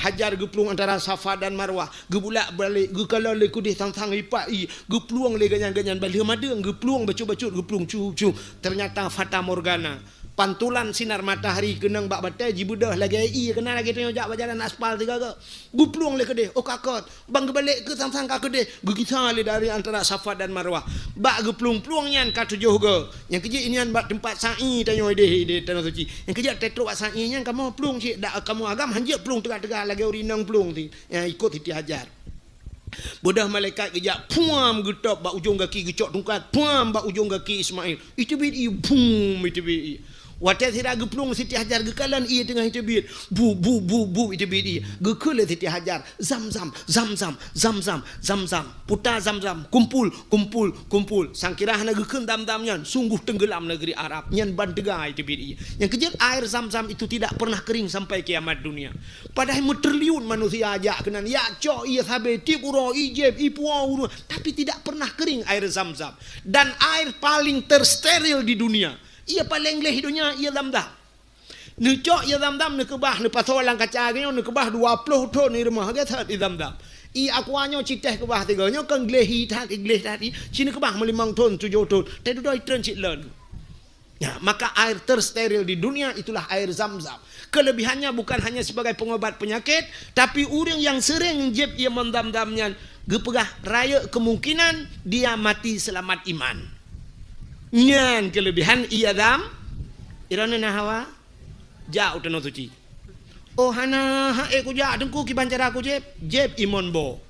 Hajar geplung antara Safa dan Marwah. Gebulak balik, gekala le kudih tang-tang ipak i, gepluang le ganyan-ganyan balik madeng, gepluang bacut-bacut, geplung cu-cu. Ternyata Fata Morgana. Pantulan sinar matahari kenang bak batai jibudah lagi i kena lagi tengok jak berjalan aspal tiga ke. Gupluang le kedeh, oh kakot. Bang gebalik ke tang-tang ka kedeh. Gukita le dari antara Safa dan Marwah. Bak geplung-pluang nyan ka tujuh ke. Yang kejik inian bak tempat sa'i tanya ide tanah suci. Yang kejik tetruk bak sa'i nyan kamu plung cik dak kamu agam hanjak plung tegak-tegak lagi urinang plung ti. Yang ikut Siti Hajar. Bodah malaikat kejap puam getop bak ujung kaki gecok tungkat puam bak ujung kaki Ismail. Itu bid i boom itu bid i. Watai tidak geplung Siti Hajar gekalan ia tengah itu bid bu itu bid i. Gekele Siti Hajar zam putar zam kumpul sangkirah na geken dam-damnya sungguh tenggelam negeri Arab nyan bandegai itu bid i. Yang kejap air zam itu tidak pernah kering sampai kiamat dunia. Padahal triliun manusia ajak kenan ya cok ia sabe tip uro ijeb ipuau tapi tidak pernah kering air zam. Dan air paling tersteril di dunia. Ia paling leh hidupnya ia Zamzam. Necok ia Zamzam ne kebah ne pasolang kacangnya ne kebah 20 ton ni rumah ke thật di Zamzam. I akuanyo citeh kebah tiganya kan glehi tak gleh tadi sini kebah 5 ton 7 ton. Tapi doi ton cik len. Ya, maka air tersteril di dunia itulah air Zamzam. Kelebihannya bukan hanya sebagai pengobat penyakit, tapi orang yang sering jeb ia mendam-damnya gepegah raya kemungkinan dia mati selamat iman. Nyan kelebihan ia dam irana na hawa ja utano suci. Oh hana ha ku ja dengku ki bancara aku jeb imon bo.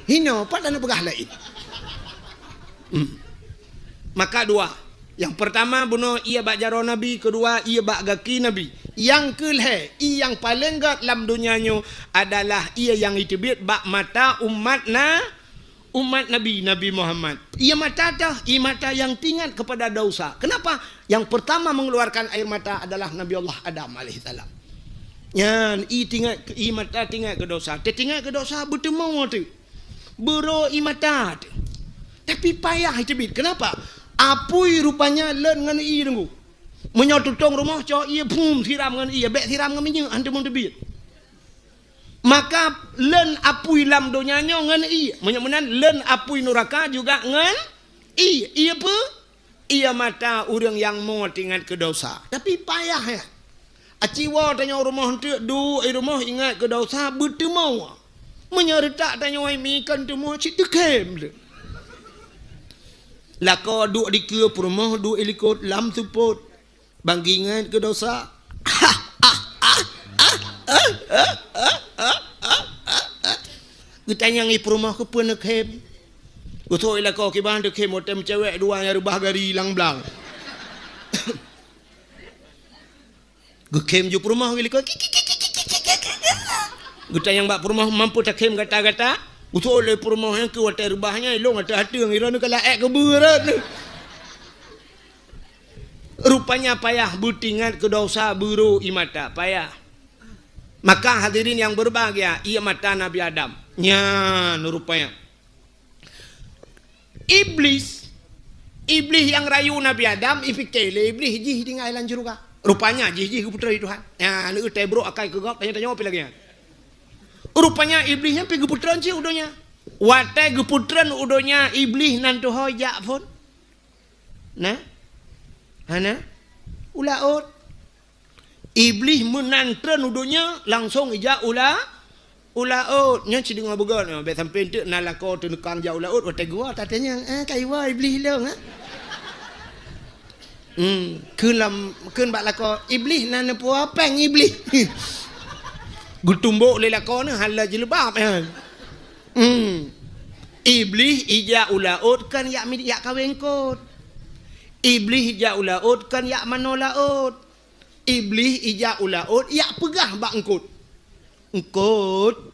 Hino padana pegah lain. Maka dua. Yang pertama bunuh ia bak jaro Nabi, kedua ia bak gaki Nabi. Yang kelhe, yang paling gat dalam dunianya adalah ia yang itibit bak mata umat Nabi Muhammad. Ia mata yang tinggal kepada dosa. Kenapa? Yang pertama mengeluarkan air mata adalah Nabi Allah Adam alaihissalam. Yan i mata tinggal ke dosa. Tinggal ke dosa bertemu tu. Bero i mata. Tapi payah itu bit. Kenapa? Apui rupanya len dengan i tunggu. Menyotutong rumah cowok ia pum siram dengan i, bek siram dengan minyak antum tebit. Maka len apui lam donyanya ngan i. Menyemenan len apui neraka juga ngan i. Ia apa? Ia mata orang yang mau ingat ke dosa. Tapi payah ya. Aciwa tanya rumah tu rumah ingat ke dosa bertemu. Menyertak tanya mi kan temu cik tekem. Lako duk di ke rumah duk ikut lam support. Banggi ingat ke dosa. Getanya ngi rumah ke pun kem. Gutoi lah kau kiban de kem motem cewek dua yang rubah gari lang blang. Gekem ju rumah gili kau. Getanya bak rumah mampu tak kem kata-kata. Gutoi le rumah yang ke watai rubahnya long ada hati ngira nu kala ek keberat. Rupanya payah butingat ke dosa buru imata payah. Maka hadirin yang berbahagia, ia mata Nabi Adam. Nyan rupanya. Iblis yang rayu Nabi Adam, ifikele iblis jih tinggal ilan juga. Rupanya jih ke putra Tuhan. Ya, lu tebro akai ke gop tanya apa lagi. Rupanya iblisnya pergi putran sih udonya. Watai ke putran udonya iblis nanti hoyak pun. Nah. Hana. ulaut. Iblis menantran udunya langsung ija ulaut. Nya ci dengar begon be sampai tu nalako tu nekang ja ulaut otai gua tatanya kai wa iblis long keun bak lako iblis nan puah peng iblis. Gutumbuk le lako ni hala jilbab Iblis ija ulaut kan yak kawin kot. Iblis ija ulaut kan yak manolaut. Iblis ija ulaut yak pegah bak engkut. Engkut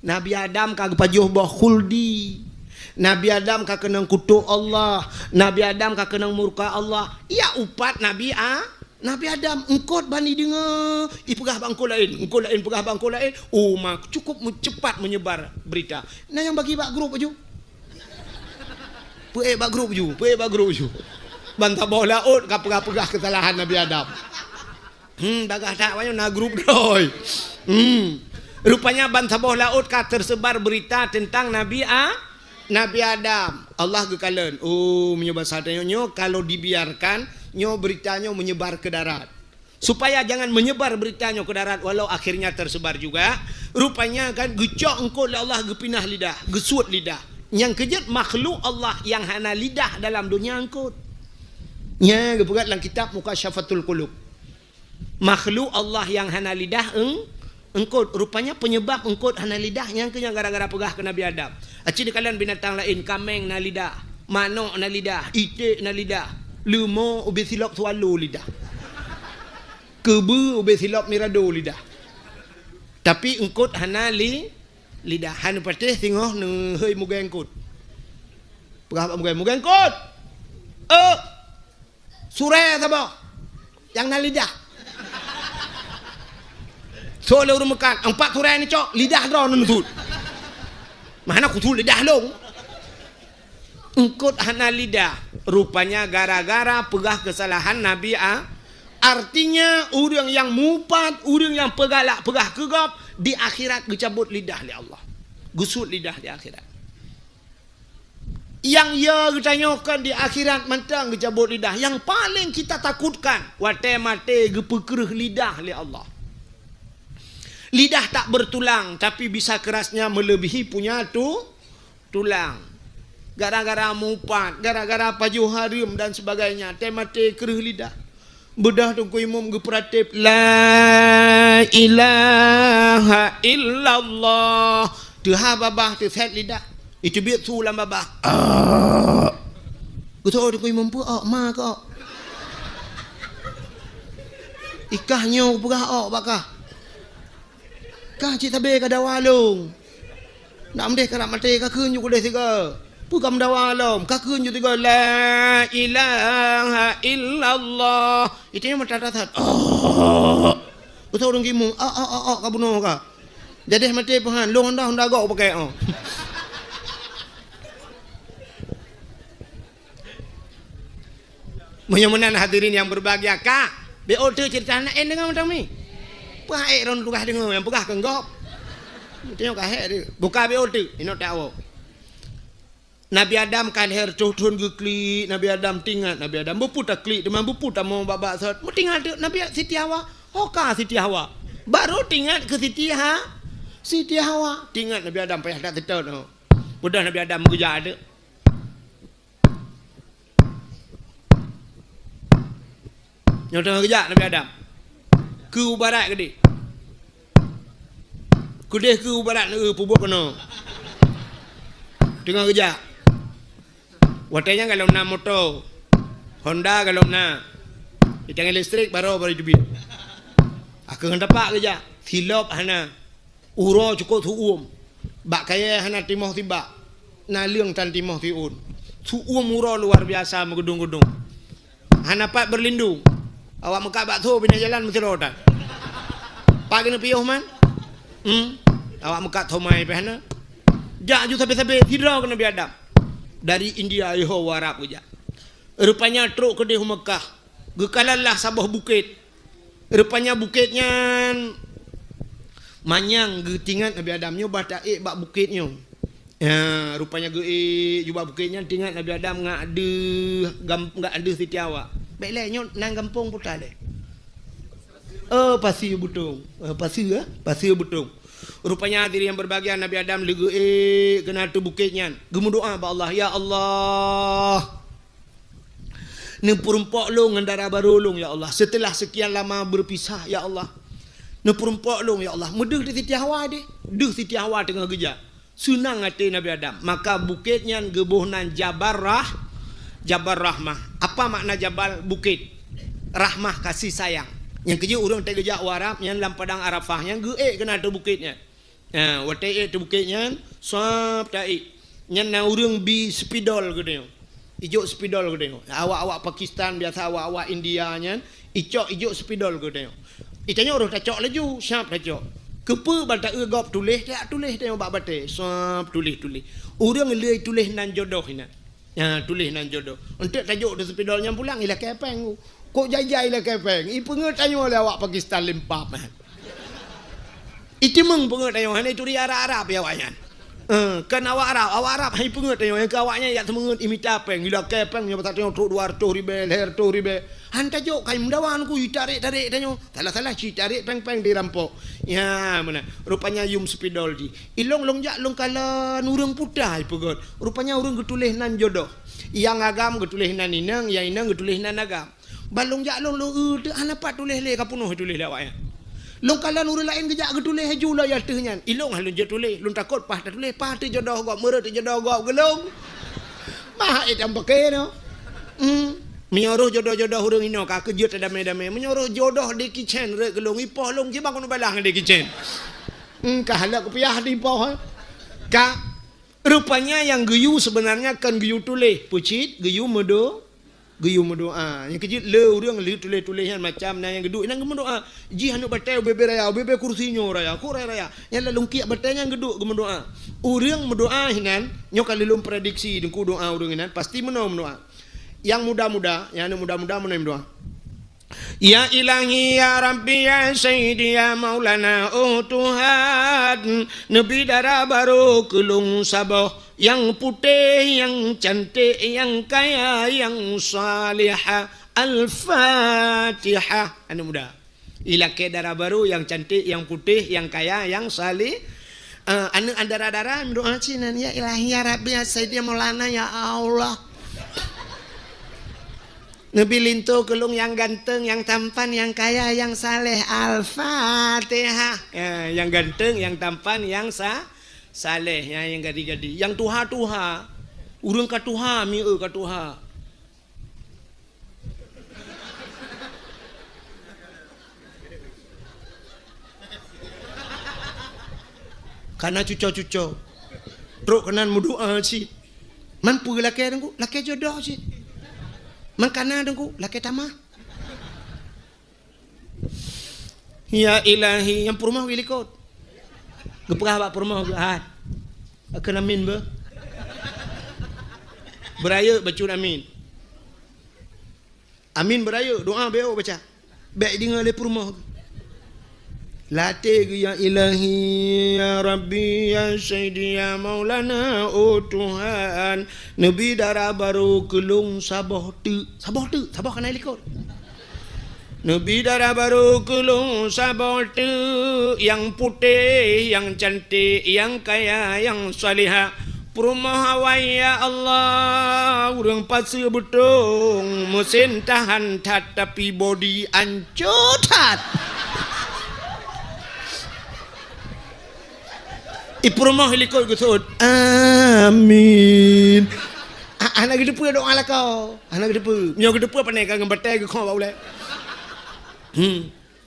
Nabi Adam kagak pajuh bah khuldi. Nabi Adam kagak kenang kutuk Allah. Nabi Adam kagak kenang murka Allah. Ya upat Nabi Adam engkut bani dengar. Pegah bangku lain pegah bangku lain. Mak cukup cepat menyebar berita. Nah yang bagi bak grup aju. Bak grup aju. Bantah bawah laut pegah kesalahan Nabi Adam. Bagah tak wayo na grup doi. Rupanya bantah bawah laut tersebar berita tentang Nabi Adam. Allah gekalen. Menyebar sadanya nyo kalau dibiarkan nyo beritanya menyebar ke darat. Supaya jangan menyebar beritanya ke darat walau akhirnya tersebar juga. Rupanya kan gecok engkau Allah gepinah lidah, gesuat lidah. Yang kejut makhluk Allah yang hana lidah dalam dunia engkau. Nya gepegat dalam kitab Mukasyafatul Qulub. Makhluk Allah yang hana lidah engkau rupanya penyebab engkau hana lidah yang kenya gara-gara pegah ke Nabi Adam. Aci di kalian binatang lain kameng na lidah, manok na lidah, itik na lidah, lemur ubi silap swallow lidah, kebu ubi silap mirado lidah. Tapi engkau hana lidah hanu patih tengok ne hei muga engkau. Pegah muga engkau. Surah apa? Yang na lidah. So le urung mekan 4 turai ni cok lidah draw nutut. Mana kutul lidah long. Engkut hana lidah. Rupanya gara-gara pegah kesalahan Nabi artinya orang yang mupat, orang yang pegah kegap di akhirat gecabut lidah li Allah. Gusut lidah di akhirat. Yang ya getanyokan di akhirat mentang gecabut lidah. Yang paling kita takutkan wate mate gepekereh lidah li Allah. Lidah tak bertulang tapi bisa kerasnya melebihi punya tulang. Gara-gara mupat, gara-gara pajuh harim dan sebagainya. Temate kereh lidah. Bedah tungku imam geperatip la ilaha illallah. Tuha babah tu set lidah. Itu biar sulam babah. Kutu tungku imam pu ma ko. Ikahnya pegah bakah. Kah cik tabe ka dawalung. Nak mendeh ka nak mati ka keun ju kodeh tiga. Pukam dawalum ka keun ju tiga la ilaha illallah. Itu yang matatat. Betul orang kimu. Ka bunuh ka. Jadi mati pahan long honda gok pakai Menyemenan hadirin yang berbahagia kah? Be order cerita nak dengan macam ni. Pahai ron lugah dengar yang pegah kenggop. Tengok kahek dia. Buka BO tu. Ini tak awak. Nabi Adam kan her tuhun ke klik. Nabi Adam tinggal. Nabi Adam berputar klik. Dia berputar mau babak sat. Mu tinggal tu Nabi Siti Hawa. Hoka Siti Hawa. Baru tinggal ke Siti Hawa. Tinggal Nabi Adam payah tak tetap tu. Mudah Nabi Adam mengejar ada. Yang tengah kerja Nabi Adam. Ke barat ke dia? Kudih ke barat ni pubuk kena. Tengah kerja. Watanya kalau nak motor, Honda kalau nak. Jangan listrik baru jubit. Aku hendak dapat kerja. Silap hana. Uro cukup suum. Bak kaya hana timoh tiba. Naliang tan timoh tiun. Suum uro luar biasa megedung-gedung. Hana pat berlindung. Awak mekak bakso pindah jalan mesti roda. Pak kena piuh man. Awak mekak thomai pe hana. Jak ju sampai tidak kena biadam. Dari India yo warap je. Rupanya truk ke di Mekah. Gekalalah sabah bukit. Rupanya bukitnya manyang getingat Nabi Adam nyo bataik bak bukitnya. Ya, rupanya ge jubah bukitnya tinggal Nabi Adam ngak ada Siti Hawa. baik lainnya nang kampung putar le. Pasir butung. Pasir butung. Rupanya hadirin yang berbahagia Nabi Adam lega kena tu bukitnya. Gemu doa ba Allah, ya Allah. Ni perempuan long ngandara baru long ya Allah. Setelah sekian lama berpisah ya Allah. Ni perempuan long ya Allah. Mudah di Siti Hawa dia. Duh Siti Hawa tengah kerja. Senang hati Nabi Adam. Maka bukitnya gebuhnan Jabal Rahmah. Apa makna Jabal bukit? Rahmah kasih sayang. Yang kerja orang tak kerja Arab yang dalam padang Arafah yang kena tu bukitnya. Watai tu bukitnya sap tai. Yang na orang bi spidol gitu. Ijo spidol gitu. Awak-awak Pakistan biasa awak-awak India nya ijo spidol gitu. Itanya orang tak cok laju, siap tak cok. Kepa balta gop tulis tengok bak bate. Sap tulis. Orang lei tulis nan jodoh ina. Tulis nan jodoh. Untuk tajuk tu spidolnya pulang ilah kepeng ku. Kok jajai lah kepeng. I pengen tanya oleh awak Pakistan lempap man. Itu meng pengen tanya han itu dia Arab ya wayan. Kan awak Arab hai pengen tanya yang awaknya ya semengen imita peng ila kepeng nya tak tengok 200,000 leher 200,000. Han tajuk kai mendawan ku tarik tanya. Salah ci tarik peng dirampok. Ya mana. Rupanya yum spidol di. Ilong jak long kala nurung putah pegot. Rupanya urang getulis nan jodoh. Yang agam getulis nan inang, yang inang getulis nan agam. Balong jak long tu anapat tulis le kapunuh tulis le awak ya. Long kala nurul lain kejak ke tulis haju lah ya tehnya. Ilong halun je tulis, long takut pah tak tulis, pah tu jodoh gok meret tu jodoh gok gelong. Mah itam pakai no. Menyuruh jodoh-jodoh urang ino ka kerja tak damai-damai. Menyuruh jodoh di kitchen rek gelong ipoh long je bangun balang di kitchen. Ka halak piah di ipoh. Ka rupanya yang geyu sebenarnya kan geyu tulis, pucit geyu medo doa. Yang kecil le urang le tulis-tulisan macam na yang geduk nang doa. Ji hanu batai bebe raya, bebe kursinya raya, ku raya. Yang lalu kiak batai yang geduk doa. Urang mendoa hinan nyo kali lum prediksi dengku doa urang hinan pasti menom doa. Yang muda-muda, yang muda-muda menom doa. Ya ilahi ya Rabbi ya Sayyidi ya Maulana oh Tuhan Nabi darah baru kelung sabah yang putih yang cantik yang kaya yang salihah Al-Fatihah. Anu muda ilake darah baru yang cantik yang putih yang kaya yang salih anu darah-darah doa cinan ya ilahi ya Rabbi ya Sayyidi ya Maulana ya Allah. Nabi lintu kelung yang ganteng, yang tampan, yang kaya, yang saleh. Al-Fatihah. Yang ganteng, yang tampan, yang saleh, yang gadi-gadi. Yang tuha-tuha. Urang ka tuha, mi'e ka tuha. Karena cuco-cuco. Truk kenan mudu'a cik. Man pu laki dengku, laki jodoh cik. Man kana dengku laki tamah. Ya ilahi yang perumah wilikot. Gepegah bak perumah gehat. Akan amin be. Beraya baca amin. Amin beraya doa beo baca. Baik dengar le perumah. Latih ya ilahi ya Rabbi ya Sayyidi ya Maulana oh Tuhan Nabi darah baru kelung sabah kena ikut Nabi darah baru kelung sabah tu yang putih yang cantik yang kaya yang salihah Perumah hawai ya Allah urang pasir betung mesin tahan tat tapi body ancut hat Ipurmah helikot gusud. Amin. Anak gedepu doa lah kau. Anak gedepu. Nyo gedepu pandai kang batai ke kau boleh.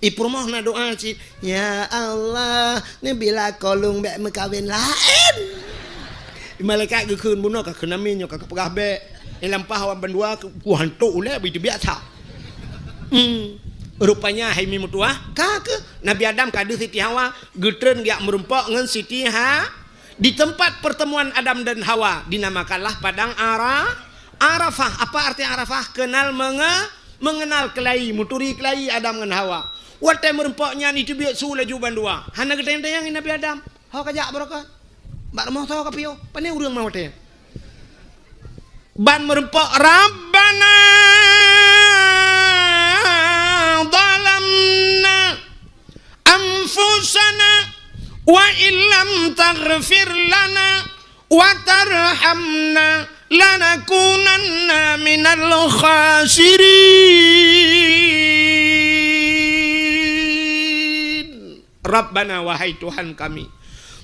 Ipurmah nak doa cik. Ya Allah, ni bila kolong bek mekawin lain. Malaikat ke keun bunuh ka kenamin nyo ka pegah bek. Lampah awan bandua ku hantu uleh bi biasa. Rupanya haimi mutuah kake Nabi Adam kadu Siti Hawa getreun dia merempok ngan Siti di tempat pertemuan Adam dan Hawa dinamakanlah padang Arafah. Apa arti Arafah? Kenal mengenal kelai muturi kelai Adam dan Hawa. Wate merempoknya itu biak su laju bandua. Hana geteng-teng Nabi Adam. Hawa kajak berokah. Bak mau tahu kapio. Pane urang mau teh. Ban merempok Rabbana ظلمنا أنفسنا وإن لم تغفر لنا وترحمنا لنكونن من الخاسرين. Rabbana, wahai Tuhan kami,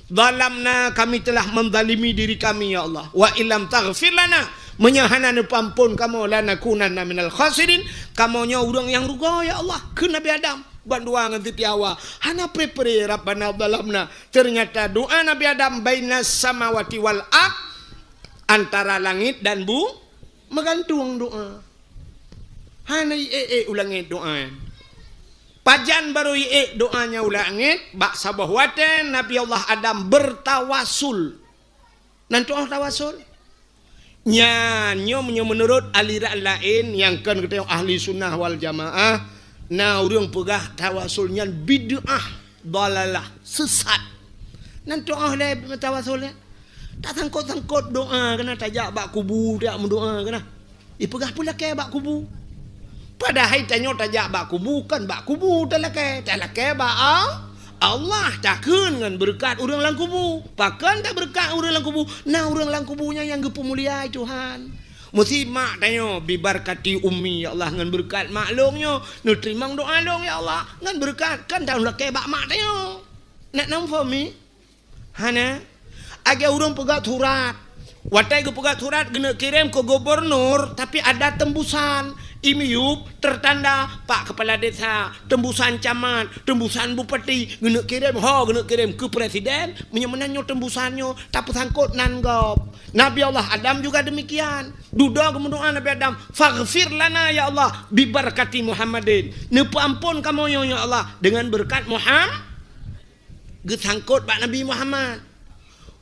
zalamna, kami telah menzalimi diri kami ya Allah, wa illam taghfir lana, menyahana pampun kamu, lanakunanna minal khasirin, kamunya orang yang rugi ya Allah ke Nabi Adam bandua nganti tiawa hana prepare. Rabbana zalamna, ternyata doa Nabi Adam bainas samawati wal ard, antara langit dan menggantung doa. Hana ulangi doa. Pajan baru doanya ulangit bak sabah waten Nabi Allah Adam bertawasul. Nanti tawasul nyanyo menurut aliran lain yang kan kita ahli sunnah wal jamaah, nah orang pegah tawasulnya bid'ah dalalah sesat. Nanti oleh tawasulnya tak sangkut doa kena tajak bak kubu tak mendoa kena pegah pula ke bak kubu. Padahal tanya tajak bak kubu kan bak kubu talakai bak Allah takkan dengan berkat orang lang kubu. Pakan tak berkat orang lang kubu. Nah orang lang kubunya yang gepemulia Tuhan. Mesti mak tanya bibarkati ummi ya Allah dengan berkat maklumnya. Nu terima doa dong ya Allah dengan berkat kan tahun lakai bak mak tanya. Nak nampak mi? Hana agak orang pegat surat. Watai ke pegat surat kena kirim ke gubernur tapi ada tembusan. Imiup tertanda Pak Kepala Desa, tembusan camat, tembusan bupati, kena kirim ke presiden, menyemenannya tembusannya, tapi sangkut nanggap. Nabi Allah Adam juga demikian. Duda kemudian Nabi Adam, faghfir lana ya Allah, bibarkati Muhammadin. Nepa ampun kamu ya Allah, dengan berkat Muhammad. Gesangkut Pak Nabi Muhammad.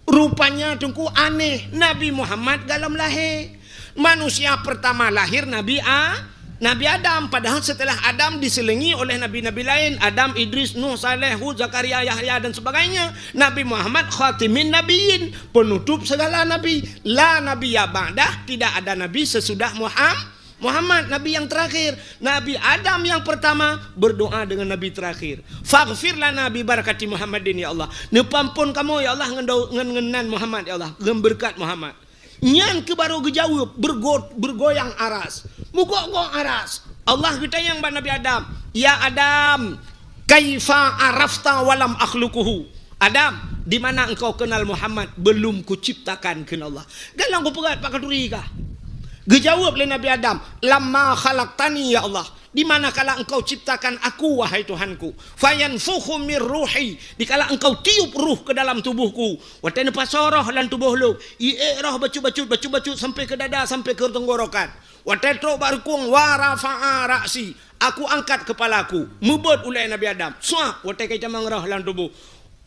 Rupanya tungku aneh, Nabi Muhammad dalam lahir. Manusia pertama lahir Nabi Adam. Padahal setelah Adam diselingi oleh nabi-nabi lain, Adam, Idris, Nuh, Saleh, Hud, Zakaria, Yahya dan sebagainya. Nabi Muhammad khatimin nabiyyin, penutup segala nabi. La nabiyya ba'dah, tidak ada nabi sesudah Muhammad, nabi yang terakhir. Nabi Adam yang pertama berdoa dengan nabi terakhir. Faghfir lana bi barakati Muhammadin ya Allah. Nepampun kamu ya Allah ngenan Muhammad ya Allah, berkat Muhammad. Nyan ke baru gejawab bergoyang aras. Mugok aras. Allah kita yang Nabi Adam. Ya Adam, kaifa arafta walam akhluquhu. Adam, di mana engkau kenal Muhammad belum kuciptakan kenal Allah. Galang ku pegat Pak Kaduri kah? Gejawab oleh Nabi Adam, lamma khalaqtani ya Allah. Di mana kala engkau ciptakan aku wahai Tuhanku, fayanfukhu mir ruhi, dikala engkau tiup ruh ke dalam tubuhku, watene pasoroh lan tubuh lu roh bacut sampai ke dada sampai ke tenggorokan, watetro barkung warafa'a ra'si, aku angkat kepalaku, mubot ulai Nabi Adam suap wate kecamang roh lan tubuh.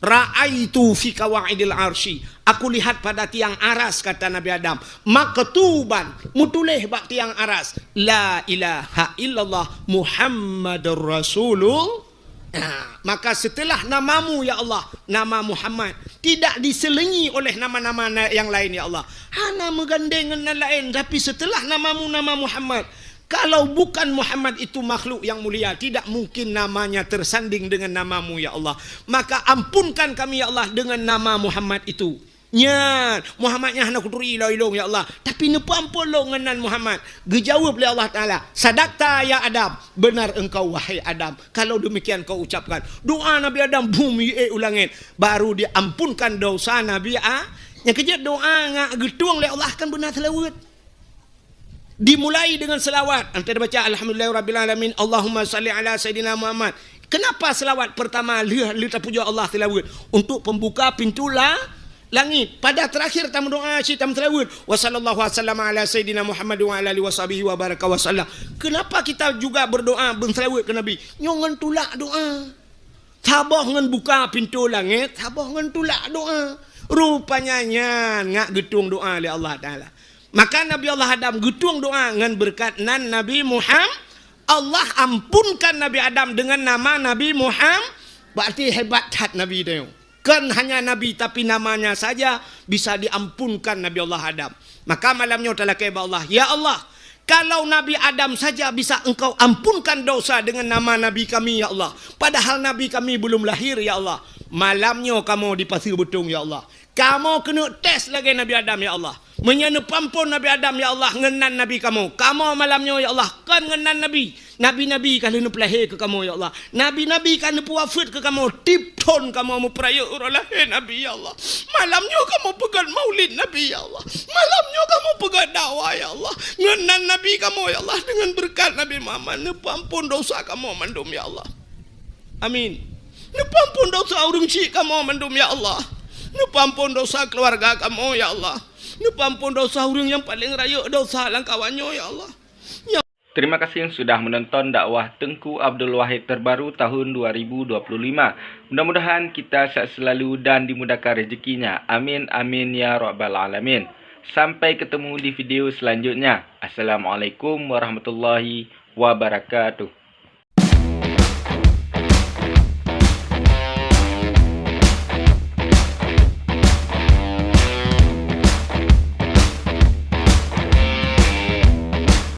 Ra'aitu fi kawaidil arsy, aku lihat pada tiang aras kata Nabi Adam, maktuban mutulih bak tiang aras, la ilaha illallah Muhammadur Rasulullah. Nah, maka setelah namamu ya Allah, nama Muhammad tidak diselingi oleh nama-nama yang lain ya Allah. Hana menggandeng dengan lain, tapi setelah namamu nama Muhammad. Kalau bukan Muhammad itu makhluk yang mulia, tidak mungkin namanya tersanding dengan namamu ya Allah. Maka ampunkan kami ya Allah dengan nama Muhammad itu. Nya Muhammadnya hana kuturi ilong ya Allah, tapi nepampun lo ngenan Muhammad. Gejawab oleh Allah Ta'ala, sadaqta ya Adam, benar engkau wahai Adam. Kalau demikian kau ucapkan doa Nabi Adam, bumi ulangin, baru diampunkan dosa Nabi yang kerja doa ngak getuang oleh Allah kan benar selawat. Dimulai dengan selawat. Antara baca alhamdulillahirabbil alamin, Allahumma salli ala sayidina Muhammad. Kenapa selawat pertama kita puja Allah selawat? Untuk pembuka pintu langit. Pada terakhir tamu doa tamu selawat. Wa sallallahu wasallam ala sayidina Muhammad wa ala alihi washabihi wa baraka wa sallam. Kenapa kita juga berdoa berselawat ke Nabi? Nyongan tulak doa. Tabah ngan buka pintu langit, tabah ngan tulak doa. Rupanya ngak getung doa oleh Allah Ta'ala. Maka Nabi Allah Adam getung doa dengan berkat nan Nabi Muhammad. Allah ampunkan Nabi Adam dengan nama Nabi Muhammad. Berarti hebat hat Nabi itu. Kan hanya Nabi tapi namanya saja bisa diampunkan Nabi Allah Adam. Maka malamnya telah kepada Allah, ya Allah, Kalau Nabi Adam saja bisa engkau ampunkan dosa dengan nama Nabi kami, ya Allah. Padahal Nabi kami belum lahir, ya Allah. Malamnya kamu di pasir betung, ya Allah. Kamu kena tes lagi Nabi Adam, ya Allah. Menyana pampun Nabi Adam, ya Allah, ngenan Nabi kamu. Kamu malamnya, ya Allah, kan ngenan Nabi. Nabi-Nabi kan nak pelahir ke kamu, ya Allah. Nabi-Nabi kan nak wafat ke kamu. Tipton kamu mau peraya orang lahir Nabi, ya Allah. Malamnya kamu pegang maulid Nabi, ya Allah. Malamnya kamu pegang dakwah, ya Allah. Ngenan Nabi kamu, ya Allah. Dengan berkat Nabi Muhammad. Nepampun dosa kamu mandum, ya Allah. Amin. Nepampun dosa orang syik kamu mandum, ya Allah. Nepampun dosa keluarga kamu, ya Allah. Nepampun dosa orang yang paling raya dosa langkawannya, ya Allah. Terima kasih yang sudah menonton dakwah Tengku Abdul Wahid terbaru tahun 2025. Mudah-mudahan kita sehat selalu dan dimudahkan rezekinya. Amin, amin, ya rabbal alamin. Sampai ketemu di video selanjutnya. Assalamualaikum warahmatullahi wabarakatuh.